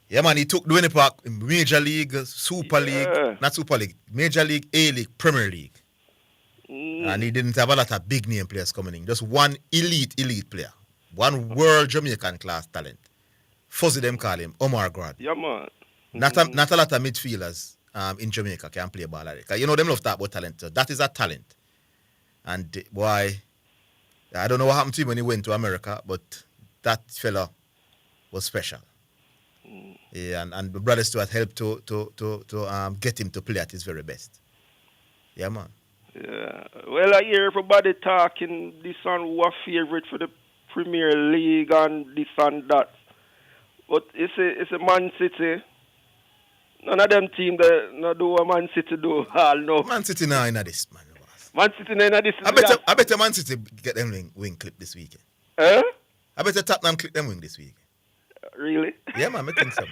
Speaker 6: Yeah, man. He took Dwayne Park in Major League, Super League, not Super League, Major League, A-League, Premier League. And he didn't have a lot of big name players coming in. Just one elite player. One world Jamaican class talent. Fuzzy them call him Omar Grad.
Speaker 7: Yeah, man.
Speaker 6: Not a lot of midfielders in Jamaica can play ball like that. You know them love to talk about talent. So that is a talent. And boy, I don't know what happened to him when he went to America, but that fella was special. Yeah, and the Brother Stewart helped to get him to play at his very best. Yeah, man.
Speaker 7: Yeah. Well, I hear everybody talking this and who are favorite for the Premier League and this and that. But it's a Man City. None of them team that not do what Man City do. All no.
Speaker 6: Man City now in this, man.
Speaker 7: Man City now in this.
Speaker 6: I bet Man City get them wing clip this weekend.
Speaker 7: Eh?
Speaker 6: I bet Tottenham clip them wing this weekend.
Speaker 7: Really?
Speaker 6: Yeah, man, I think so.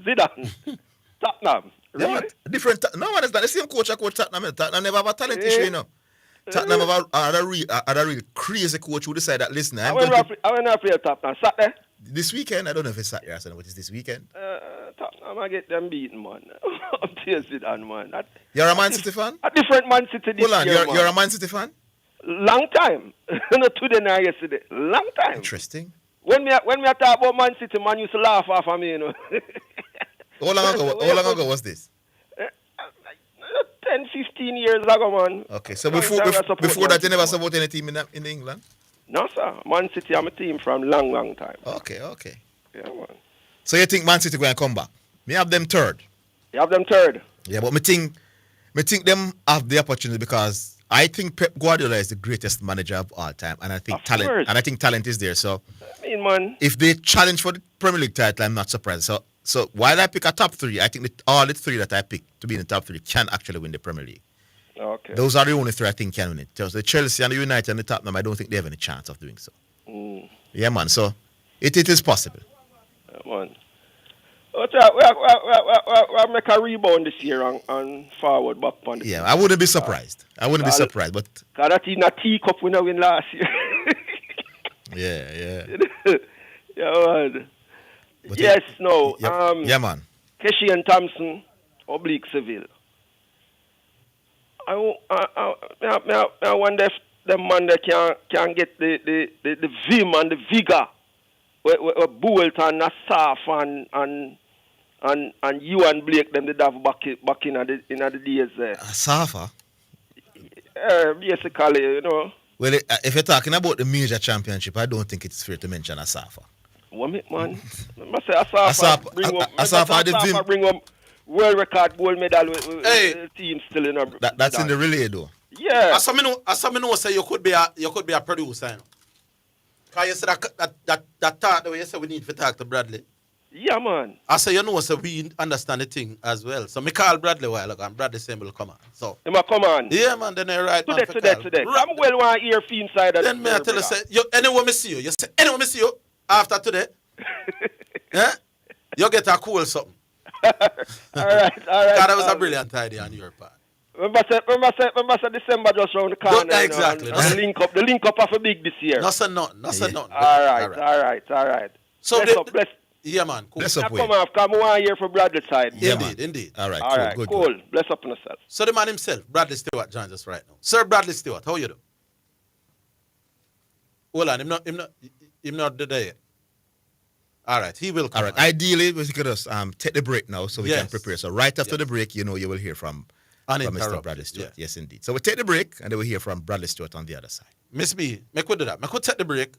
Speaker 7: Zidane. Tottenham. Really?
Speaker 6: Yeah, different. No one is not the same coach. I coach Tottenham. Tottenham never have a talent issue, you know. Tottenham have a real crazy coach who decide that, listen,
Speaker 7: I went to play Tottenham. Saturday?
Speaker 6: This weekend, I don't know if it's Saturday or something, but it's this weekend.
Speaker 7: Tottenham, I get them beaten, man. I'm teasing on, man.
Speaker 6: You're a Man City fan?
Speaker 7: A different Man City this
Speaker 6: Hold on,
Speaker 7: year,
Speaker 6: you're a Man City fan?
Speaker 7: Long time. Not today, nor yesterday. Long time.
Speaker 6: Interesting.
Speaker 7: When me talk about Man City, man used to laugh off of me, you know.
Speaker 6: How long ago was this?
Speaker 7: 10, 15 years ago, man.
Speaker 6: Okay, so before that, you never support any team in England?
Speaker 7: No, sir. Man City, I'm a team from long time.
Speaker 6: Okay.
Speaker 7: Yeah, man.
Speaker 6: So you think Man City going to come back? Me have them third.
Speaker 7: You have them third?
Speaker 6: Yeah, but me think them have the opportunity because I think Pep Guardiola is the greatest manager of all time, and I think talent is there. So
Speaker 7: I mean, man,
Speaker 6: if they challenge for the Premier League title, I'm not surprised. So So while I pick a top three, I think that all the three that I pick to be in the top three can actually win the Premier League.
Speaker 7: Okay.
Speaker 6: Those are the only three I think can win it. Just the Chelsea and the United and the Tottenham, I don't think they have any chance of doing so. Yeah, man. So it is possible.
Speaker 7: Yeah, man. We'll make a rebound this year and forward back on the
Speaker 6: Yeah, I wouldn't be surprised. But
Speaker 7: because that in a teacup we win last year.
Speaker 6: yeah.
Speaker 7: Yeah, man. Yes, no.
Speaker 6: Yeah, man.
Speaker 7: Keshi and Thompson, oblique Seville. I wonder if the man that can get the vim and the vigor where Bolt and Nassaf and you and Blake them did have back in the days there.
Speaker 6: Safa?
Speaker 7: Basically, you know.
Speaker 6: Well, if you're talking about the major championship, I don't think it's fair to mention Asafa.
Speaker 7: What man? I say Asafa bring up world record gold medal with the team still in our.
Speaker 6: That's in the relay though.
Speaker 7: Yeah.
Speaker 8: As I know, say you could be a producer. You know? Cause you said that thought the way you say we need to talk to Bradley.
Speaker 7: Yeah, man.
Speaker 8: I say you know, so we understand the thing as well. So me call Bradley while ago and Bradley saying will come on. So
Speaker 7: he might come on.
Speaker 8: Yeah, man. Then you're right.
Speaker 7: Today. I'm well want to hear fee inside.
Speaker 8: Then me I tell you say, anyone me see you. You say anyone me see you after today. Yeah, you get a cool something.
Speaker 7: all right.
Speaker 8: That was a brilliant idea on your part.
Speaker 7: Remember say December just round the corner.
Speaker 8: Exactly.
Speaker 7: The link up of a big this year.
Speaker 8: Nothing.
Speaker 7: All right.
Speaker 8: So
Speaker 7: bless.
Speaker 8: Yeah, man. Cool.
Speaker 6: Bless up.
Speaker 7: Come on here for Bradley side.
Speaker 8: Yeah, indeed.
Speaker 6: All right.
Speaker 7: Cool. Bless up on yourself.
Speaker 8: So the man himself, Bradley Stewart, joins us right now. Sir Bradley Stewart, how you do? Hold on, him not there yet. All right, he will come.
Speaker 6: All right. Ideally, we could just take the break now so we can prepare. So right after the break, you will hear from Mr. Bradley Stewart. Yes, indeed. So we take the break and then we'll hear from Bradley Stewart on the other side.
Speaker 8: Miss B, make we do that. Make we take the break.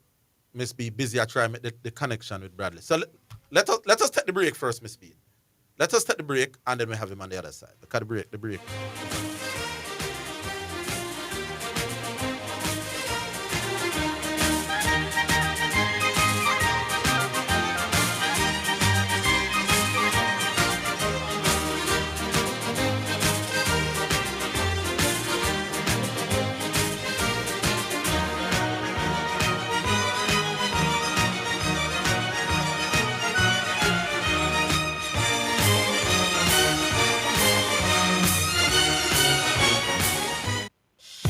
Speaker 8: Miss B, busy I try to make the connection with Bradley. So let us take the break first, Miss B. Let us take the break and then we have him on the other side. Look at the break.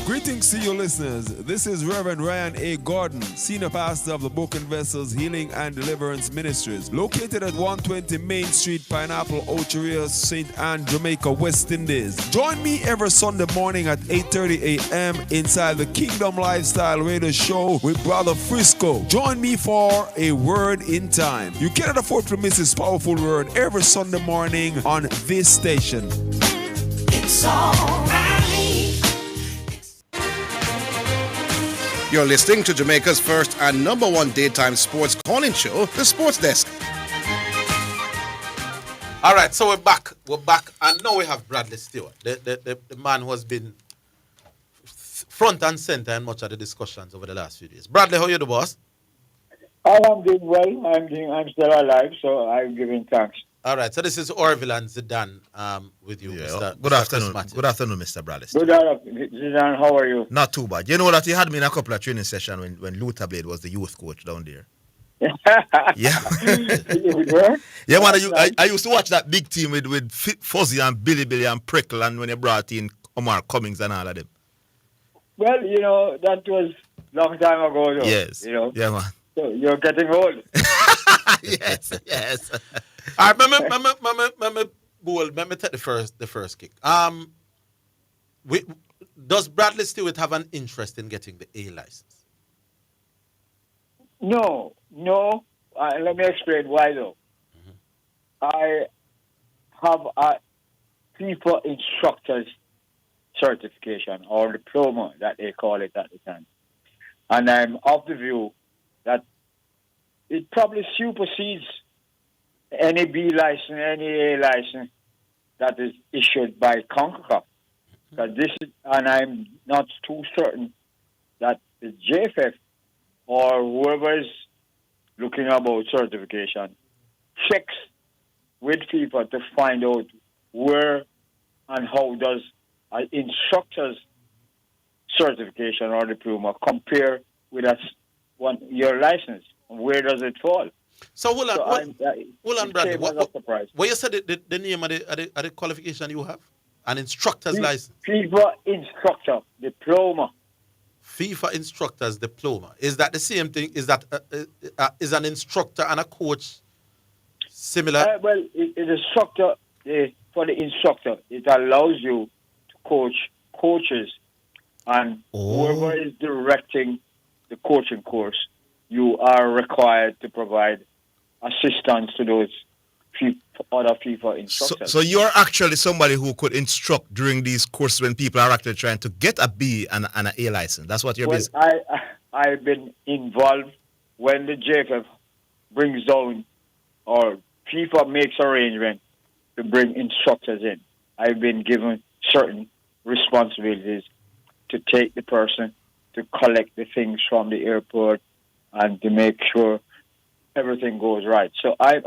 Speaker 21: Greetings to you listeners. This is Reverend Ryan A. Gordon, Senior Pastor of the Book and Vessels Healing and Deliverance Ministries, located at 120 Main Street, Pineapple, Ocheria, St. Anne, Jamaica, West Indies. Join me every Sunday morning at 8:30 a.m. inside the Kingdom Lifestyle Radio Show with Brother Frisco. Join me for a word in time. You cannot afford to miss this powerful word every Sunday morning on this station.
Speaker 12: It's all right.
Speaker 4: You're listening to Jamaica's first and number one daytime sports calling show, The Sports Desk.
Speaker 8: All right, so we're back, and now we have Bradley Stewart, the man who has been front and center in much of the discussions over the last few days. Bradley, how are you, the boss?
Speaker 9: I'm doing well. I'm still alive, so I'm giving thanks.
Speaker 8: All right, so this is Orville and Zidane with you, Mr.
Speaker 6: Good afternoon. Good afternoon, Mr. Bradley.
Speaker 9: Good afternoon, Zidane. How are you?
Speaker 6: Not too bad. You know that he had me in a couple of training sessions when Luther Blade was the youth coach down there. Yeah. Yeah, man. I used to watch that big team with Fuzzy and Billy and Prickle, and when they brought in Omar Cummings and all of them.
Speaker 9: Well, that was a long time ago, though.
Speaker 6: Yes. Yeah, man.
Speaker 9: So you're getting old.
Speaker 6: Yes.
Speaker 8: All right, let me take the first kick. Does Bradley Stewart have an interest in getting the A license?
Speaker 9: No. Let me explain why, though. I have a FIFA instructor's certification or diploma that they call it at the time. And I'm of the view that it probably supersedes any B license, any A license that is issued by CONCACAF. And I'm not too certain that the JFF or whoever is looking about certification checks with FIFA to find out where and how does an instructor's certification or diploma compare with your license? Where does it fall?
Speaker 6: So hold on, Bradley. What you said the name of the qualification you have? An instructor's license.
Speaker 9: FIFA instructor diploma.
Speaker 6: FIFA instructor's diploma. Is that the same thing? Is that is an instructor and a coach similar?
Speaker 9: Well, instructor for the instructor, it allows you to coach coaches, and whoever is directing the coaching course, you are required to provide assistance to those other FIFA instructors.
Speaker 6: So you're actually somebody who could instruct during these courses when people are actually trying to get a B and an A license. That's what you're basically.
Speaker 9: I've been involved when the JFF brings down or FIFA makes arrangement to bring instructors in. I've been given certain responsibilities to take the person to collect the things from the airport and to make sure everything goes right. So I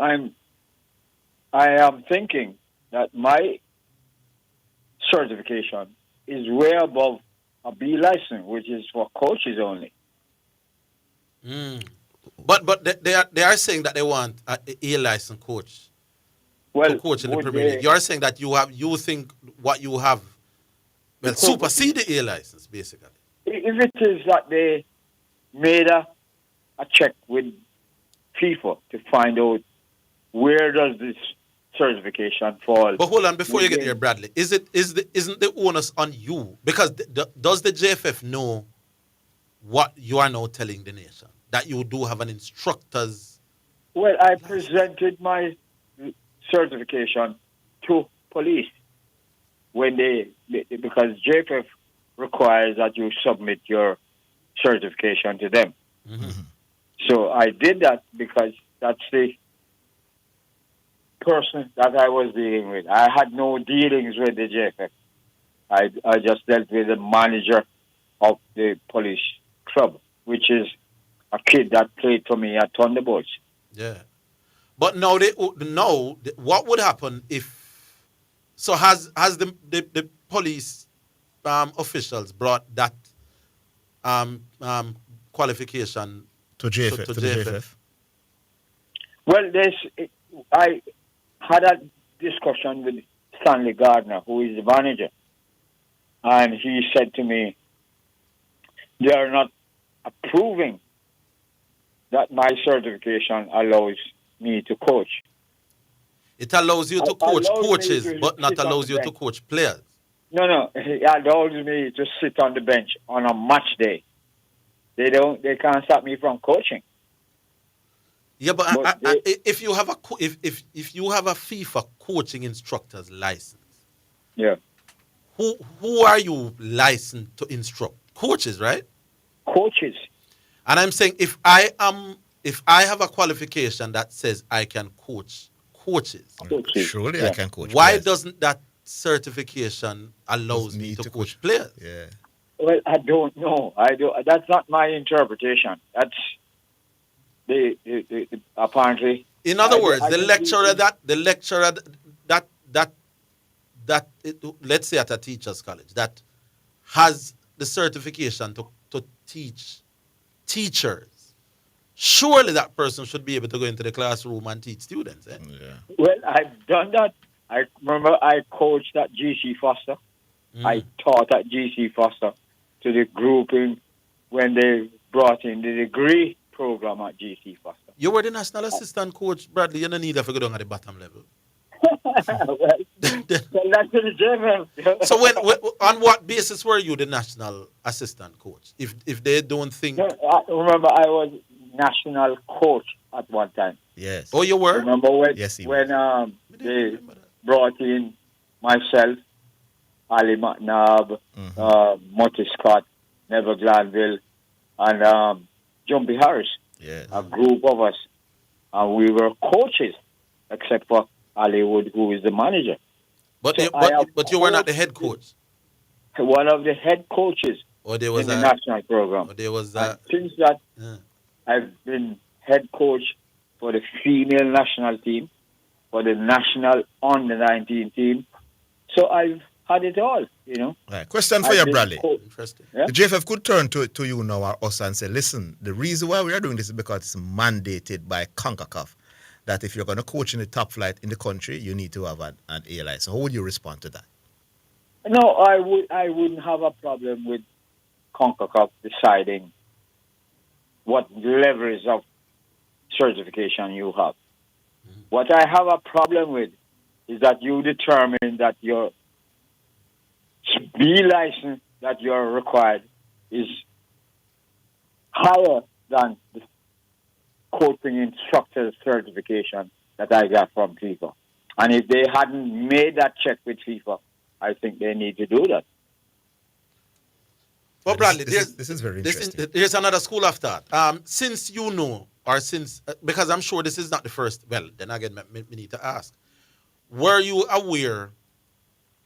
Speaker 9: am thinking that my certification is way above a B license, which is for coaches only.
Speaker 6: But they are saying that they want an A license coach.
Speaker 9: Well,
Speaker 6: coach in the Premier League. You're saying that you think what you have supersede the A license, basically.
Speaker 9: If it is that they made a check with FIFA to find out where does this certification fall.
Speaker 6: But hold on, before you get there, Bradley, isn't the onus on you? Because does the JFF know what you are now telling the nation? That you do have an instructor's...
Speaker 9: Well, I presented my certification to police when because JFF requires that you submit your certification to them.
Speaker 6: Mm-hmm.
Speaker 9: So I did that because that's the person that I was dealing with. I had no dealings with the JFF. I just dealt with the manager of the police club, which is a kid that played for me at Thunderbolts.
Speaker 6: Yeah. But now what would happen if... So has the police officials brought that qualification to JFF?
Speaker 5: To JFF?
Speaker 9: Well, I had a discussion with Stanley Gardner, who is the manager, and he said to me, they are not approving that my certification allows me to coach.
Speaker 6: It allows you to coach coaches, but not allows you to coach players.
Speaker 9: No, it allows me to sit on the bench on a match day. They can't stop me from coaching.
Speaker 6: Yeah, but if you have if you have a FIFA coaching instructor's license,
Speaker 9: yeah,
Speaker 6: who are you licensed to instruct? Coaches, right?
Speaker 9: Coaches.
Speaker 6: And I'm saying if I have a qualification that says I can coach coaches,
Speaker 5: surely I can coach.
Speaker 6: Why
Speaker 5: players.
Speaker 6: doesn't that certification allows me to coach players?
Speaker 5: Yeah.
Speaker 9: Well, I don't know. That's not my interpretation. That's the apparently.
Speaker 6: In other words, the lecturer that let's say at a teacher's college that has the certification to teach teachers, surely that person should be able to go into the classroom and teach students. Eh?
Speaker 5: Yeah.
Speaker 9: Well, I've done that. I remember I coached at GC Foster. I taught at GC Foster to the grouping when they brought in the degree program at GC Foster.
Speaker 6: You were the national assistant coach, Bradley. You don't need to go down at the bottom level.
Speaker 9: Well, that's the JFF.
Speaker 6: So on what basis were you the national assistant coach? If they don't think...
Speaker 9: No, I remember I was national coach at one time.
Speaker 6: Yes. Oh, you were?
Speaker 9: Remember when,
Speaker 5: yes, he
Speaker 9: was. They brought in myself, Ali McNabb, Monty Scott, Neville Glanville, and Jumpy Harris.
Speaker 5: Yes.
Speaker 9: A group of us. And we were coaches, except for Ali Wood, who is the manager.
Speaker 6: But you were not the head coach?
Speaker 9: One of the head coaches in the national program.
Speaker 6: There was
Speaker 9: since that, I've been head coach for the female national team, for the national under-19 team. So I've had it all, you know.
Speaker 6: Right. Question for
Speaker 9: I've
Speaker 6: you,
Speaker 9: been
Speaker 6: Bradley.
Speaker 9: Interesting. Yeah?
Speaker 6: The JFF could turn to you now or us and say, listen, the reason why we are doing this is because it's mandated by CONCACAF that if you're going to coach in the top flight in the country, you need to have an A license. How would you respond to that?
Speaker 9: No, I wouldn't have a problem with CONCACAF deciding what levels of certification you have. What I have a problem with is that you determine that your B license that you're required is higher than the coaching instructor certification that I got from FIFA. And if they hadn't made that check with FIFA, I think they need to do that.
Speaker 8: Well, Bradley,
Speaker 6: this is very interesting.
Speaker 8: Here's another school of thought. Since you know, or since, because I'm sure this is not the first, well, then again, we need to ask. Were you aware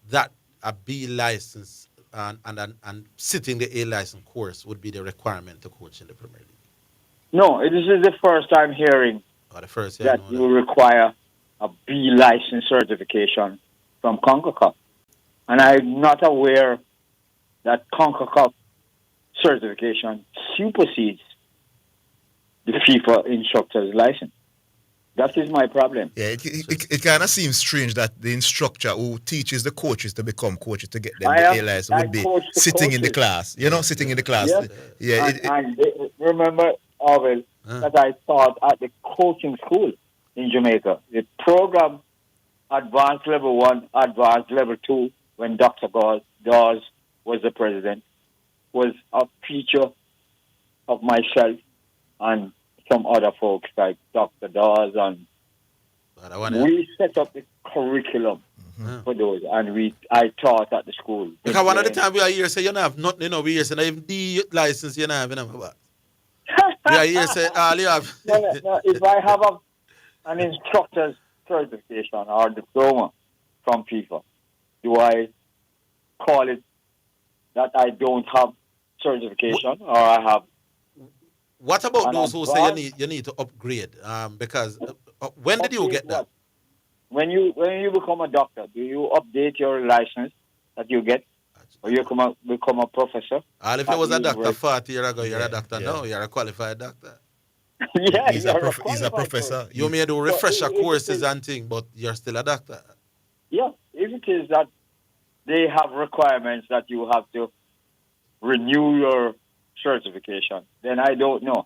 Speaker 8: that a B license and sitting the A license course would be the requirement to coach in the Premier League?
Speaker 9: No, this is the first time hearing that you require a B license certification from CONCACAF. And I'm not aware that CONCACAF certification supersedes the FIFA instructor's license. That is my problem.
Speaker 6: Yeah, it kind of seems strange that the instructor who teaches the coaches to become coaches to get them the A license would be sitting in the class. You know, sitting in the class.
Speaker 9: Yes.
Speaker 6: Yeah.
Speaker 9: And remember, Orville, that I taught at the coaching school in Jamaica. The program, Advanced Level 1, Advanced Level 2, when Dr. Dawes was the president, was a feature of myself and some other folks like Dr. Dawes, and we set up the curriculum for those, and I taught at the school.
Speaker 8: Because one of the time we are here say you don't have nothing, you know, we here say even D license you don't have, you know. We are here say all you have.
Speaker 9: No, if I have an instructor's certification or diploma from FIFA, do I call it that I don't have certification or I have?
Speaker 8: What about those who say you need to upgrade? Because when did you get that?
Speaker 9: When you become a doctor, do you update your license that you get, or you become a professor?
Speaker 8: If you was a doctor 40 years ago, you're a doctor now. You're a qualified doctor.
Speaker 9: Yeah,
Speaker 6: he's a professor.
Speaker 8: You may do refresher courses and things, but you're still a doctor.
Speaker 9: Yeah, if it is that they have requirements that you have to renew your certification, then I don't know.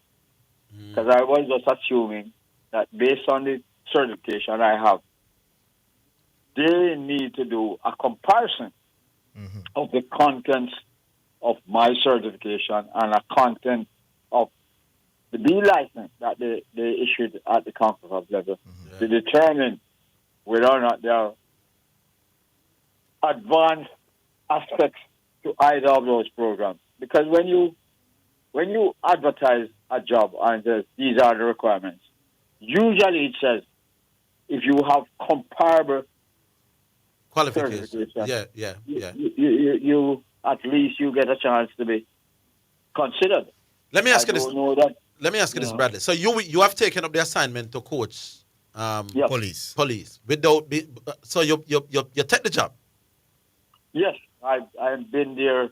Speaker 9: Because I was just assuming that based on the certification I have, they need to do a comparison of the contents of my certification and a content of the B license that they issued at the CONCACAF level to determine whether or not there are advanced aspects to either of those programs. Because when you advertise a job and it says these are the requirements, usually it says if you have comparable
Speaker 8: qualifications, yeah.
Speaker 9: You at least you get a chance to be considered.
Speaker 8: Let me ask you this. Let me ask you this, Bradley. So you have taken up the assignment to coach
Speaker 6: police.
Speaker 8: So you take the job.
Speaker 9: Yes, I've been there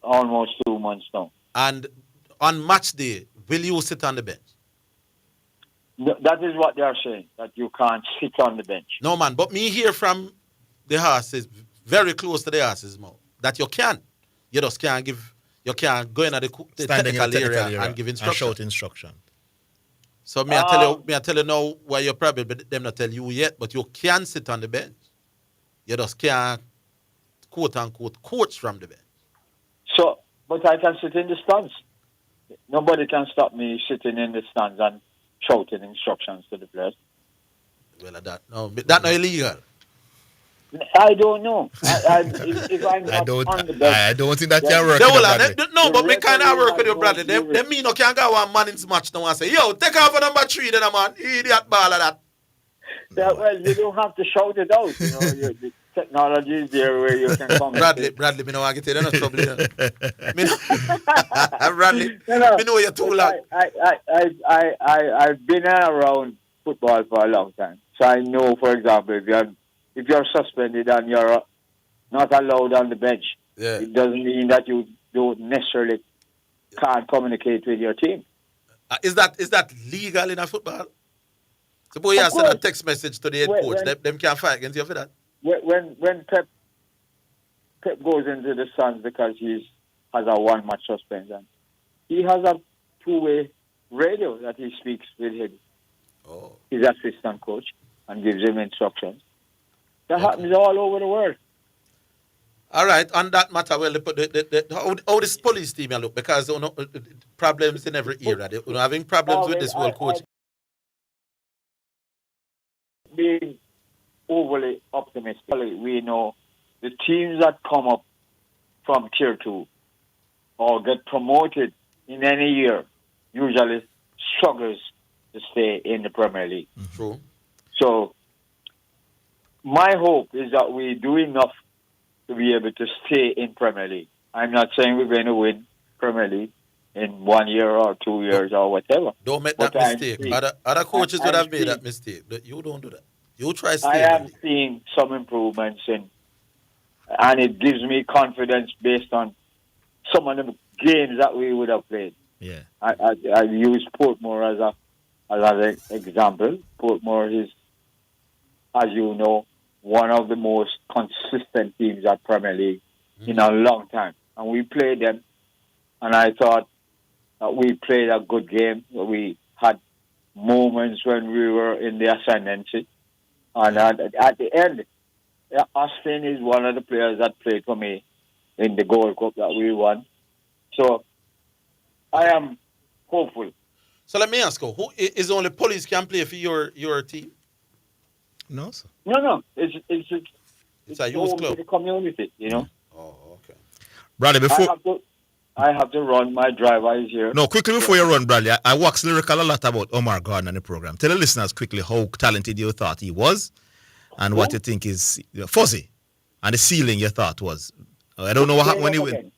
Speaker 9: almost 2 months now.
Speaker 8: And on match day, will you sit on the bench?
Speaker 9: No, that is what they are saying, that you can't sit on the bench.
Speaker 8: No, man, but me hear from the horses, very close to the horses mouth, that you can. You just can't go in the technical area and give instruction.
Speaker 6: And shout instruction.
Speaker 8: So may I tell you now why you're probably them not tell you yet, but you can sit on the bench. You just can't, quote unquote, coach from the bench.
Speaker 9: So, but I can sit in the stands. Nobody can stop me sitting in the stands and shouting instructions to the players.
Speaker 8: Well, that's not illegal.
Speaker 9: I don't know. If I'm not on the bench,
Speaker 6: I don't think that can work.
Speaker 8: No, but we kind of work with you, Bradley. Them me no can go one man in match now and say, yo, take off for number 3 then, man. Idiot ball of that.
Speaker 9: Yeah, well, you don't have to shout it out. You know, the technology is there where you can come.
Speaker 8: Bradley, me know I get in no trouble. Bradley, me know you're too long.
Speaker 9: I've been around football for a long time. So I know, for example, if you're suspended and you're not allowed on the bench, it doesn't mean that you don't necessarily can't communicate with your team.
Speaker 8: Is that legal in a football? Suppose you send a text message to the head coach. Them can't fight against you for that.
Speaker 9: When Pep goes into the Suns because he has a one-match suspension, he has a two-way radio that he speaks with his assistant coach and gives him instructions. That happens all over the world.
Speaker 8: All right, on that matter, well, how this police team look, because problems in every era. They're having problems with this world coach.
Speaker 9: Being overly optimistic, we know the teams that come up from Tier 2 or get promoted in any year usually struggles to stay in the Premier League.
Speaker 8: True.
Speaker 9: So my hope is that we do enough to be able to stay in Premier League. I'm not saying we're going to win Premier League in 1 year or 2 years or whatever.
Speaker 8: Don't make that mistake. Other coaches would have made that mistake. You don't do that. You try to stay.
Speaker 9: I am seeing some improvements and it gives me confidence based on some of the games that we would have played.
Speaker 6: Yeah.
Speaker 9: I use Portmore as an example. Portmore is, as you know, one of the most consistent teams at Premier League in a long time. And we played them, and I thought that we played a good game. We had moments when we were in the ascendancy. And at the end, Austin is one of the players that played for me in the Gold Cup that we won. So I am hopeful.
Speaker 8: So let me ask you, who is only police can play for your team?
Speaker 6: No, sir.
Speaker 9: No. It's
Speaker 8: a youth club.
Speaker 9: The community, you know.
Speaker 8: Oh, okay.
Speaker 6: Bradley, before
Speaker 9: I have to run. My driver is here.
Speaker 6: No, quickly before you run, Bradley, I wax lyrical a lot about Omar Gordon on the program. Tell the listeners quickly how talented you thought he was and what you think is fuzzy and the ceiling you thought was. I don't know what happened when he went.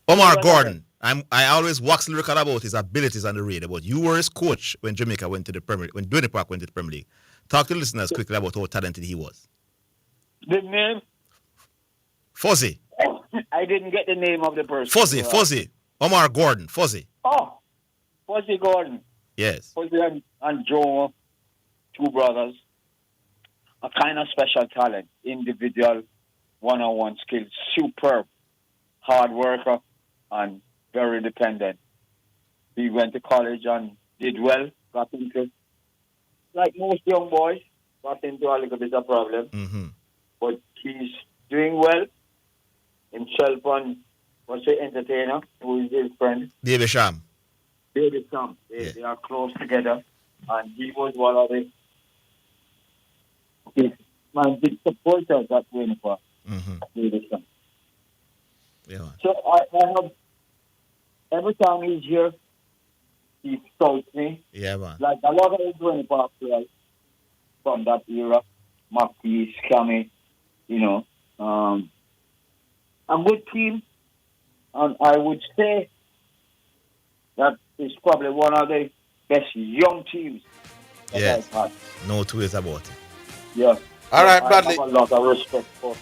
Speaker 6: Omar Gordon. I always wax lyrical about his abilities on the radio, but you were his coach when Jamaica went to the Premier League, when Dwayne Park went to the Premier League. Talk to the listeners quickly about how talented he was.
Speaker 9: The name?
Speaker 6: Fuzzy.
Speaker 9: I didn't get the name of the person.
Speaker 6: Fuzzy. Omar Gordon. Fuzzy.
Speaker 9: Oh, Fuzzy Gordon.
Speaker 6: Yes.
Speaker 9: Fuzzy and Joe, two brothers. A kind of special talent. Individual, one-on-one skills. Superb. Hard worker and very dependent. He went to college and did well. Got into, like most young boys, got into a little bit of problem.
Speaker 6: Mm-hmm.
Speaker 9: But he's doing well. Himself and what's the entertainer, who is his friend?
Speaker 6: David Sham.
Speaker 9: They are close together. And he was one of the big supporters that win for David Sham.
Speaker 6: Yeah.
Speaker 9: So I have, every time he's here, he scouts me.
Speaker 6: Yeah, man.
Speaker 9: Like a lot of the 25 players from that era, Mackie, Scammy, you know, a good team. And I would say that it's probably one of the best young teams that I've had.
Speaker 6: No two ways about it.
Speaker 9: Yeah.
Speaker 8: All right, Bradley.
Speaker 9: I have a lot of respect for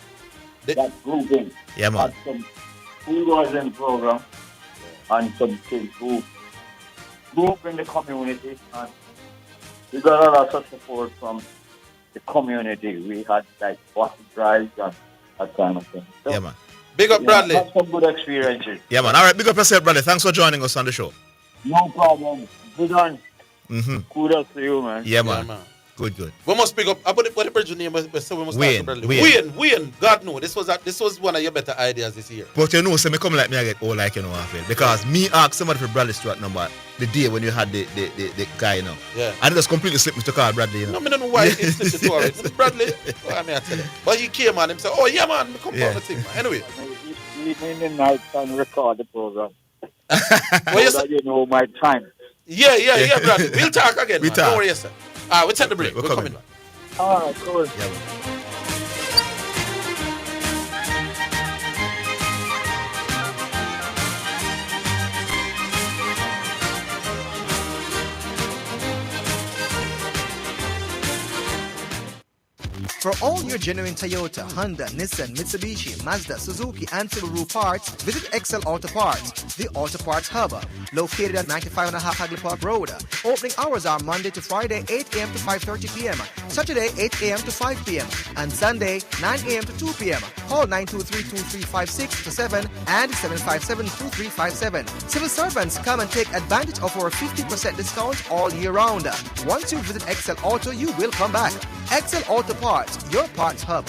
Speaker 9: that grouping.
Speaker 6: Yeah, man.
Speaker 9: Some who was in the program and some kids who grew up in the community, and we got a lot of support from the community. We had like water drives and that kind of thing. So,
Speaker 6: yeah, man.
Speaker 8: Big up, Bradley.
Speaker 9: Had some good experiences.
Speaker 6: Yeah, man. All right, big up yourself, Bradley. Thanks for joining us on the show.
Speaker 9: No problem. Good on.
Speaker 6: Mm-hmm.
Speaker 9: Kudos to you, man.
Speaker 6: Yeah, man. Good.
Speaker 8: We must pick up. What the person name was? So we must
Speaker 6: Wayne.
Speaker 8: Wayne. God no. This was one of your better ideas this year.
Speaker 6: But you know, so me come like me, I get all like you know, I feel because me asked somebody for Bradley Stewart number the day when you had the guy, you know.
Speaker 8: Yeah.
Speaker 6: And it just completely slipped me to call Bradley, you know.
Speaker 8: No, I don't know why he slipped it to her. Bradley. I mean, I tell you. But he came on him said, "Oh yeah, man, come on the thing, man." Anyway.
Speaker 9: Evening and night and record the program.
Speaker 8: Well,
Speaker 9: so that you know my time.
Speaker 8: Yeah, Bradley. We'll talk again.
Speaker 6: We
Speaker 8: man.
Speaker 6: talk.
Speaker 8: Don't worry, sir. We'll take the break. We're coming back.
Speaker 9: All right, cool.
Speaker 6: Yeah, man.
Speaker 13: For all your genuine Toyota, Honda, Nissan, Mitsubishi, Mazda, Suzuki, and Subaru parts, visit Excel Auto Parts, the Auto Parts Hub, located at 95.5 Hagley Park Road. Opening hours are Monday to Friday, 8 a.m. to 5:30 p.m., Saturday, 8 a.m. to 5 p.m., and Sunday, 9 a.m. to 2 p.m. Call 923-2356-7 and 757-2357. Civil servants, come and take advantage of our 50% discount all year round. Once you visit Excel Auto, you will come back. Excel Auto Parts, your parts hub.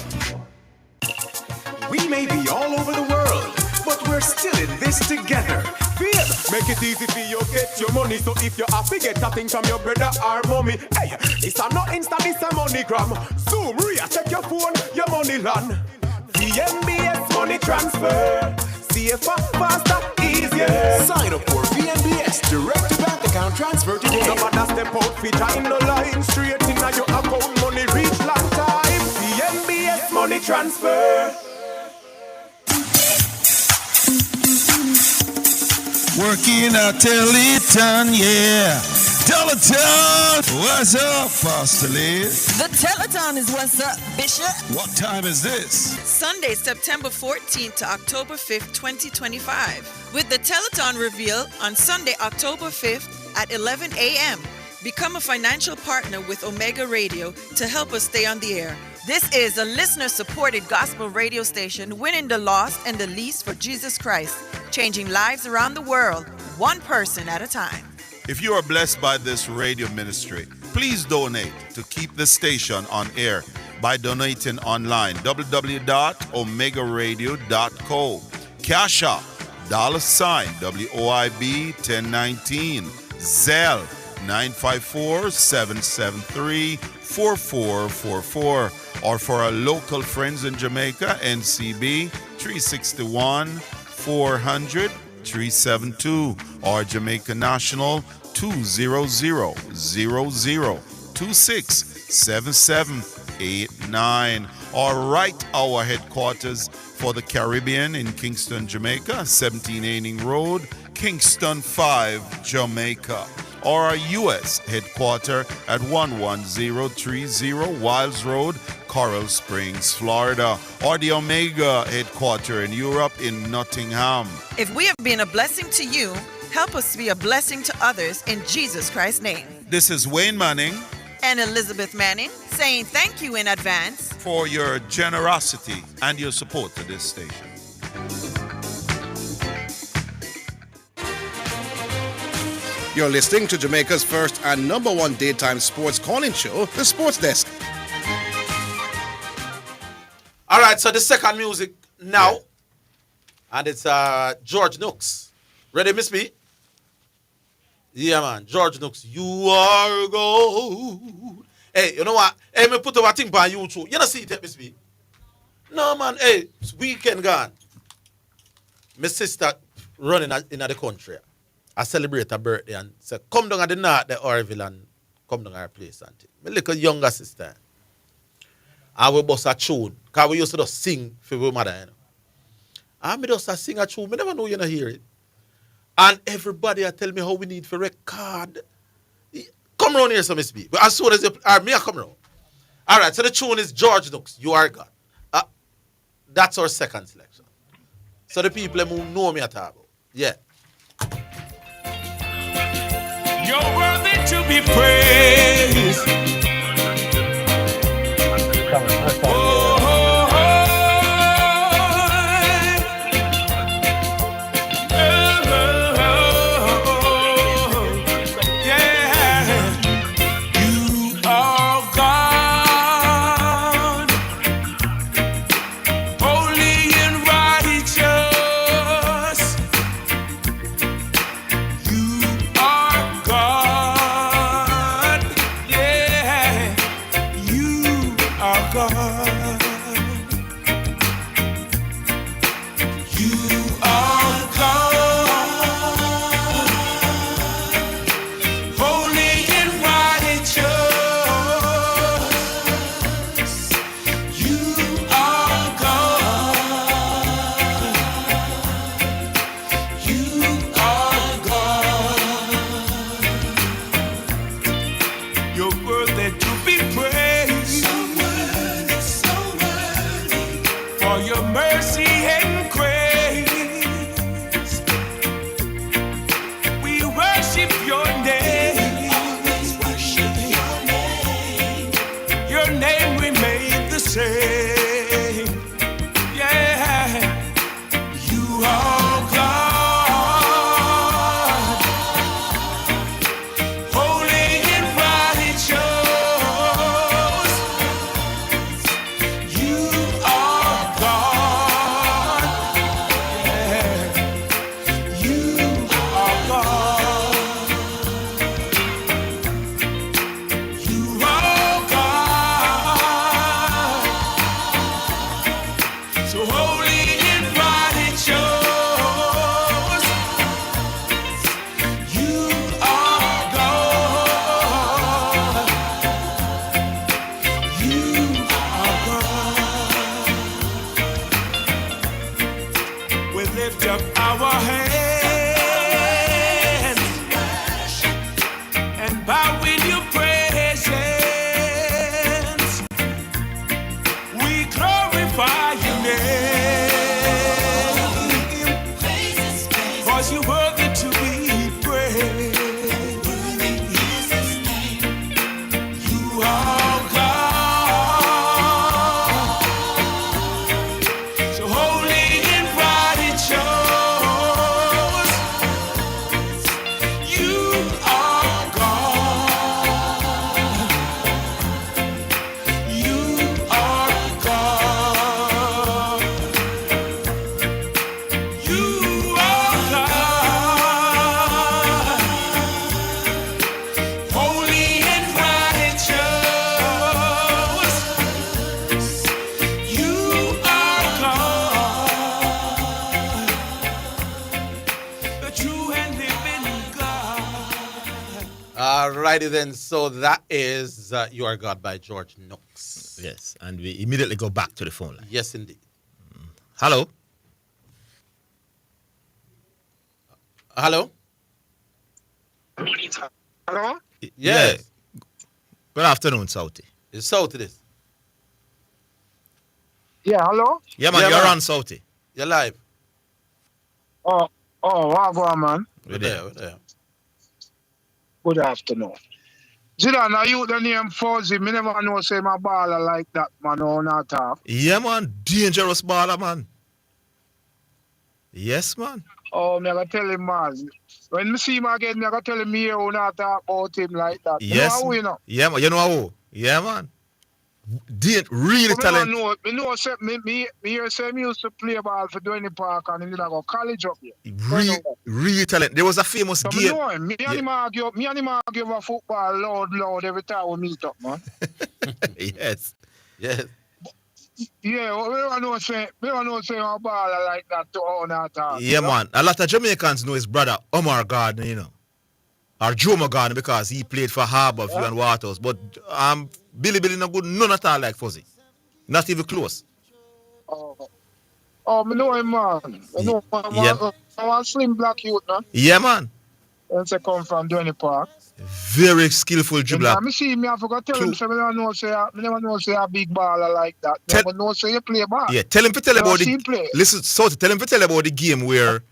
Speaker 10: We may be all over the world, but we're still in this together. Feel, make it easy for you get your money. So if you have to get a thing from your brother or mommy, hey, it's a not Insta, it's a MoneyGram. Zoom, Ria, check your phone, your money land. VNBS money transfer. Safer, faster, easier. Sign up for VNBS direct to bank account transfer today. No matter step out, fit in the line. Straight in your account, money reach long time. VNBS money transfer.
Speaker 3: Working at Teleton, yeah. Teleton, what's up, Pastor Lee?
Speaker 11: The Teleton is what's up, Bishop.
Speaker 3: What time is this?
Speaker 11: Sunday, September 14th to October 5th, 2025. With the Teleton reveal on Sunday, October 5th at 11 a.m. Become a financial partner with Omega Radio to help us stay on the air. This is a listener-supported gospel radio station winning the lost and the least for Jesus Christ, changing lives around the world, one person at a time.
Speaker 2: If you are blessed by this radio ministry, please donate to keep the station on air by donating online, www.omegaradio.co. Cash App, $WOIB 1019, Zelle 954-773-4444, or for our local friends in Jamaica, NCB 361-400-372, or Jamaica National 200-0026-7789, or write our headquarters for the Caribbean in Kingston, Jamaica, 17 Aining Road, Kingston 5, Jamaica, or our U.S. headquarters at 11030 Wiles Road, Coral Springs, Florida, or the Omega headquarters in Europe in Nottingham.
Speaker 11: If we have been a blessing to you, help us be a blessing to others in Jesus Christ's name.
Speaker 2: This is Wayne Manning
Speaker 11: and Elizabeth Manning saying thank you in advance
Speaker 2: for your generosity and your support to this station.
Speaker 4: You're listening to Jamaica's first and number one daytime sports calling show, The Sports Desk.
Speaker 8: All right, so the second music now, and it's George Nooks. Ready, Miss B? Yeah, man. George Nooks, you are gold. Hey, you know what? Hey, me put over thing on YouTube. You don't see it, Miss B? No, man. Hey, it's weekend gone. My sister running in the country. I celebrate her birthday and say, come down at the north, the Orville, and come down at her place. My little younger sister. I will bust a tune. Because we used to just sing for my mother, you know. And I just sing a tune. I never know you don't hear it. And everybody tell me how we need for record. Come around here, so Miss B. But as soon as you me, I come around. All right, so the tune is George Nooks, You Are God. That's our second selection. So the people who know me at all. Yeah.
Speaker 12: You're worthy to be praised. God.
Speaker 8: Alrighty then. So that is You Are God by George Nooks.
Speaker 6: Yes, and we immediately go back to the phone line.
Speaker 8: Yes, indeed.
Speaker 6: Hello?
Speaker 8: Hello?
Speaker 14: Hello?
Speaker 8: Yes.
Speaker 6: Good afternoon, Southie.
Speaker 8: It's Southie this.
Speaker 14: Yeah, hello?
Speaker 6: Yeah, man, you're on, Southie.
Speaker 8: You're live.
Speaker 14: Oh, what go on, man?
Speaker 8: We're there.
Speaker 14: Good afternoon. Zidane, are you the name Fuzzy? Me never know say my baller like that, man, on that talk.
Speaker 6: Yeah, man. Dangerous baller, man. Yes, man.
Speaker 14: Oh, me I gotta tell him, man. When me see him again, me I gotta tell him me on not talk about him like that.
Speaker 6: Yes.
Speaker 14: You know how we know?
Speaker 6: Yeah, man. You know who? Yeah, man. Really talented.
Speaker 14: Me know say me hear say me used to play ball for Dwayne Park and he did go college up here.
Speaker 6: Really talented. There was a famous
Speaker 14: So
Speaker 6: game.
Speaker 14: me know him. Me and him argue about football loud every time we meet up, man.
Speaker 6: Yes.
Speaker 8: Yes.
Speaker 14: Yeah, we don't know say a baller like that to own that talk.
Speaker 6: Yeah, man. A lot of Jamaicans know his brother, Omar Gardner, you know. Or Jomo Gardner because he played for Harbourview and Waters. But Billy no good, none at all like Fuzzy. Not even close.
Speaker 14: Oh, me know him, man. I know him.
Speaker 6: Yeah.
Speaker 14: I want slim black youth, man.
Speaker 6: Yeah, man.
Speaker 14: And say come from Dwayne Park.
Speaker 6: Very skillful dribbler.
Speaker 14: I see me, I forgot to tell him, say, me never know say a big baller like that. But no say you play ball.
Speaker 6: Yeah, tell him to tell
Speaker 14: You
Speaker 6: about
Speaker 14: see
Speaker 6: the
Speaker 14: him play.
Speaker 6: listen, so tell him to tell about the game where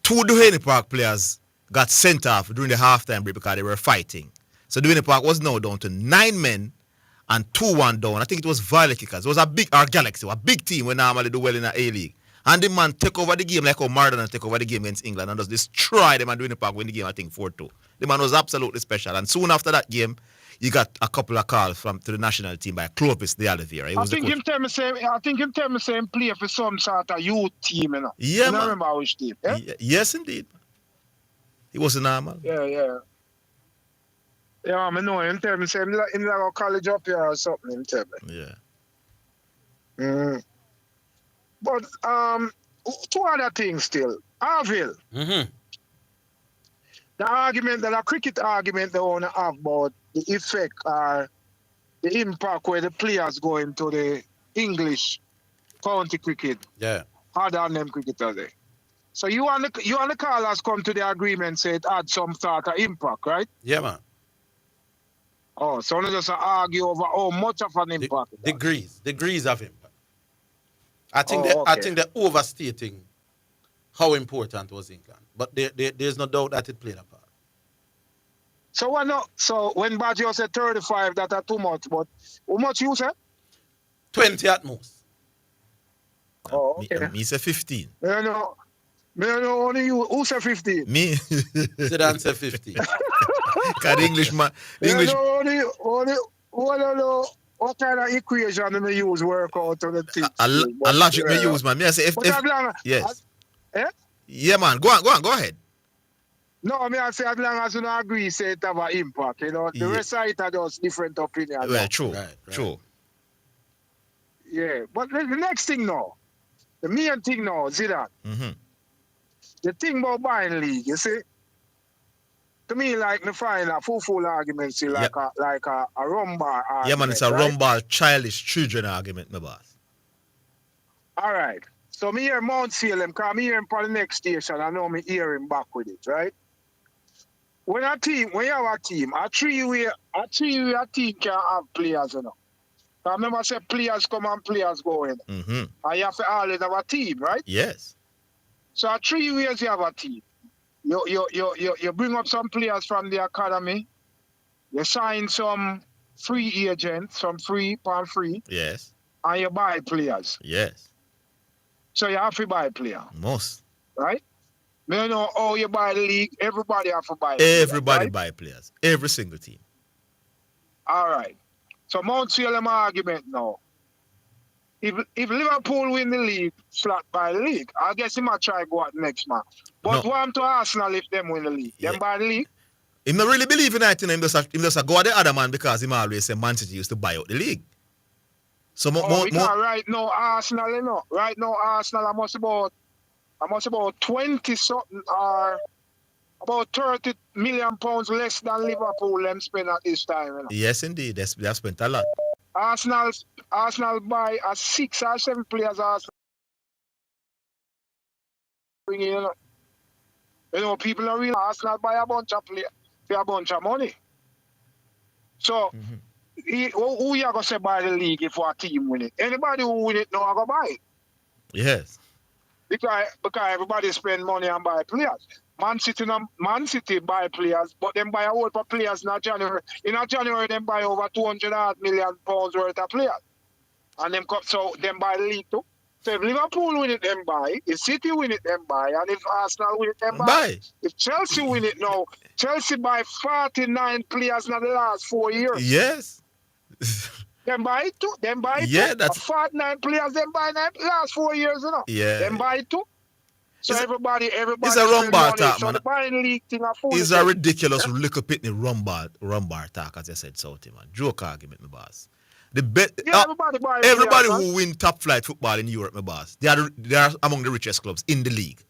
Speaker 6: two Dwayne Park players got sent off during the halftime break because they were fighting. So Dwayne Park was now down to 9 men and 2-1 down. I think it was Violet Kickers. It was a Galaxy, a big team we normally do well in the A-League. And the man take over the game like how Maradona take over the game against England and just destroy them and Dwayne Park win the game, I think 4-2. The man was absolutely special. And soon after that game, you got a couple of calls to the national team by Clovis de Oliveira.
Speaker 14: I think him tell me say play for some sort of youth team, you know.
Speaker 6: Yeah,
Speaker 14: I
Speaker 6: man.
Speaker 14: remember which team. Yeah?
Speaker 6: Yes, indeed. He was normal.
Speaker 14: Yeah. Yeah, I know him tell me say him like a college up here or something, him tell me.
Speaker 6: Yeah.
Speaker 14: But two other things still. Orville.
Speaker 8: Mm-hmm.
Speaker 14: The cricket argument they want to have about the effect or the impact where the players go into the English county cricket.
Speaker 8: Yeah.
Speaker 14: Harder than them cricketers there. So you and the callers come to the agreement say it had some sort of impact, right?
Speaker 8: Yeah, man.
Speaker 14: Oh, so they just argue over how much of an impact.
Speaker 8: Degrees of impact. I think they're overstating how important was England, but there's no doubt that it played a part.
Speaker 14: So when Baggio said 35, that are too much, but how much you said?
Speaker 8: 20 at most.
Speaker 14: Oh, okay.
Speaker 6: Me say 15.
Speaker 14: Me know only you. Who said 15?
Speaker 6: Me.
Speaker 8: Zidane said 15.
Speaker 6: Because the English man.
Speaker 14: Only what kind of equation do they use work out to the thing?
Speaker 6: A logic me use, man. Me I say if yes. Yeah, man. Go on. Go ahead.
Speaker 14: No, I say as long as you don't agree, say it have an impact. You know, the rest of it are just different opinions.
Speaker 6: Well, true. True.
Speaker 14: Yeah, but the next thing now, the main thing now, Zidane.
Speaker 6: Mm-hmm.
Speaker 14: The thing about buying league, you see, to me, like me find a full argument, see, like a rumbar argument.
Speaker 6: Yeah, man, it's a rumbar childish children argument, my boss.
Speaker 14: All right. So me hear Mount Salem, because me hear him for the next station, I know me hear him back with it, right? When you have a team, a three-way team can have players, you know. I remember I said players come and players go in.
Speaker 6: Mm-hmm.
Speaker 14: And you have to always have a team, right?
Speaker 6: Yes.
Speaker 14: So 3 ways you have a team. You bring up some players from the academy. You sign some free agents, some free.
Speaker 6: Yes.
Speaker 14: And you buy players.
Speaker 6: Yes.
Speaker 14: So you have to buy a player.
Speaker 6: Most.
Speaker 14: Right? You know how you buy the league. Everybody have to buy
Speaker 6: Everybody buy players. Every single team.
Speaker 14: All right. So Mount Salem argument now. If Liverpool win the league, flat by the league, I guess he might try go out next match. But what happened to Arsenal if them win the league? Them buy the league?
Speaker 6: He not really believe in that, him just go at the other man because he always say Man City used to buy out the league. So
Speaker 14: right now Arsenal, you know. Right now Arsenal I must about 20 something or about 30 million pounds less than Liverpool them spend at this time. You know.
Speaker 6: Yes, indeed. They have spent a lot.
Speaker 14: Arsenal buy 6 or 7 players Arsenal bring in, you know, people don't realize Arsenal buy a bunch of players for a bunch of money. So who you gonna say buy the league if a team win it? Anybody who win it now gonna buy it.
Speaker 6: Yes.
Speaker 14: Because everybody spend money and buy players. Man City buy players, but them buy a whole for players in January. In January, them buy over 200 million pounds worth of players. And them so them buy the league too. So if Liverpool win it, them buy. If City win it, them buy. And if Arsenal win it, them buy. If Chelsea win it now, Chelsea buy 49 players in the last 4 years.
Speaker 6: Yes.
Speaker 14: Them buy it too. Them buy it
Speaker 6: yeah,
Speaker 14: too.
Speaker 6: That's
Speaker 14: 49 players, them buy last 4 years, you know.
Speaker 6: Yeah.
Speaker 14: Them buy it too. So everybody.
Speaker 6: It's a rumbar talk, man.
Speaker 14: So the buying league thing
Speaker 6: it's a ridiculous little pitney rumbar talk, as I said, Southie, man. Joke argument, my boss. Everybody who win top flight football in Europe, my boss, they are among the richest clubs in the league.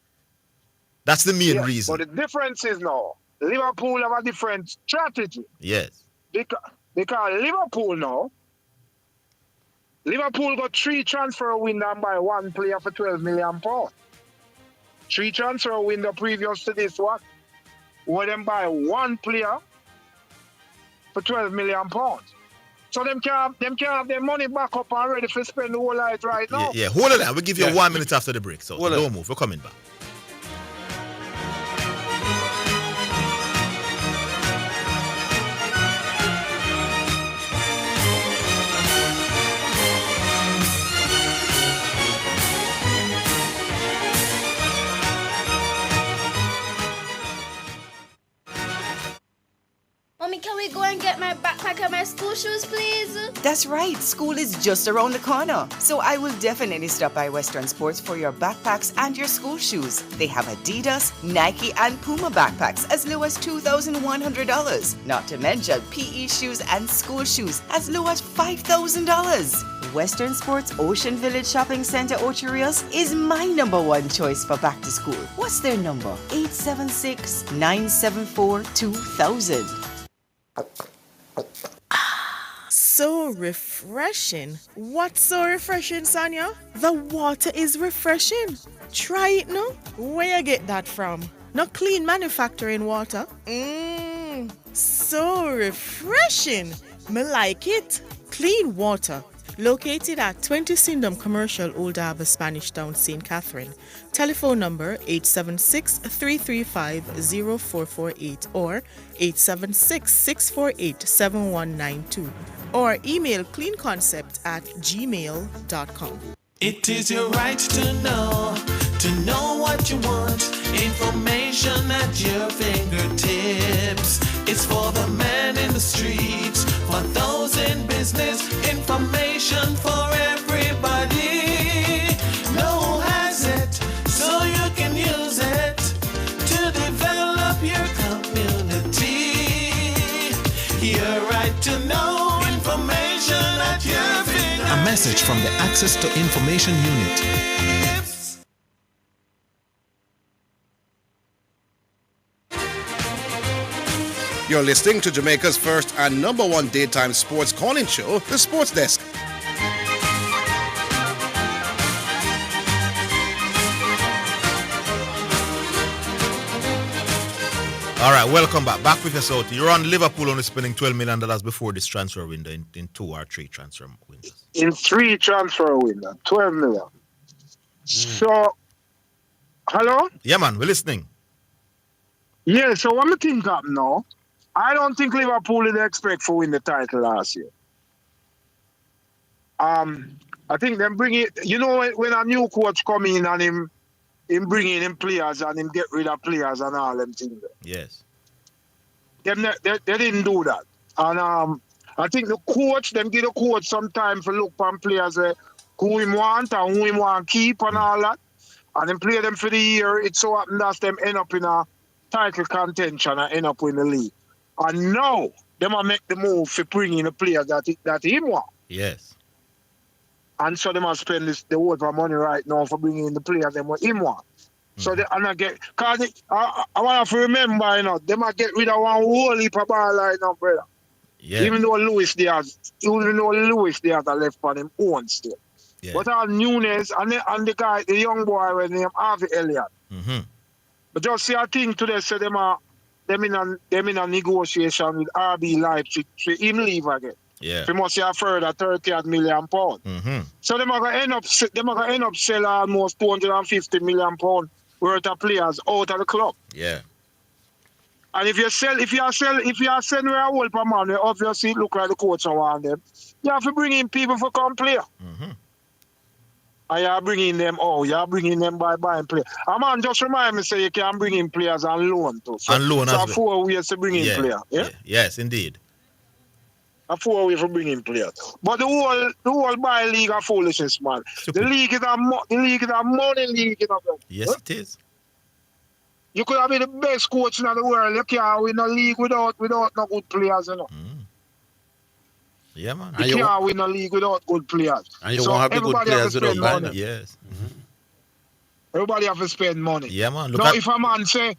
Speaker 6: That's the main reason.
Speaker 14: But the difference is now, Liverpool have a different strategy.
Speaker 6: Yes.
Speaker 14: Because Liverpool got 3 transfer window and buy 1 player for 12 million pounds. 3 transfer window previous to this one, where them buy 1 player for 12 million pounds. So them can have their money back up and ready to spend the whole night right now.
Speaker 6: Yeah. Hold on. We'll give you 1 minute after the break. So don't move. We're coming back.
Speaker 18: Mommy, can we go and get my backpack and my school shoes, please?
Speaker 1: That's right. School is just around the corner. So I will definitely stop by Western Sports for your backpacks and your school shoes. They have Adidas, Nike, and Puma backpacks as low as $2,100. Not to mention PE shoes and school shoes as low as $5,000. Western Sports Ocean Village Shopping Center, Ocho Rios is my #1 choice for back to school. What's their number? 876-974-2000.
Speaker 16: So refreshing. What's so refreshing, Sonia? The water is refreshing. Try it now. Where you get that from? Not clean manufacturing water. So refreshing. Me like it. Clean water. Located at 20 Syndham Commercial, Old Harbour, Spanish Town, St. Catherine. Telephone number 876-335-0448 or 876-648-7192 or email cleanconcept@gmail.com.
Speaker 3: It is your right to know what you want. Information at your fingertips. It's for the man in the streets, for those in business. Information for everybody. No one has it, so you can use it to develop your community. Your right to know information at your fingertips.
Speaker 20: A message from the Access to Information Unit.
Speaker 4: You're listening to Jamaica's first and #1 daytime sports calling show, The Sports Desk.
Speaker 6: All right, welcome back. Back with us out. You're on Liverpool only spending $12 million before this transfer window in 2 or 3 transfer windows.
Speaker 14: In 3 transfer windows, 12 million. So, hello?
Speaker 6: Yeah, man, we're listening.
Speaker 14: Yeah, so what I think happened now, I don't think Liverpool did expect to win the title last year. I think them bring it, you know, when a new coach come in and him bring in him players and him get rid of players and all them things.
Speaker 6: Yes.
Speaker 14: They didn't do that. And I think the coach, them give the coach some time to look for players who him want and who him want keep and all that. And then play them for the year. It so happens that them end up in a title contention and end up in the league. And now, them will make the move for bringing the players that him want.
Speaker 6: Yes.
Speaker 14: And so they must spend the whole of money right now for bringing in the players them what him want. So they and I get cause I want to remember, they might get rid of one whole heap of ball line now, brother.
Speaker 6: Yeah.
Speaker 14: Even though Lewis Diaz are left on him own still.
Speaker 6: Yeah.
Speaker 14: But all Nunes and the guy, the young boy named Harvey Elliott.
Speaker 6: Mm-hmm.
Speaker 14: But just see a thing today, say them in a negotiation with RB Leipzig to him leave again.
Speaker 6: Yeah.
Speaker 14: He must have further 30 million pounds.
Speaker 6: Mm-hmm.
Speaker 14: So them are gonna end up sell almost 250 million pounds worth of players out of the club.
Speaker 6: Yeah.
Speaker 14: And if you sell where a whole per man, obviously it look like the coach want them. You have to bring in people for come play.
Speaker 6: Mm-hmm.
Speaker 14: And you're bringing them, you're bringing them by buying players. A man just remind me, say you can bring in players on loan too. So,
Speaker 6: On loan
Speaker 14: so
Speaker 6: as well.
Speaker 14: 4 ways to bring in players. Yeah?
Speaker 6: Yes, indeed.
Speaker 14: A 4 ways for bringing players. But the whole buy league of foolishness, man. The league is a money league,
Speaker 6: Yes, it is.
Speaker 14: You could have been the best coach in the world. You can't win a league without no good players,
Speaker 6: Yeah, man.
Speaker 14: You can't win a league without good players.
Speaker 8: And you won't have the good players without
Speaker 14: money.
Speaker 8: money.
Speaker 6: Yes.
Speaker 14: Everybody have to spend money.
Speaker 6: Yeah, man.
Speaker 14: Now, if a man say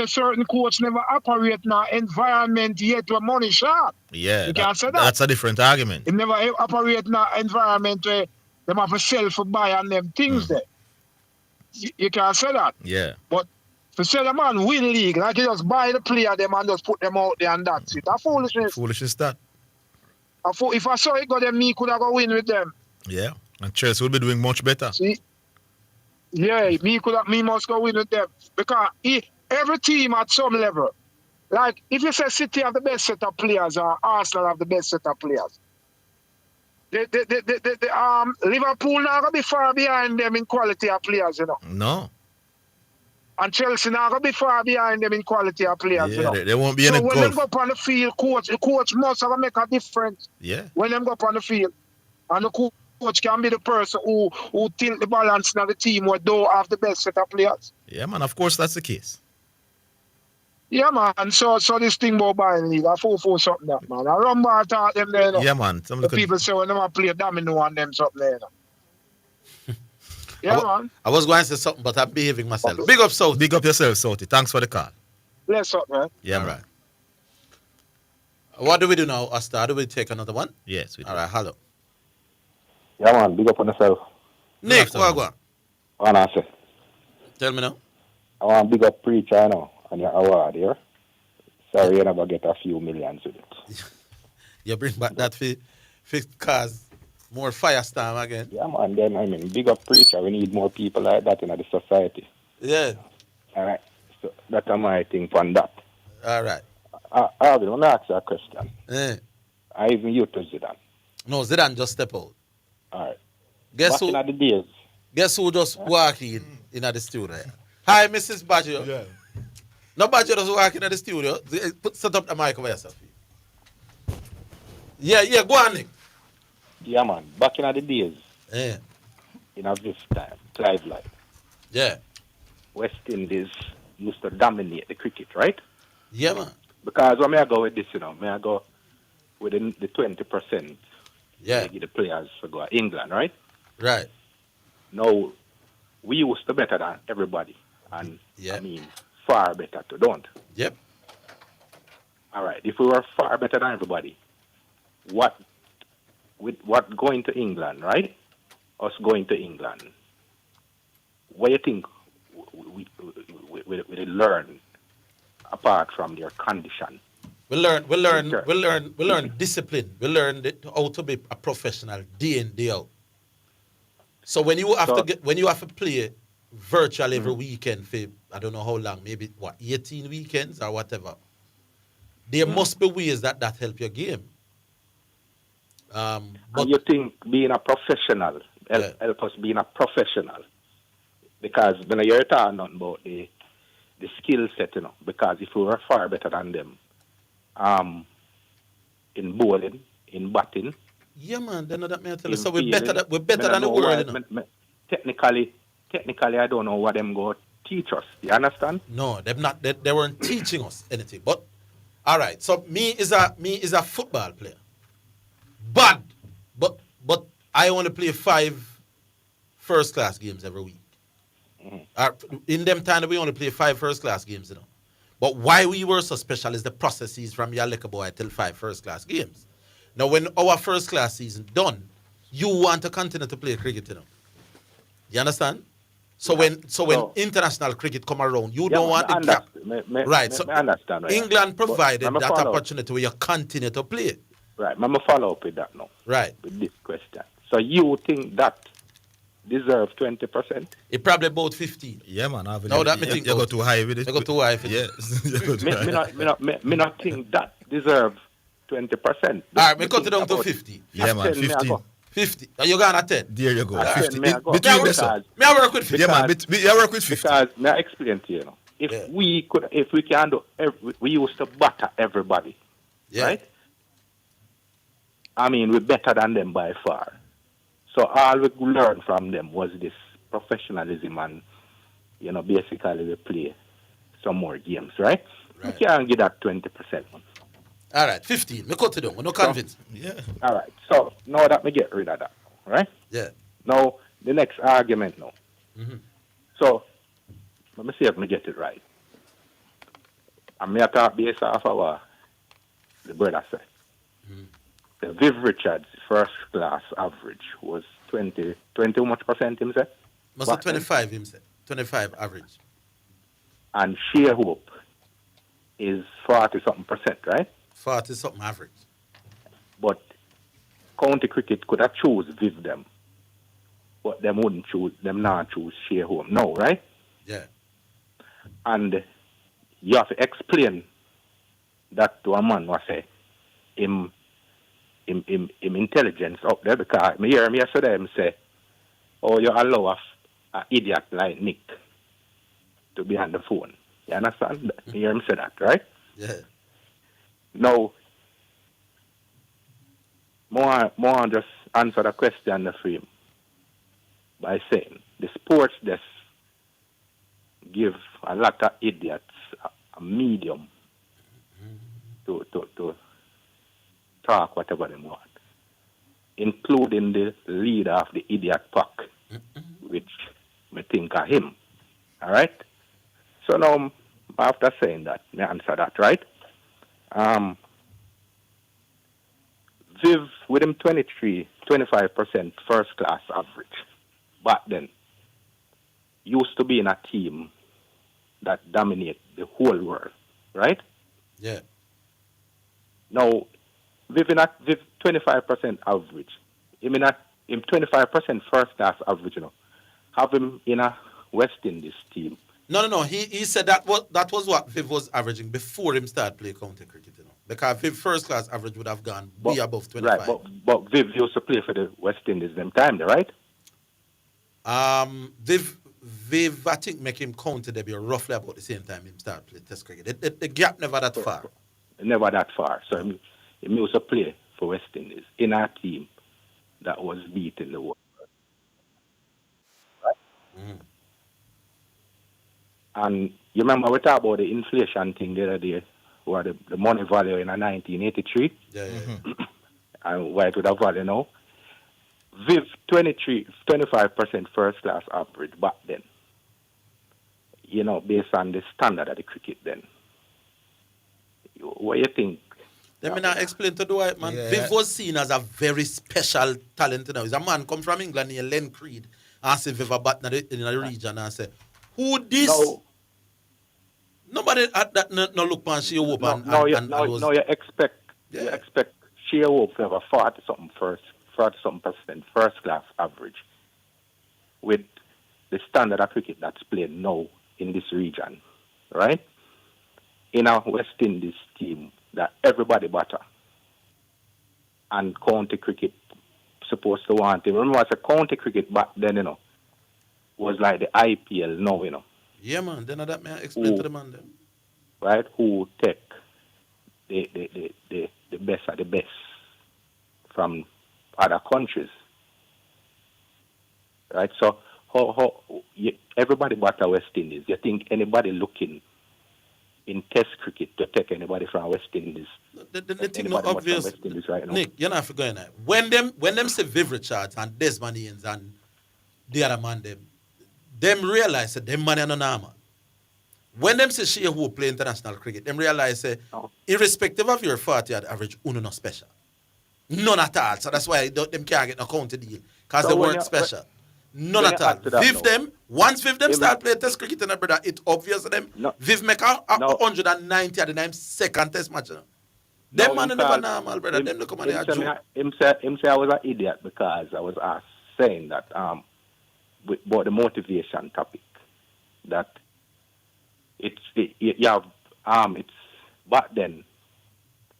Speaker 14: certain coach never operate in an environment yet where money short,
Speaker 6: Yeah.
Speaker 14: you can't say that.
Speaker 6: That's a different argument.
Speaker 14: It never operate in an environment where them have to sell for buy and them things there. You can't say that.
Speaker 6: Yeah.
Speaker 14: But to sell a man win league, like you just buy the player them and just put them out there and that's it. That's foolishness.
Speaker 6: Foolish is that.
Speaker 14: If I saw it go them, me could have go win with them.
Speaker 6: Yeah. And Chelsea will be doing much better.
Speaker 14: See? Yeah, me must go win with them. Because every team at some level, like if you say City have the best set of players or Arsenal have the best set of players, Liverpool not gonna be far behind them in quality of players,
Speaker 6: No.
Speaker 14: And Chelsea not gonna be far behind them in quality of players,
Speaker 6: Yeah, they won't be any
Speaker 14: So when
Speaker 6: gulf.
Speaker 14: them go up on the field, the coach must have to make a difference.
Speaker 6: Yeah.
Speaker 14: When them go up on the field. And the coach can be the person who tilt the balance of the team who don't have the best set of players.
Speaker 6: Yeah, man. Of course, that's the case.
Speaker 14: Yeah, man. So this thing about buying league, I fall for something that, man. I remember taught them there,
Speaker 6: Yeah, man.
Speaker 14: The people say when them play domino on them something there, Yeah, man.
Speaker 8: I was going to say something, but I'm behaving myself. Big up, South.
Speaker 6: Big up yourself, Southie. Thanks for the call.
Speaker 14: Bless up, man.
Speaker 6: Yeah, man.
Speaker 8: What do we do now, Asta? Do we take another one?
Speaker 6: Yes, we do.
Speaker 8: All right, hello.
Speaker 15: Yeah, man. Big up on yourself.
Speaker 8: Nick, what go on?
Speaker 15: What I say?
Speaker 8: Tell me now.
Speaker 15: I want to big up Preacher now on your award here. Sorry, you never get a few millions with it.
Speaker 8: You bring back that for cause more firestorm again.
Speaker 15: Yeah, man. Then, I mean, big up Preacher. We need more people like that in the society.
Speaker 8: Yeah.
Speaker 15: All right. So that's my thing on that.
Speaker 8: All right.
Speaker 15: I want to ask you a question.
Speaker 8: Yeah.
Speaker 15: I even you to Zidane.
Speaker 8: No, Zidane just step out.
Speaker 15: All right.
Speaker 8: Guess
Speaker 15: Back
Speaker 8: who?
Speaker 15: in the days.
Speaker 8: Guess who just walk in the studio? Hi, Mrs. Badger. Yeah. No Badger just walk in the studio. Set up the mic over yourself. Yeah, go on, Nick.
Speaker 15: Yeah, man. Back in the days.
Speaker 8: Yeah.
Speaker 15: In this time, Clive Light.
Speaker 8: Yeah.
Speaker 15: West Indies used to dominate the cricket, right?
Speaker 8: Yeah, man.
Speaker 15: Because when I go with this, may I go with the 20%.
Speaker 8: Yeah.
Speaker 15: Give the players to go to England, right?
Speaker 8: Right.
Speaker 15: Now, we used to better than everybody. And, I mean, far better too, don't?
Speaker 8: Yep.
Speaker 15: All right. If we were far better than everybody, what going to England, right? Us going to England, what do you think we learn apart from their condition?
Speaker 8: We learn discipline. We learn how to be a professional day in, day out. So when you have to play virtual every weekend for I don't know how long, maybe 18 weekends or whatever, there must be ways that help your game.
Speaker 15: But and you think being a professional help us being a professional? Because when you're talking about the skill set, because if we were far better than them, in bowling, in batting.
Speaker 8: Yeah, man. Then that may tell you. So we're better than the world.
Speaker 15: Technically, I don't know what them go teach us. You understand?
Speaker 8: No, they're not. They weren't teaching us anything. But all right. So me is a football player. But I only play 5 first class games every week. In them time, we only play 5 first-class games, you know. But why we were so special is the processes from your little boy till 5 first-class games. Now, when our first-class season done, you want to continue to play cricket, you know. You understand? So when international cricket come around, you don't want the gap. Right. So
Speaker 15: understand.
Speaker 8: England provided that opportunity where you continue to play.
Speaker 15: Right. I'm going to follow up with that now.
Speaker 8: Right.
Speaker 15: With this question. So you think that deserve 20%?
Speaker 8: It probably about 15.
Speaker 6: Yeah, man.
Speaker 8: No, that me think
Speaker 6: you go too high with it.
Speaker 8: You go too high with it.
Speaker 6: Yes.
Speaker 15: Me not think that deserve 20%.
Speaker 8: All right, me cut it down to 50.
Speaker 6: Yeah, man. 15.
Speaker 8: 50. You got at 10.
Speaker 6: There you go.
Speaker 15: 50.
Speaker 6: Between the
Speaker 8: me I work with 50.
Speaker 6: Yeah, man. I work with 50.
Speaker 15: Because may I explain to you, know, if we can do, we used to batter everybody, right? I mean, we're better than them by far. So all we learned from them was this professionalism and, you know, basically we play some more games, right? We can't get that 20%.
Speaker 8: All right, 15. Me cut it down. We're not convinced.
Speaker 6: Yeah.
Speaker 15: All right. So now that we get rid of that, right?
Speaker 8: Yeah.
Speaker 15: Now, the next argument now.
Speaker 8: Mm-hmm.
Speaker 15: So, let me see if I get it right. I'm going to talk based off of what the brother said.
Speaker 8: Mm-hmm.
Speaker 15: The Viv Richards first class average was 20 how much percent him said?
Speaker 8: Must have 25 him said. 25 average.
Speaker 15: And Shea Hope is 40 something percent, right?
Speaker 8: 40 something average.
Speaker 15: But county cricket could have choose Viv them. But them wouldn't choose them not choose Shea Hope. No, right?
Speaker 8: Yeah.
Speaker 15: And you have to explain that to a man who say him intelligence up there, because me hear him yesterday him say, oh, you allow a idiot like Nick to be on the phone. You understand? Me hear him say that, right?
Speaker 8: Yeah.
Speaker 15: Now, more just answer the question for him by saying the sports desk give a lot of idiots a medium to talk whatever they want, including the leader of the idiot pack, which me think of him. All right? So now, after saying that, me answer that, right? Viv, with him 25% first class average, back then, used to be in a team that dominate the whole world, right?
Speaker 8: Yeah.
Speaker 15: Now, Viv 25% average. Him 25% first class average, you know. Have him in a West Indies team.
Speaker 8: No. He said that was what Viv was averaging before him start play county cricket, you know. Because Viv first class average would have gone way above 25.
Speaker 15: Right, but Viv used to play for the West Indies them time, right?
Speaker 8: Viv, I think make him county debut roughly about the same time him start play Test cricket. The gap never that far.
Speaker 15: Never that far. So he used to play for West Indies in our team that was beating the world. Right?
Speaker 8: Mm.
Speaker 15: And you remember we talked about the inflation thing the other day, where the money value in 1983, and why it would have value now. Viv 25% first class average back then. You know, based on the standard of the cricket then. What do you think?
Speaker 8: Let me now explain to the white man. Yeah. Viv was seen as a very special talent. You know, he's a man come from England near Len Creed and say Viv a bat in the region and say, who this?
Speaker 15: No.
Speaker 8: Nobody at that no look on Shea Hope
Speaker 15: you expect Shea Hope to have a 40-something percent first class average with the standard of cricket that's played now in this region, right? In our West Indies team that everybody batter and county cricket supposed to want him. Remember, it's a county cricket back then, you know, was like the IPL now, you know.
Speaker 8: Yeah, man. Then that may explain to the man then.
Speaker 15: Right? Who take the best of the best from other countries. Right? So everybody but West Indies. You think anybody looking in Test cricket to take anybody from West Indies?
Speaker 8: The thing not obvious.
Speaker 15: West Indies right now.
Speaker 8: Nick, you're not forgetting that. When them say Viv Richards and Desmond Haynes and the other man them, them realize that them money are not normal. When them say she who play international cricket, them realize irrespective of your 40 at average, uno not special. None at all. So that's why them can't get no county deal. Because
Speaker 15: So
Speaker 8: they
Speaker 15: when
Speaker 8: weren't
Speaker 15: you-
Speaker 8: special.
Speaker 15: when
Speaker 8: None
Speaker 15: you
Speaker 8: at all.
Speaker 15: add to that
Speaker 8: Viv
Speaker 15: now,
Speaker 8: them, once Viv them start playing test cricket in a brother, it's obvious to them. Viv make a 190 at the 9 second test match. Them man are never normal, brother. Them look on their joke.
Speaker 15: Him say I was an idiot because I was asked saying that about the motivation topic that you have it's back then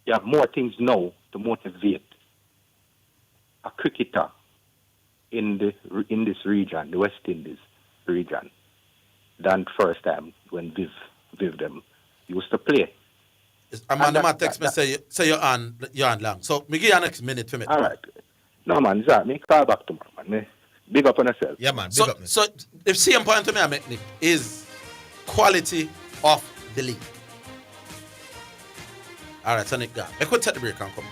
Speaker 15: you have more things now to motivate a cricketer in this region, the West Indies region, than first time when Viv them used to play.
Speaker 8: A man text me say you're on long. So me give you next minute for me.
Speaker 15: All right. No man, Zach, me call back tomorrow, man. Me big up on yourself.
Speaker 6: Yeah, man.
Speaker 8: So if same point to me I make Nick, is quality of the league. All right, so Nick, let's go take the break and come.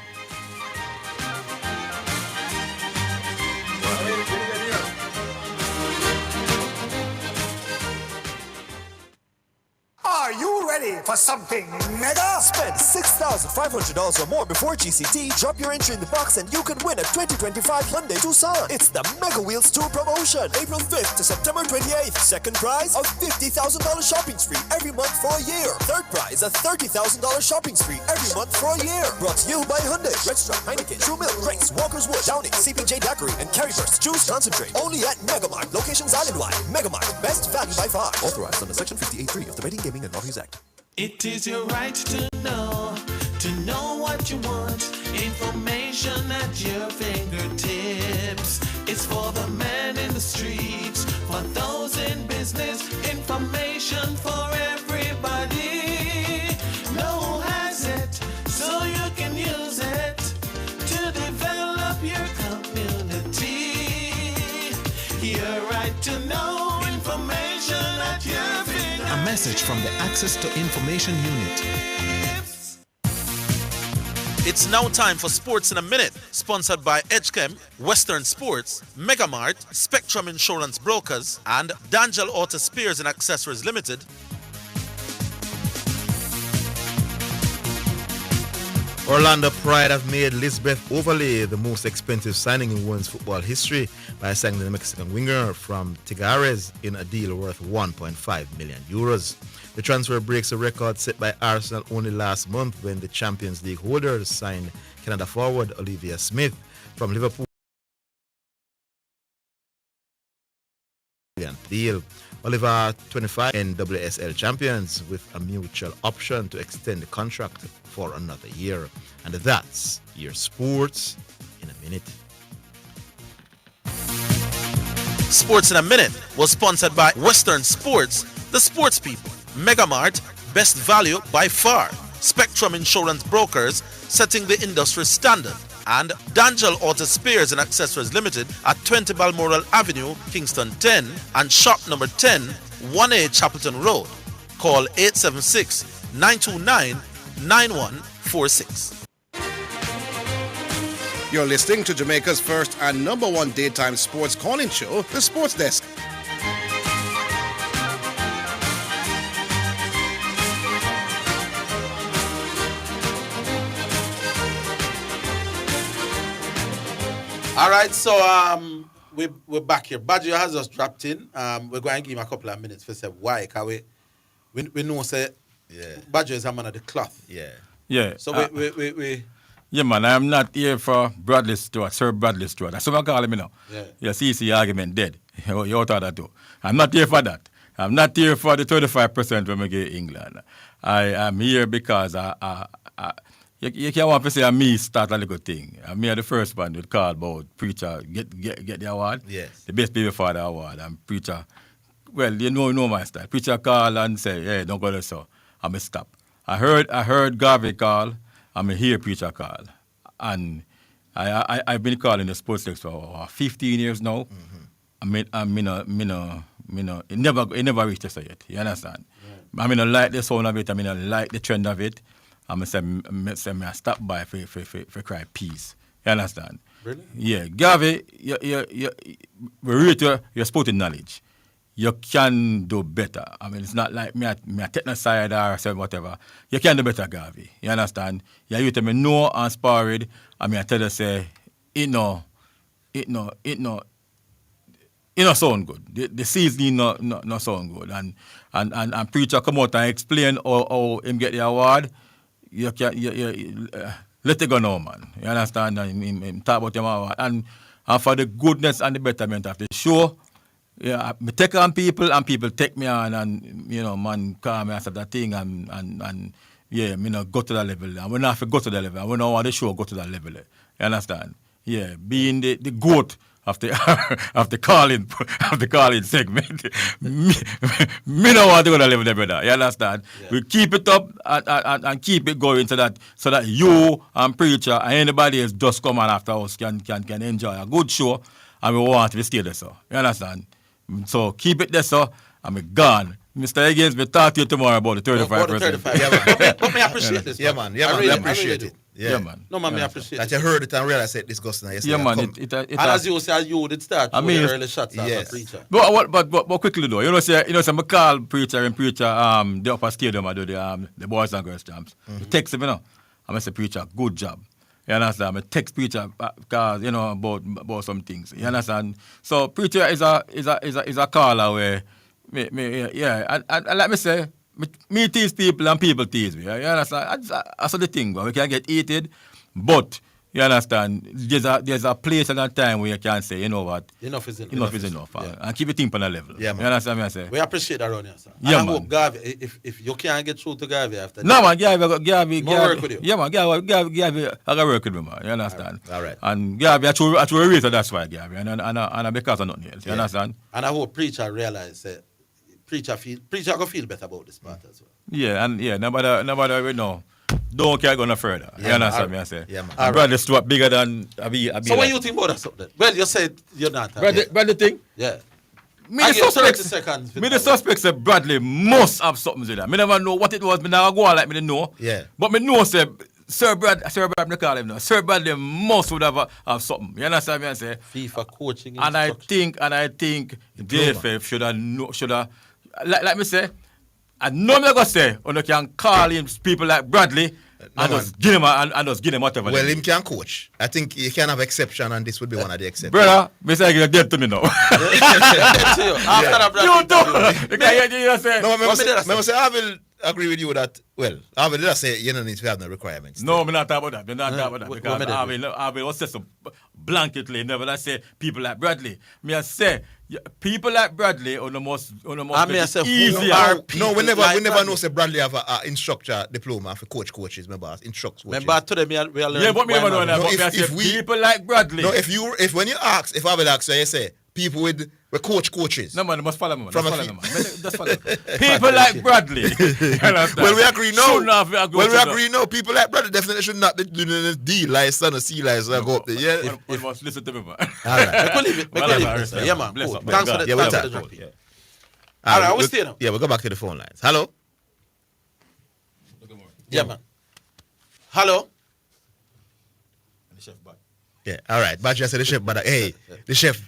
Speaker 17: Are you ready for something mega? Spend $6,500 or more before GCT. Drop your entry in the box and you can win a 2025 Hyundai Tucson. It's the Mega Wheels Tour promotion. April 5th to September 28th. Second prize, a $50,000 shopping spree every month for a year. Third prize, a $30,000 shopping spree every month for a year. Brought to you by Hyundai, Red Stripe, Heineken, True Milk, Grace, Walker's Wood, Downing, CPJ Daiquiri, and Carryburst. Choose Concentrate. Only at Megamart. Locations island-wide. Megamart. Best value by far. Authorized under Section 58.3 of the Betting, Gaming, and Lotteries Act.
Speaker 3: It is your right to know what you want. Information at your fingertips. It's for the man in the streets, for those in business. Information for everybody. No one has it, so you can use it to develop your community. Your right to know information at your fingertips.
Speaker 20: A message from the Access to Information Unit.
Speaker 8: It's now time for Sports in a Minute, sponsored by Edgechem, Western Sports, Megamart, Spectrum Insurance Brokers, and Dangel Auto Spares and Accessories Limited.
Speaker 6: Orlando Pride have made Lisbeth Overlay the most expensive signing in women's football history by signing the Mexican winger from Tigres in a deal worth 1.5 million euros. The transfer breaks a record set by Arsenal only last month when the Champions League holders signed Canada forward Olivia Smith from Liverpool. Deal. Oliver 25 NWSL champions with a mutual option to extend the contract for another year. And that's your sports in a minute.
Speaker 8: Sports in a Minute was sponsored by Western Sports, the sports people, Megamart, best value by far, Spectrum Insurance Brokers, setting the industry standard, and Dangel Auto Spares and Accessories Limited at 20 Balmoral Avenue, Kingston 10, and shop number 10, 1A Chapelton Road. Call 876-929-9146.
Speaker 4: You're listening to Jamaica's first and number one daytime sports calling show, The Sports Desk.
Speaker 8: All right, so we're back here. Badger has just dropped in. We're going to give him a couple of minutes for say why. Because we know say Badger is a man of the cloth.
Speaker 6: Yeah.
Speaker 19: Yeah.
Speaker 8: So we
Speaker 19: yeah, man, I'm not here for Bradley Stewart, Sir Bradley Stewart. That's what I call him, you know.
Speaker 8: Yeah.
Speaker 19: Your CC argument dead. You out of that too. I'm not here for that. I'm not here for the 25% when we get England. I am here because you can't want to say me start a little thing. Me are the first one would call about preacher get the award.
Speaker 6: Yes.
Speaker 19: The best baby father award. And preacher, well, you know my style. Preacher call and say, hey, don't go there so. I'm stop. I heard Garvey call. I'm hear preacher call. And I've been calling the sports desk for 15 years now. Mm-hmm. It never reached us yet. You understand? Yeah. I like the sound of it. I like the trend of it. I stop by for cry peace. You understand?
Speaker 8: Really?
Speaker 19: Yeah. Garvey, we rate your sporting knowledge. you can do better. I mean, it's not like me a take no side or say whatever. You can do better, Garvey. You understand? You tell me no and sparred, I mean, I tell you say, it no sound good. The season no sound good. And preacher come out and explain how him get the award. You let it go now, man. You understand? And him talk about him award. And for the goodness and the betterment of the show, yeah, I take on people and people take me on and, man, call me after that thing and yeah, me not go to that level. And we not have to go to that level. And we don't want the show go to that level. You understand? Yeah, being the goat of the of the calling segment. me don't want to go to that level there, brother. You understand? Yeah. We keep it up and keep it going so that you and preacher and anybody else just come on after us can enjoy a good show and we want to stay there, so. You understand? So keep it there, so I'm gone. Mr. Higgins, we'll talk to you tomorrow about the 35%.
Speaker 8: About the 35. Yeah, man. But me appreciate this.
Speaker 6: Yeah, man. I appreciate it.
Speaker 19: Yeah, man.
Speaker 8: No, man, me appreciate it.
Speaker 6: That you heard it and realized it disgusting yesterday.
Speaker 19: Yeah, man.
Speaker 8: And as you say, you did start with the early shots at the preacher.
Speaker 19: But quickly though, say I call preacher the upper stadium I do the boys and girls champs. He texts him, I say preacher, good job. You understand? I text preacher because about some things. You understand? So preacher is a caller where and let me say, me tease people and people tease me. You understand? That's the thing. We can get heated, but you understand? There's a place and a time where you can say, you know what?
Speaker 8: Enough is
Speaker 19: enough.
Speaker 8: Yeah.
Speaker 19: And keep it in on a level.
Speaker 8: Yeah, man.
Speaker 19: You understand what I say?
Speaker 8: We appreciate that around here, sir.
Speaker 19: Yeah,
Speaker 8: and I
Speaker 19: man.
Speaker 8: hope Garvey, if you can't get through to Garvey after
Speaker 19: no,
Speaker 8: that.
Speaker 19: man, Garvey.
Speaker 8: Work with you.
Speaker 19: Yeah, man, Garvey, I got work with me, man. You understand?
Speaker 8: All right.
Speaker 19: And Garvey, I truly rate that's why, Garvey. And because of nothing else. You understand?
Speaker 8: And I hope preacher realize that preacher can feel better about this part as well.
Speaker 19: Yeah, and nobody we know. Don't care go no further. You understand me? I say.
Speaker 8: Yeah, man.
Speaker 19: Bradley Stewart bigger than I be.
Speaker 8: So what you think about that something? Well, you said you're not.
Speaker 19: Bradley thing?
Speaker 8: Yeah.
Speaker 19: Me the suspect say Bradley must have something to that. Me never know what it was. Me never go on like me know.
Speaker 6: Yeah.
Speaker 19: But me know say Sir Bradley call him now. Sir Bradley must would have something. You understand me? I say.
Speaker 8: FIFA coaching.
Speaker 19: And I think JFF should have like me say. And no me go say, you can call him people like Bradley and just give him whatever.
Speaker 6: Well, him can coach. I think you can have exception, and this would be one of the exceptions.
Speaker 19: Brother, me say you're dead to me now.
Speaker 8: After that, Bradley.
Speaker 19: You say.
Speaker 6: No, I say I will agree with you that. Well, I will just say you don't need to have no requirements.
Speaker 19: No, I'm not talking about that. I'm not talking about that because I will say so blanketly. Never I say people like Bradley. Me I say people like Bradley are the most easy.
Speaker 6: No, we never know say Bradley have a instructor diploma for coaches. Remember, instructs coaches.
Speaker 8: Remember today we are learning.
Speaker 19: Yeah, but me never know that. But I say people like Bradley.
Speaker 6: No, if when you ask, if I will ask you say people with coaches.
Speaker 19: No man, you must follow me. Just follow.
Speaker 8: People
Speaker 19: People like Bradley.
Speaker 6: Well, we agree now.
Speaker 19: We
Speaker 6: agree now. People like Bradley definitely should not be doing this D license or C license. Go up there. Yeah.
Speaker 19: We must listen to me, man.
Speaker 6: All right.
Speaker 8: Yeah, man. Cool.
Speaker 19: Thanks
Speaker 8: Thanks for the drop. All right, we'll stay now.
Speaker 6: Yeah, we'll go back to the phone lines. Hello?
Speaker 8: Yeah, man. Hello?
Speaker 6: Yeah, all right. Badger said the chef, but hey, the chef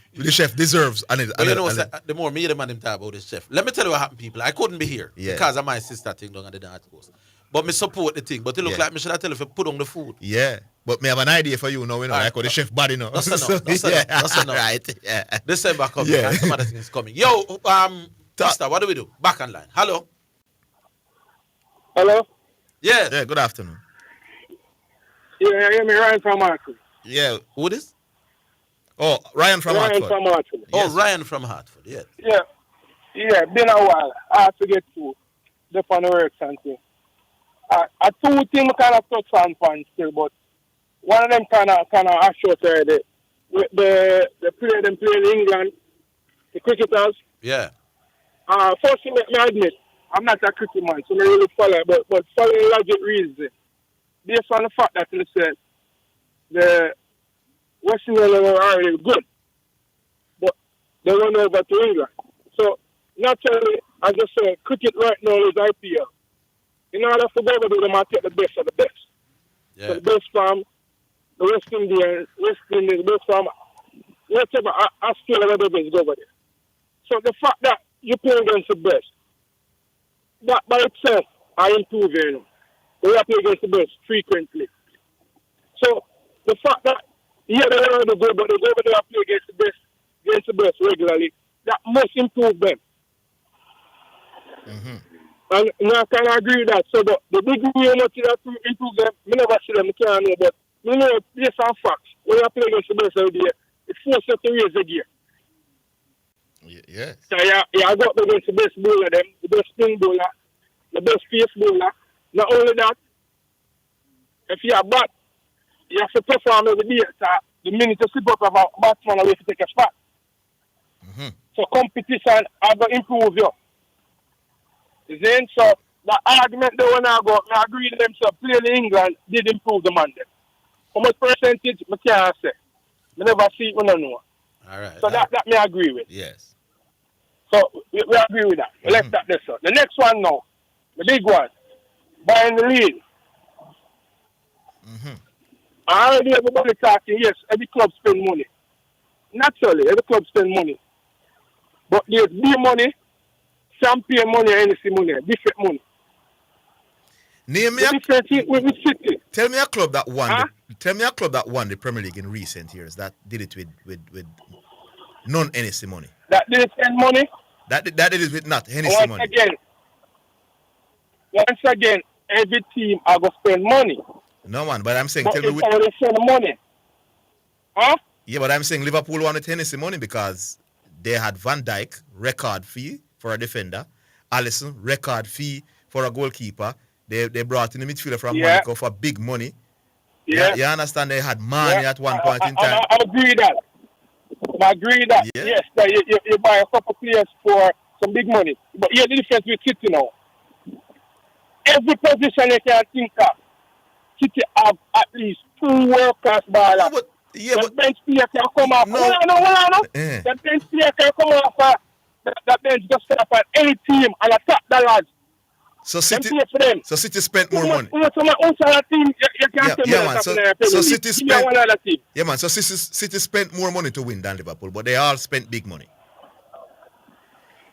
Speaker 6: deserves.
Speaker 8: The more me and him talk about this chef. Let me tell you what happened, people. I couldn't be here because of my sister thing down at the North Coast. But me support the thing. But it look like me should I tell you if you put on the food.
Speaker 6: Yeah, but me have an idea for you now. You know, like the chef body now.
Speaker 8: That's enough.
Speaker 6: Right. Yeah.
Speaker 8: December coming. Yeah. And some other things coming. Yo, Mister, what do we do? Back on line. Hello.
Speaker 7: Hello.
Speaker 8: Yeah.
Speaker 6: Yeah. Good afternoon.
Speaker 7: Yeah, I hear me Ryan from Hartford.
Speaker 6: Yeah.
Speaker 8: Who this?
Speaker 6: Oh, Ryan from Hartford.
Speaker 7: Ryan from Hartford.
Speaker 8: Oh, Ryan from Hartford. Yeah.
Speaker 7: Yeah. Been a while. I have to get to the fun works and things. I two things kind of touch on still, but one of them kind of short already. The player them play in England, the cricketers.
Speaker 8: Yeah.
Speaker 7: First, let me admit, I'm not a cricket man, so I really follow, but following logic reason, based on the fact that it says the West Indian are already good, but they run over to England. So naturally, as I say, cricket right now is IPL. In order for them to do them, I take the best of the best.
Speaker 8: Yeah.
Speaker 7: So the best from the West Indies, the best from whatever Australia, whatever is over there. So the fact that you play against the best. That by itself are improving. We have to play against the best frequently. So the fact that they don't go, but they go over there and play against the best regularly, that must improve them.
Speaker 2: Mm-hmm.
Speaker 7: And I can agree with that. So the degree how much that to improve them, I never see them, I can't know, but you know, based on facts, when you play against the best out there, it forces you to raise the gear.
Speaker 2: Yes.
Speaker 7: So you go up against the best bowler, them, the best spin bowler, the best pace bowler. Not only that, if you are bat, you have to perform every day. So the minute you slip up of a batsman, you have to take a spot.
Speaker 2: Mm-hmm.
Speaker 7: So competition are going to improve you. Then, so the argument they want to go, I agree with them, so playing in England did improve the man. How much percentage, I can't say. I never see it, I don't know.
Speaker 8: All right.
Speaker 7: So that me agree with.
Speaker 8: Yes.
Speaker 7: So we agree with that.
Speaker 2: Mm-hmm.
Speaker 7: Let's start this up. The next one now, the big one, buying the lead.
Speaker 2: Mm-hmm.
Speaker 7: Already everybody talking, yes, every club spend money. Naturally, every club spend money. But there's big money, champagne money, NC money, different money.
Speaker 2: Name me tell me a club that won. Tell me a club that won the Premier League in recent years that did it with non-NSC money.
Speaker 7: That did spend money.
Speaker 2: That did it with not NSC money.
Speaker 7: Once again, every team are gonna spend money.
Speaker 2: No man, but I'm saying
Speaker 7: But
Speaker 2: tell me
Speaker 7: it's already spend money. Huh?
Speaker 2: Yeah, but I'm saying Liverpool won with NSC money because they had Van Dijk, record fee for a defender, Alisson, record fee for a goalkeeper. They brought in the midfielder from Monaco for big money.
Speaker 7: Yeah.
Speaker 2: You understand they had money at one point in time.
Speaker 7: I agree that. I agree that.
Speaker 2: Yeah.
Speaker 7: Yes, that you buy a couple players for some big money. But here's the difference with City now. Every position you can think of, City have at least 2 world-class ballers. The bench player can come off. No. The bench player can come off. The bench just set up on any team and attack the lads.
Speaker 2: So City spent more money. So City spent more money to win than Liverpool, but they all spent big money.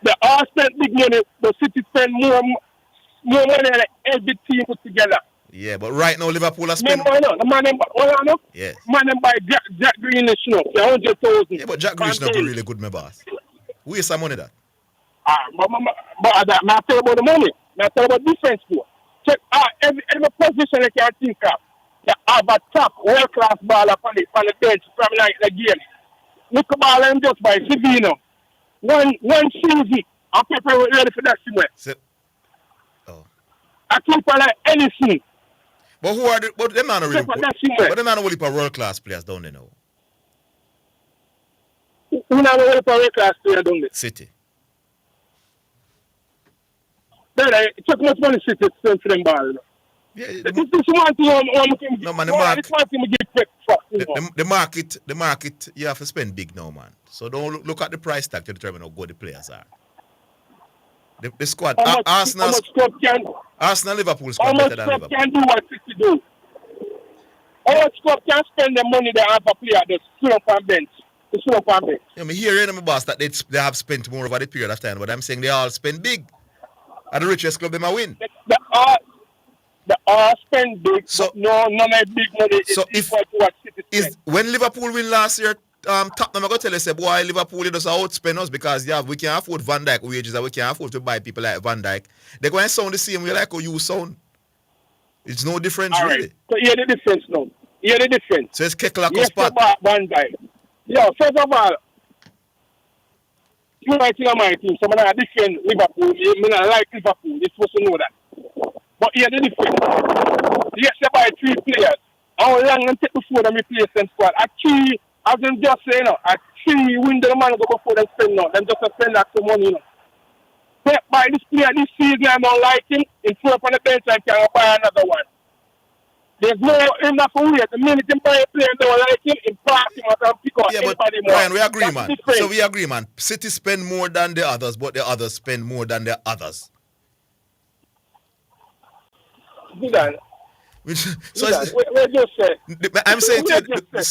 Speaker 7: They all spent big money, but City spent more money than every team put together.
Speaker 2: Yeah, but right now Liverpool are spending.
Speaker 7: Yes. Man, buy Jack Grealish, 100,000.
Speaker 2: Yeah, but Jack Grealish not really good, my boss. Where is some money that?
Speaker 7: But I tell about the money. I tell about defense too. Check every position you can think of. You have a top world-class baller on the bench from like the game. Look at ball and just by Zidane. One season, I'm ready for that somewhere. I keep on like anything.
Speaker 2: But who are the? But them not really. But them not only for world-class players, don't they know?
Speaker 7: Who not only for world-class players, don't they?
Speaker 2: City.
Speaker 7: Then check much money City spend for them ball.
Speaker 2: Yeah,
Speaker 7: this one thing
Speaker 2: no man, the market you have to spend big now, man. So don't look at the price tag to determine how good the players are. The squad, Arsenal, Liverpool squad better than Liverpool.
Speaker 7: Can do what City do. How much club can spend the money they have a player that's still up on bench?
Speaker 2: Yeah, me hearing my boss that they have spent more over the period of time, but I'm saying they all spend big. And the richest club them a win.
Speaker 7: They all spend big, so none of big money
Speaker 2: so
Speaker 7: is equal to what City spend.
Speaker 2: When Liverpool win last year, Tottenham are going to tell us, boy, Liverpool does outspend us because we can't afford Van Dijk wages and we can't afford to buy people like Van Dijk. They're going to sound the same way like how you sound. It's no difference,
Speaker 7: all
Speaker 2: really.
Speaker 7: Right. So hear the difference now. Hear the difference.
Speaker 2: So it's Kekelako
Speaker 7: yes,
Speaker 2: spot.
Speaker 7: Van Dijk. Yeah, first of all, you might think of my team. Some of them are different Liverpool. I like Liverpool. You're supposed to know that. But hear the difference. Yes, they buy 3 players. How long and take before them replace them squad? At 3, as them just say, at 3 win the man go before them spend now. Them just spend that money. But by this player this season, I don't like him. In front on the bench, I can buy another one. There's no enough for wait. The minute him buy a player and don't like him, in park him and pick up anybody more.
Speaker 2: Brian, we agree, man. So we agree, man. City spend more than the others, but the others spend more than the others.
Speaker 7: Zidane. So we just say.
Speaker 6: I'm saying to you,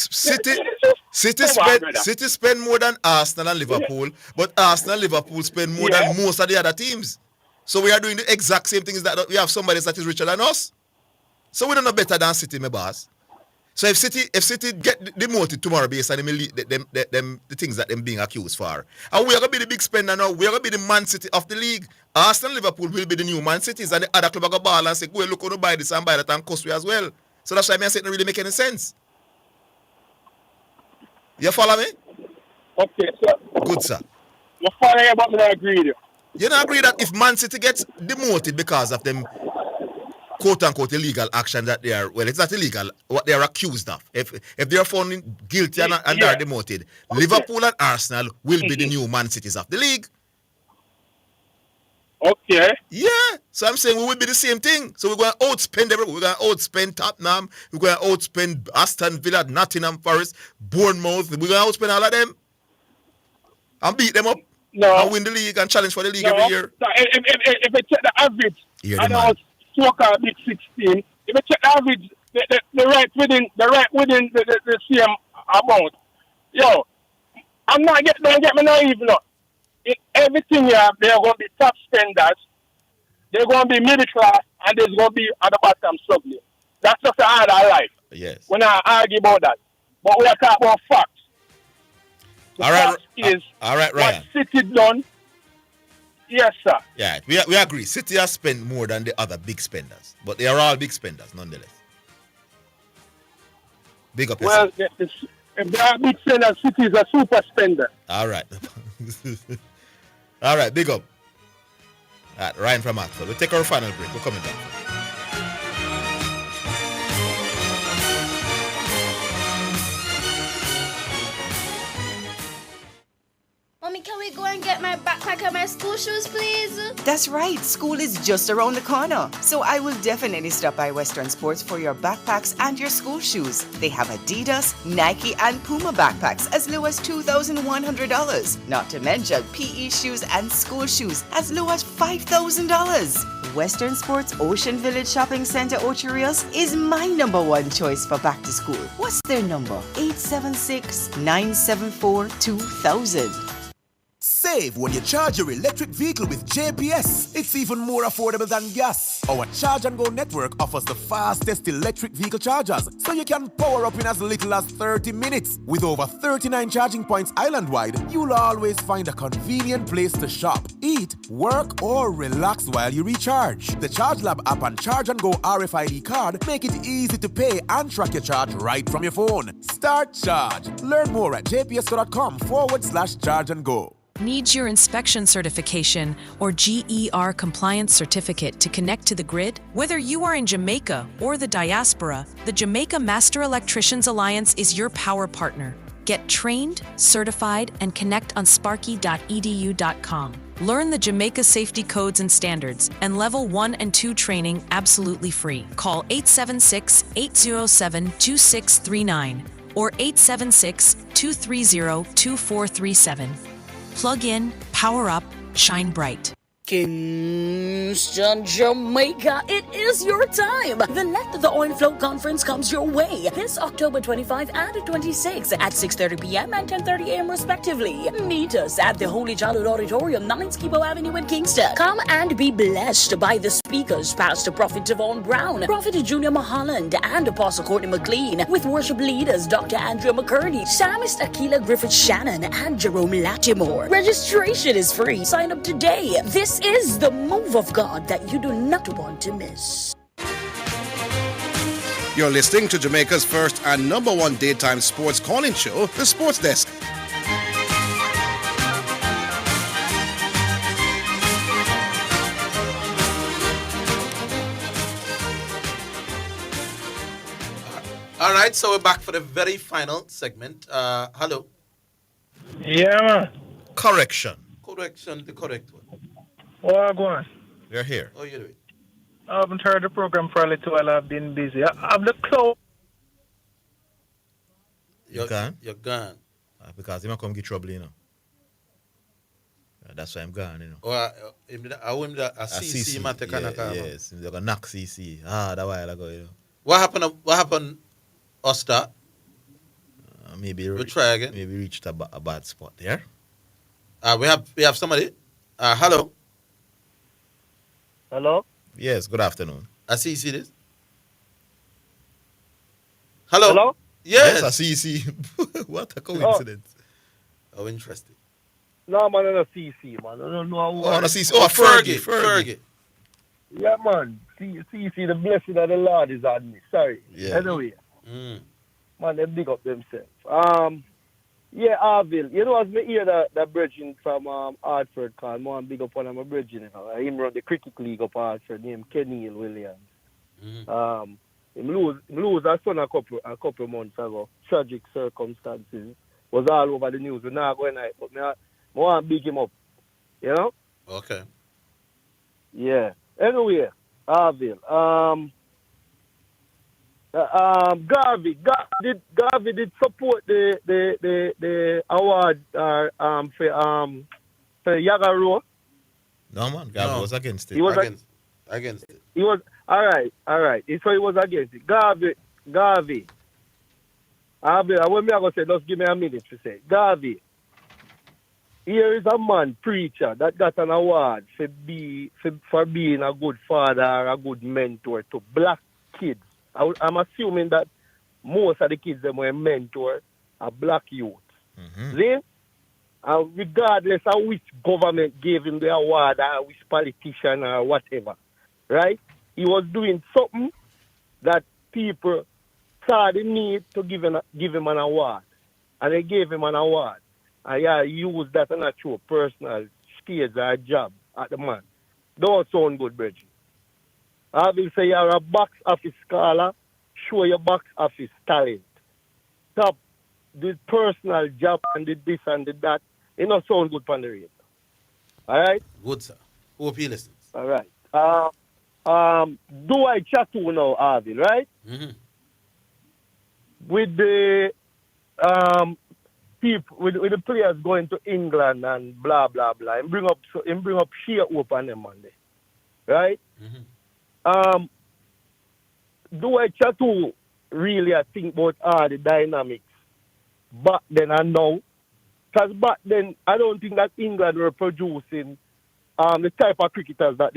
Speaker 6: City spend more than Arsenal and Liverpool, but Arsenal and Liverpool spend more than most of the other teams. So we are doing the exact same things that we have somebody that is richer than us. So we don't know better than City, my boss. So if City get demoted tomorrow based on the things that them being accused for, and we are gonna be the big spender now, we are gonna be the Man City of the league. Arsenal, Liverpool will be the new Man Cities, and the other club are gonna ball and say, go look on buy this and buy that and cost we as well. So that's why I say it don't really make any sense. You follow me?
Speaker 7: Okay, sir.
Speaker 6: Good, sir.
Speaker 7: You follow me, but I agree with you.
Speaker 6: You don't agree that if Man City gets demoted because of them quote-unquote illegal action that they are, well, it's not illegal, what they are accused of. If they are found guilty and they are demoted, Liverpool and Arsenal will be the new Man Cities of the league.
Speaker 7: Okay.
Speaker 6: Yeah. So I'm saying we will be the same thing. So we're going to outspend everyone. We're going to outspend Tottenham. We're going to outspend Aston Villa, Nottingham Forest, Bournemouth. We're going to outspend all of them and beat them up.
Speaker 7: No.
Speaker 6: And win the league and challenge for the league every year.
Speaker 7: So if you check the average, I know Soccer Big 16. If you check the average, the right within the same amount. Yo, don't get me naive, no. In everything you have, there are going to be top spenders, they're going to be middle class, and there's going to be at the bottom struggling. That's just the hard of life.
Speaker 6: Yes.
Speaker 7: We're not argue about that. But we are talking about facts. The facts is
Speaker 6: all right, Ryan.
Speaker 7: what City done. Yes, sir.
Speaker 6: Yeah, we agree. City has spent more than the other big spenders, but they are all big spenders nonetheless. Big up yourself.
Speaker 7: Well, if they are big spenders, City is a super spender.
Speaker 6: All right. All right, big up. All right, Ryan from Hartford. We'll take our final break. We're coming back.
Speaker 18: Mommy, can we go and get my backpack and my school shoes, please?
Speaker 1: That's right, school is just around the corner. So I will definitely stop by Western Sports for your backpacks and your school shoes. They have Adidas, Nike, and Puma backpacks as low as $2,100. Not to mention PE shoes and school shoes as low as $5,000. Western Sports Ocean Village Shopping Center, Ocho Rios, is my number one choice for back to school. What's their number? 876-974-2000.
Speaker 17: Save when you charge your electric vehicle with JPS. It's even more affordable than gas. Our Charge and Go network offers the fastest electric vehicle chargers, so you can power up in as little as 30 minutes. With over 39 charging points island-wide, you'll always find a convenient place to shop, eat, work, or relax while you recharge. The Charge Lab app and Charge and Go RFID card make it easy to pay and track your charge right from your phone. Start charge. Learn more at jpsco.com/charge and go.
Speaker 21: Needs your inspection certification or GER compliance certificate to connect to the grid? Whether you are in Jamaica or the diaspora, the Jamaica Master Electricians Alliance is your power partner. Get trained, certified, and connect on sparky.edu.com. Learn the Jamaica safety codes and standards and level 1 and 2 training absolutely free. Call 876-807-2639 or 876-230-2437. Plug in, power up, shine bright.
Speaker 22: Kingston, Jamaica, it is your time. The Let the Oil Flow Conference comes your way this October 25 and 26 at 6:30 p.m. and 10:30 a.m. respectively. Meet us at the Holy Childhood Auditorium, 9 Skibo Avenue in Kingston. Come and be blessed by the speakers, Pastor Prophet Devon Brown, Prophet Junior Maholland, and Apostle Courtney McLean, with worship leaders Dr. Andrea McCurdy, Psalmist Akila Griffith-Shannon, and Jerome Latimore. Registration is free. Sign up today. This is the move of God that you do not want to miss.
Speaker 4: You're listening to Jamaica's first and number one daytime sports calling show, The Sports Desk.
Speaker 8: All right, so we're back for the very final segment. Hello.
Speaker 7: Yeah, man.
Speaker 6: Correction.
Speaker 8: The correct one.
Speaker 7: What go on?
Speaker 6: We're here.
Speaker 8: How you doing?
Speaker 7: I haven't heard the program for a little while. I've been busy. I'm the close.
Speaker 6: You're gone?
Speaker 8: You're gone.
Speaker 6: Because he might come get trouble, you know. That's why I'm gone, you know.
Speaker 8: Or a CC matter kind of
Speaker 6: yes, they're going to knock CC. That while ago, you know.
Speaker 8: What happened, Osta?
Speaker 6: Maybe
Speaker 8: we'll try again.
Speaker 6: Maybe reached a bad spot there.
Speaker 8: We have somebody. Hello.
Speaker 5: Hello.
Speaker 6: Yes. Good afternoon.
Speaker 8: I see this. Hello.
Speaker 5: Hello.
Speaker 8: Yes.
Speaker 6: I see. What a coincidence.
Speaker 8: Oh, interesting.
Speaker 5: No, man, I'm a CC, man. I don't know who.
Speaker 6: Oh, no, CC. Oh, Fergie.
Speaker 5: Yeah, man. CC, the blessing of the Lord is on me. Sorry.
Speaker 6: Yeah.
Speaker 5: Anyway. Man, they big up themselves. Yeah, Orville. You know, as me hear that bridging from Hartford call, man, big up one of my bridging, you know. Him run the cricket league up Hartford, named Kenny Williams. Him lose a son a couple months ago. Tragic circumstances. Was all over the news. We're not going out, but I want to big him up. You know?
Speaker 8: Okay.
Speaker 5: Yeah. Anyway, Orville. Garvey did support the award for Yagaro.
Speaker 6: No, man, Garvey was against it.
Speaker 5: He was
Speaker 8: against it.
Speaker 5: He was all right. So he was against it. Garvey. When me I go say, just give me a minute to say. Garvey. Here is a man preacher that got an award for being a good father or a good mentor to black kids. I'm assuming that most of the kids that were mentored are black youth. See? And regardless of which government gave him the award or which politician or whatever, right? He was doing something that people saw the need to give him an award. And they gave him an award. And yeah, he used that on a true personal skills or job at the man. Don't sound good, Bridget. I will say you're a box office scholar, show your box office talent. Stop the personal job and the this and the that. It don't sound good on the radio. All right?
Speaker 8: Good, sir. Hope he listens.
Speaker 5: All right. Do I chat to now, Orville, right? With the people, with the players going to England and blah blah blah, and bring up sheer hope on them Monday, right? Do I chat to really? I think about all the dynamics back then and now, because back then I don't think that England were producing the type of cricketers that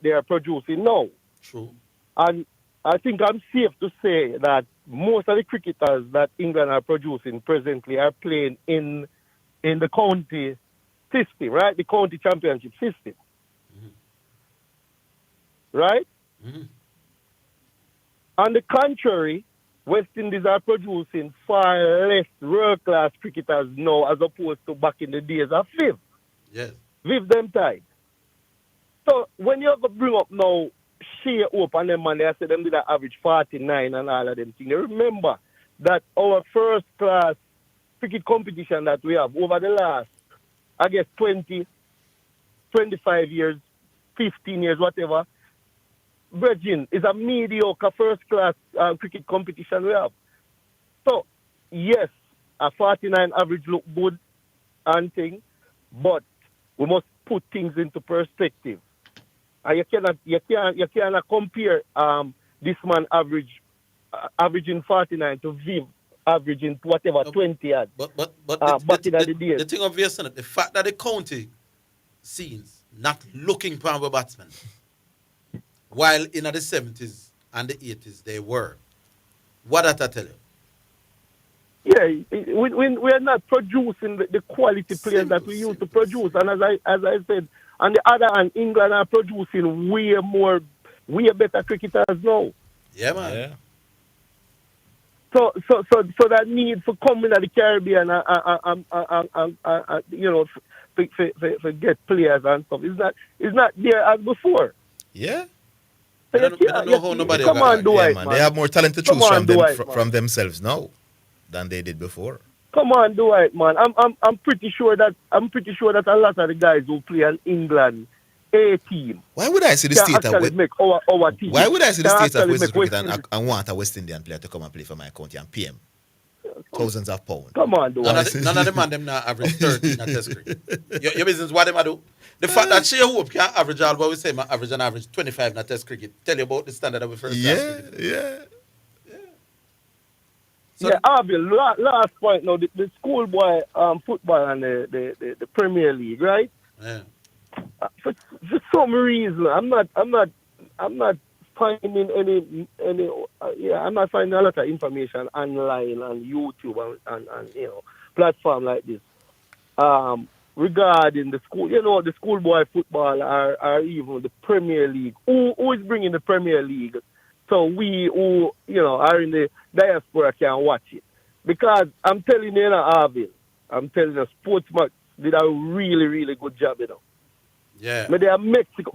Speaker 5: they are producing now.
Speaker 8: True.
Speaker 5: And I think I'm safe to say that most of the cricketers that England are producing presently are playing in the county system, right? The county championship system. Right? On the contrary, West Indies are producing far less world-class cricketers now as opposed to back in the days of Viv.
Speaker 8: Yes.
Speaker 5: Viv them time. So when you bring up now sheer hope and them man, they say them did an average 49 and all of them things. Remember that our first class cricket competition that we have over the last, I guess, 20, 25 years, 15 years, whatever, Virgin is a mediocre first class cricket competition we have. So, yes, a 49 average look good and thing, but we must put things into perspective. And you cannot compare this man averaging 49 to Viv averaging whatever 20 had.
Speaker 8: But
Speaker 5: back in the days.
Speaker 8: The thing obvious, the fact that the county scenes not looking for our batsmen, while in the 70s and the 80s they were. What did I tell you?
Speaker 5: Yeah, we are not producing the quality players that we used to produce. And as I said, on the other hand, England are producing way better cricketers now.
Speaker 8: Yeah, man.
Speaker 6: Yeah.
Speaker 5: So that need for coming to the Caribbean for get players and stuff is not there as before.
Speaker 6: Yeah.
Speaker 8: I don't know how nobody
Speaker 5: come on, Dwight,
Speaker 6: man.
Speaker 5: man.
Speaker 6: They have more talent to choose from themselves now than they did before.
Speaker 5: Come on, Dwight, man. I'm pretty sure that a lot of the guys who play in England A team.
Speaker 6: Why would I see the state of
Speaker 5: make our team?
Speaker 6: Why would I see the state of West Cricket and want a West Indian player to come and play for my county and pay him thousands of pounds?
Speaker 5: Come on, Dwight.
Speaker 8: None of them man them not average 30 in a test cricket. Your business what them do? The fact that Shea Hope can average all, but we say average 25 in a test cricket. Tell you about the standard of the first class cricket.
Speaker 6: Yeah.
Speaker 8: So
Speaker 5: yeah, Orville, last point now, the schoolboy football and the Premier League, right?
Speaker 8: Yeah.
Speaker 5: For some reason, I'm not finding any I'm not finding a lot of information online on YouTube and platform like this. Regarding the school, the schoolboy football or even the Premier League. Who is bringing the Premier League? So we who are in the diaspora can watch it. Because I'm telling you, Orville, I'm telling you, Sportsman did a really, really good job,
Speaker 8: Yeah.
Speaker 5: But they are Mexico,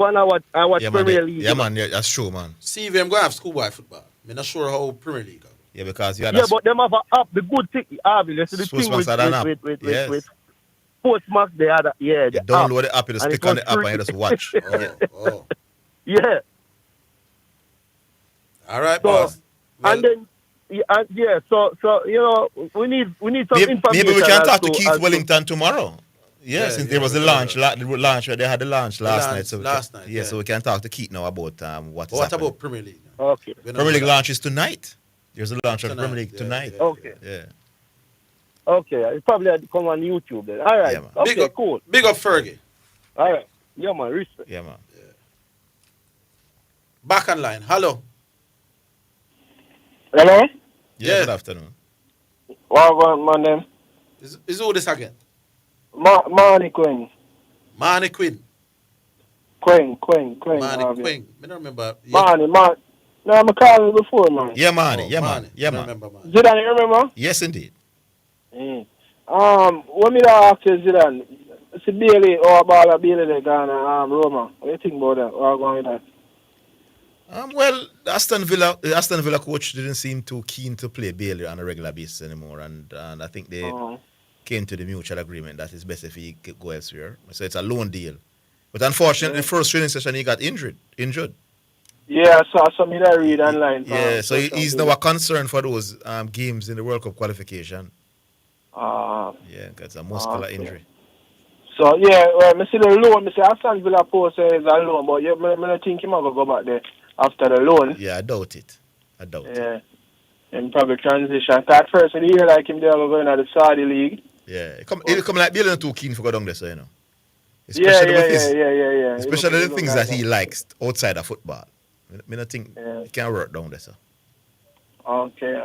Speaker 5: and I watch Premier League.
Speaker 6: Yeah, man, yeah, that's true, man.
Speaker 8: See if I'm going to have schoolboy football. I'm not sure how Premier League go.
Speaker 6: Yeah, because you had
Speaker 5: but them have an app, the good thing, Orville, you see the thing with Sportsmax, they had
Speaker 6: you download the app, you just click on the app and you just watch.
Speaker 5: Yeah.
Speaker 8: All right,
Speaker 5: so,
Speaker 8: boss.
Speaker 5: And then so we need some information.
Speaker 6: Maybe we can talk to Keith Wellington tomorrow. Yeah, since there was the launch where they had the launch last night. So so we can talk to Keith now about what is happening.
Speaker 8: About Premier League?
Speaker 5: Okay.
Speaker 6: Premier League launches tonight. There's a launch of the Premier League tonight.
Speaker 5: Okay.
Speaker 6: Yeah.
Speaker 5: Okay, it probably had to come on YouTube then. All right.
Speaker 6: Yeah,
Speaker 5: okay, cool.
Speaker 8: Big up Fergie.
Speaker 5: All right. Yeah, man. Respect.
Speaker 6: Yeah, man.
Speaker 8: Back on line. Hello.
Speaker 14: Hello?
Speaker 6: Yeah, good afternoon.
Speaker 14: What my name?
Speaker 8: Is who this again?
Speaker 14: Manny Quinn.
Speaker 8: Manny Quinn.
Speaker 14: Quinn.
Speaker 8: Manny Quinn. I don't remember.
Speaker 14: Manny. No, I'm calling before, man.
Speaker 6: Yeah, Manny. Yeah, man. Yeah, man.
Speaker 14: Zidane, you remember?
Speaker 6: Yes, indeed.
Speaker 14: What me ask you, Zidane? See Bailey or Bala Bailey they gone Roma. What do you think about that? What going with that?
Speaker 6: Well, Aston Villa coach didn't seem too keen to play Bailey on a regular basis anymore, and I think they came to the mutual agreement that it's best if he could go elsewhere. So it's a loan deal. But unfortunately, the first training session he got injured.
Speaker 14: Yeah, I saw something I read online.
Speaker 6: Yeah, so he's now a concern for those games in the World Cup qualification. Yeah, it's a muscular injury.
Speaker 14: So, yeah, I see the loan. I see Aston Villa post says a loan, but I think he might go back there after the loan.
Speaker 6: Yeah, I doubt it.
Speaker 14: Yeah. And probably transition. At first, when you hear like him there going to the Saudi League.
Speaker 6: Yeah, he'll come like Bill too keen for go down there, so
Speaker 14: Especially
Speaker 6: yeah. Especially the things that he likes outside of football. I think he can work down there, sir.
Speaker 14: Okay.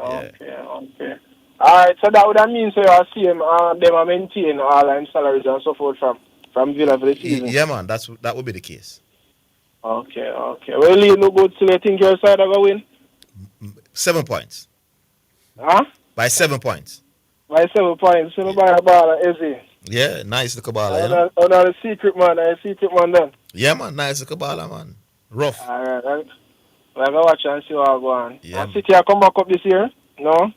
Speaker 14: All right, so that would mean so I see him, them are maintain all line salaries and so forth from Villa for the season.
Speaker 6: Yeah, man, that would be the case.
Speaker 14: Okay. Well, Lee, no good. So you think your side are going to win?
Speaker 6: 7 points.
Speaker 14: Huh?
Speaker 6: By 7 points.
Speaker 14: By 7 points. So nobody a baller, is he?
Speaker 6: Yeah, nice little baller.
Speaker 14: The secret man then.
Speaker 6: Yeah, man, nice little baller, man. Rough.
Speaker 14: All right. Like I watch and see what I go on.
Speaker 6: Yeah.
Speaker 14: And City come back up this year? No?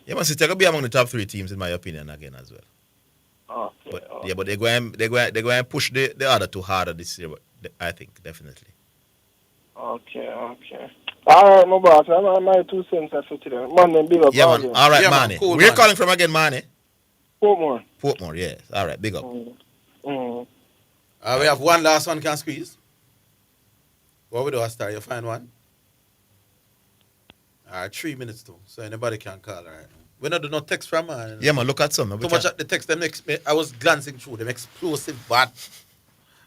Speaker 6: Yeah, man, City will be among the top 3 teams in my opinion again as well.
Speaker 14: Okay.
Speaker 6: But they're going to push the other 2 harder this year. But I think definitely.
Speaker 14: Okay. All right, my boss. I'm my 2 cents for today. Man, big up.
Speaker 6: Yeah, man. All right, Manny.
Speaker 14: Cool,
Speaker 6: Where you calling from again, Manny?
Speaker 14: Portmore,
Speaker 6: yes. All right, big up.
Speaker 8: We have one last one can squeeze. What we do, Star? You find one? All right, 3 minutes too, so anybody can call. All right. We not do no text from man.
Speaker 6: Yeah, man. Look at some.
Speaker 8: Too much at the text. I was glancing through them. Explosive bad.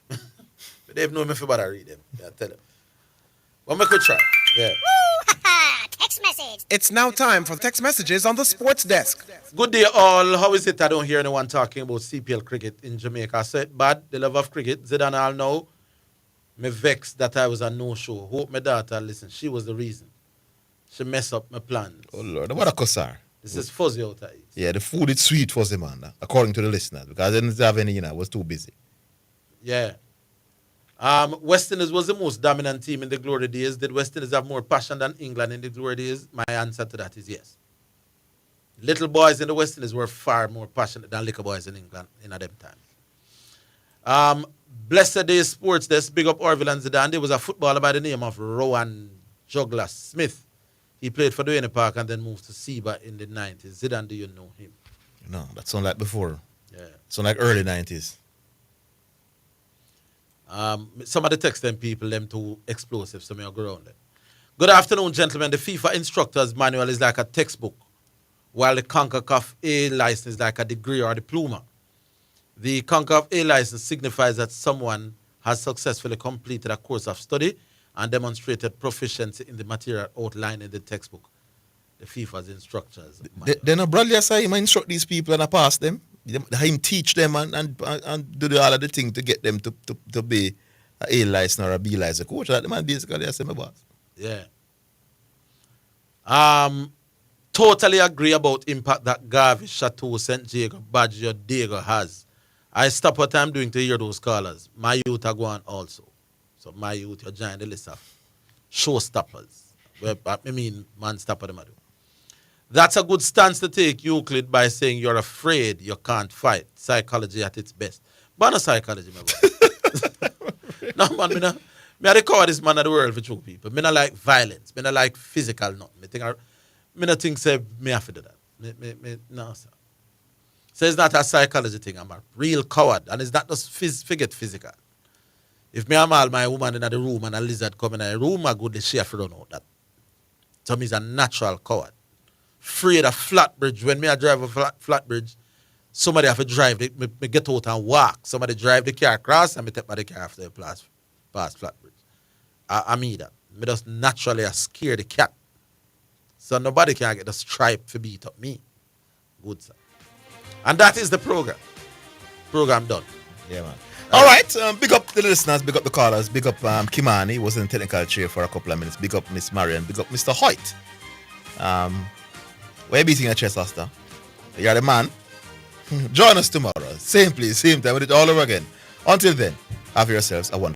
Speaker 8: But they know me for bad I read them. Yeah, tell them. But make a try. Yeah.
Speaker 9: Text message.
Speaker 13: It's now time for text messages on the sports desk.
Speaker 8: Good day, all. How is it? I don't hear anyone talking about CPL cricket in Jamaica. I said bad. The love of cricket. Zidane all know. Me vexed that I was a no-show. Hope my daughter listen. She was the reason. She messed up my plans.
Speaker 6: Oh, Lord. What a cussar.
Speaker 8: This is fuzzy out there.
Speaker 6: Yeah, the food is sweet for the man, according to the listeners, because I didn't have any, I was too busy.
Speaker 8: Yeah. West Indies was the most dominant team in the glory days. Did West Indies have more passion than England in the glory days? My answer to that is yes. Little boys in the West Indies were far more passionate than little boys in England in them times. Blessed Day Sports Desk, big up Orville and Zidane. There was a footballer by the name of Rowan Juggler Smith. He played for Duane Park and then moved to Seba in the 90s. Zidane, do you know him?
Speaker 6: No, that sound like before.
Speaker 8: Yeah.
Speaker 6: Sound like early 90s.
Speaker 8: Some of the text them people, them too explosive, so me I'll go around them. Good afternoon, gentlemen. The FIFA instructor's manual is like a textbook, while the CONCACAF A license is like a degree or diploma. The CONCACAF A license signifies that someone has successfully completed a course of study and demonstrated proficiency in the material outlined in the textbook. The FIFA's instructors.
Speaker 6: Then a brother say him instruct these people and I pass them. Him teach them and do all of the thing to get them to be a license or a B license coach. That the man basically has my boss.
Speaker 8: Yeah. Totally agree about impact that Garvey, Chateau, St. Jacob, Badger, Dago has. I stop what I'm doing to hear those callers. My youth are going also. So my youth, you join the list of showstoppers. I mean, man stopper them. That's a good stance to take, Euclid, by saying you're afraid you can't fight. Psychology at its best. But no psychology, my boy. No, man, me I recover this man of the world for true people. Me not like violence. Me not like physical nothing. Me not think say me have to do that. No, sir. So it's not a psychology thing. I'm a real coward. And it's not just forget physical. If me am all my woman in the room and a lizard come in the room, I go the chef run out that. So me is a natural coward. Afraid of flat bridge. When me I drive a flat bridge, somebody have to drive it. Me get out and walk. Somebody drive the car across and me take by the car after the pass flat bridge. I mean that. Me just naturally scare the cat. So nobody can get the stripe for beat up me. Good, sir. And that is the program. Program done.
Speaker 6: Yeah, man. All right. Big up the listeners. Big up the callers. Big up Kimani. Was in the technical chair for a couple of minutes. Big up Miss Marion. Big up Mr. Hoyt. Where you beating your chest, Asta? You're the man. Join us tomorrow. Same place, same time. With it all over again. Until then, have yourselves a wonderful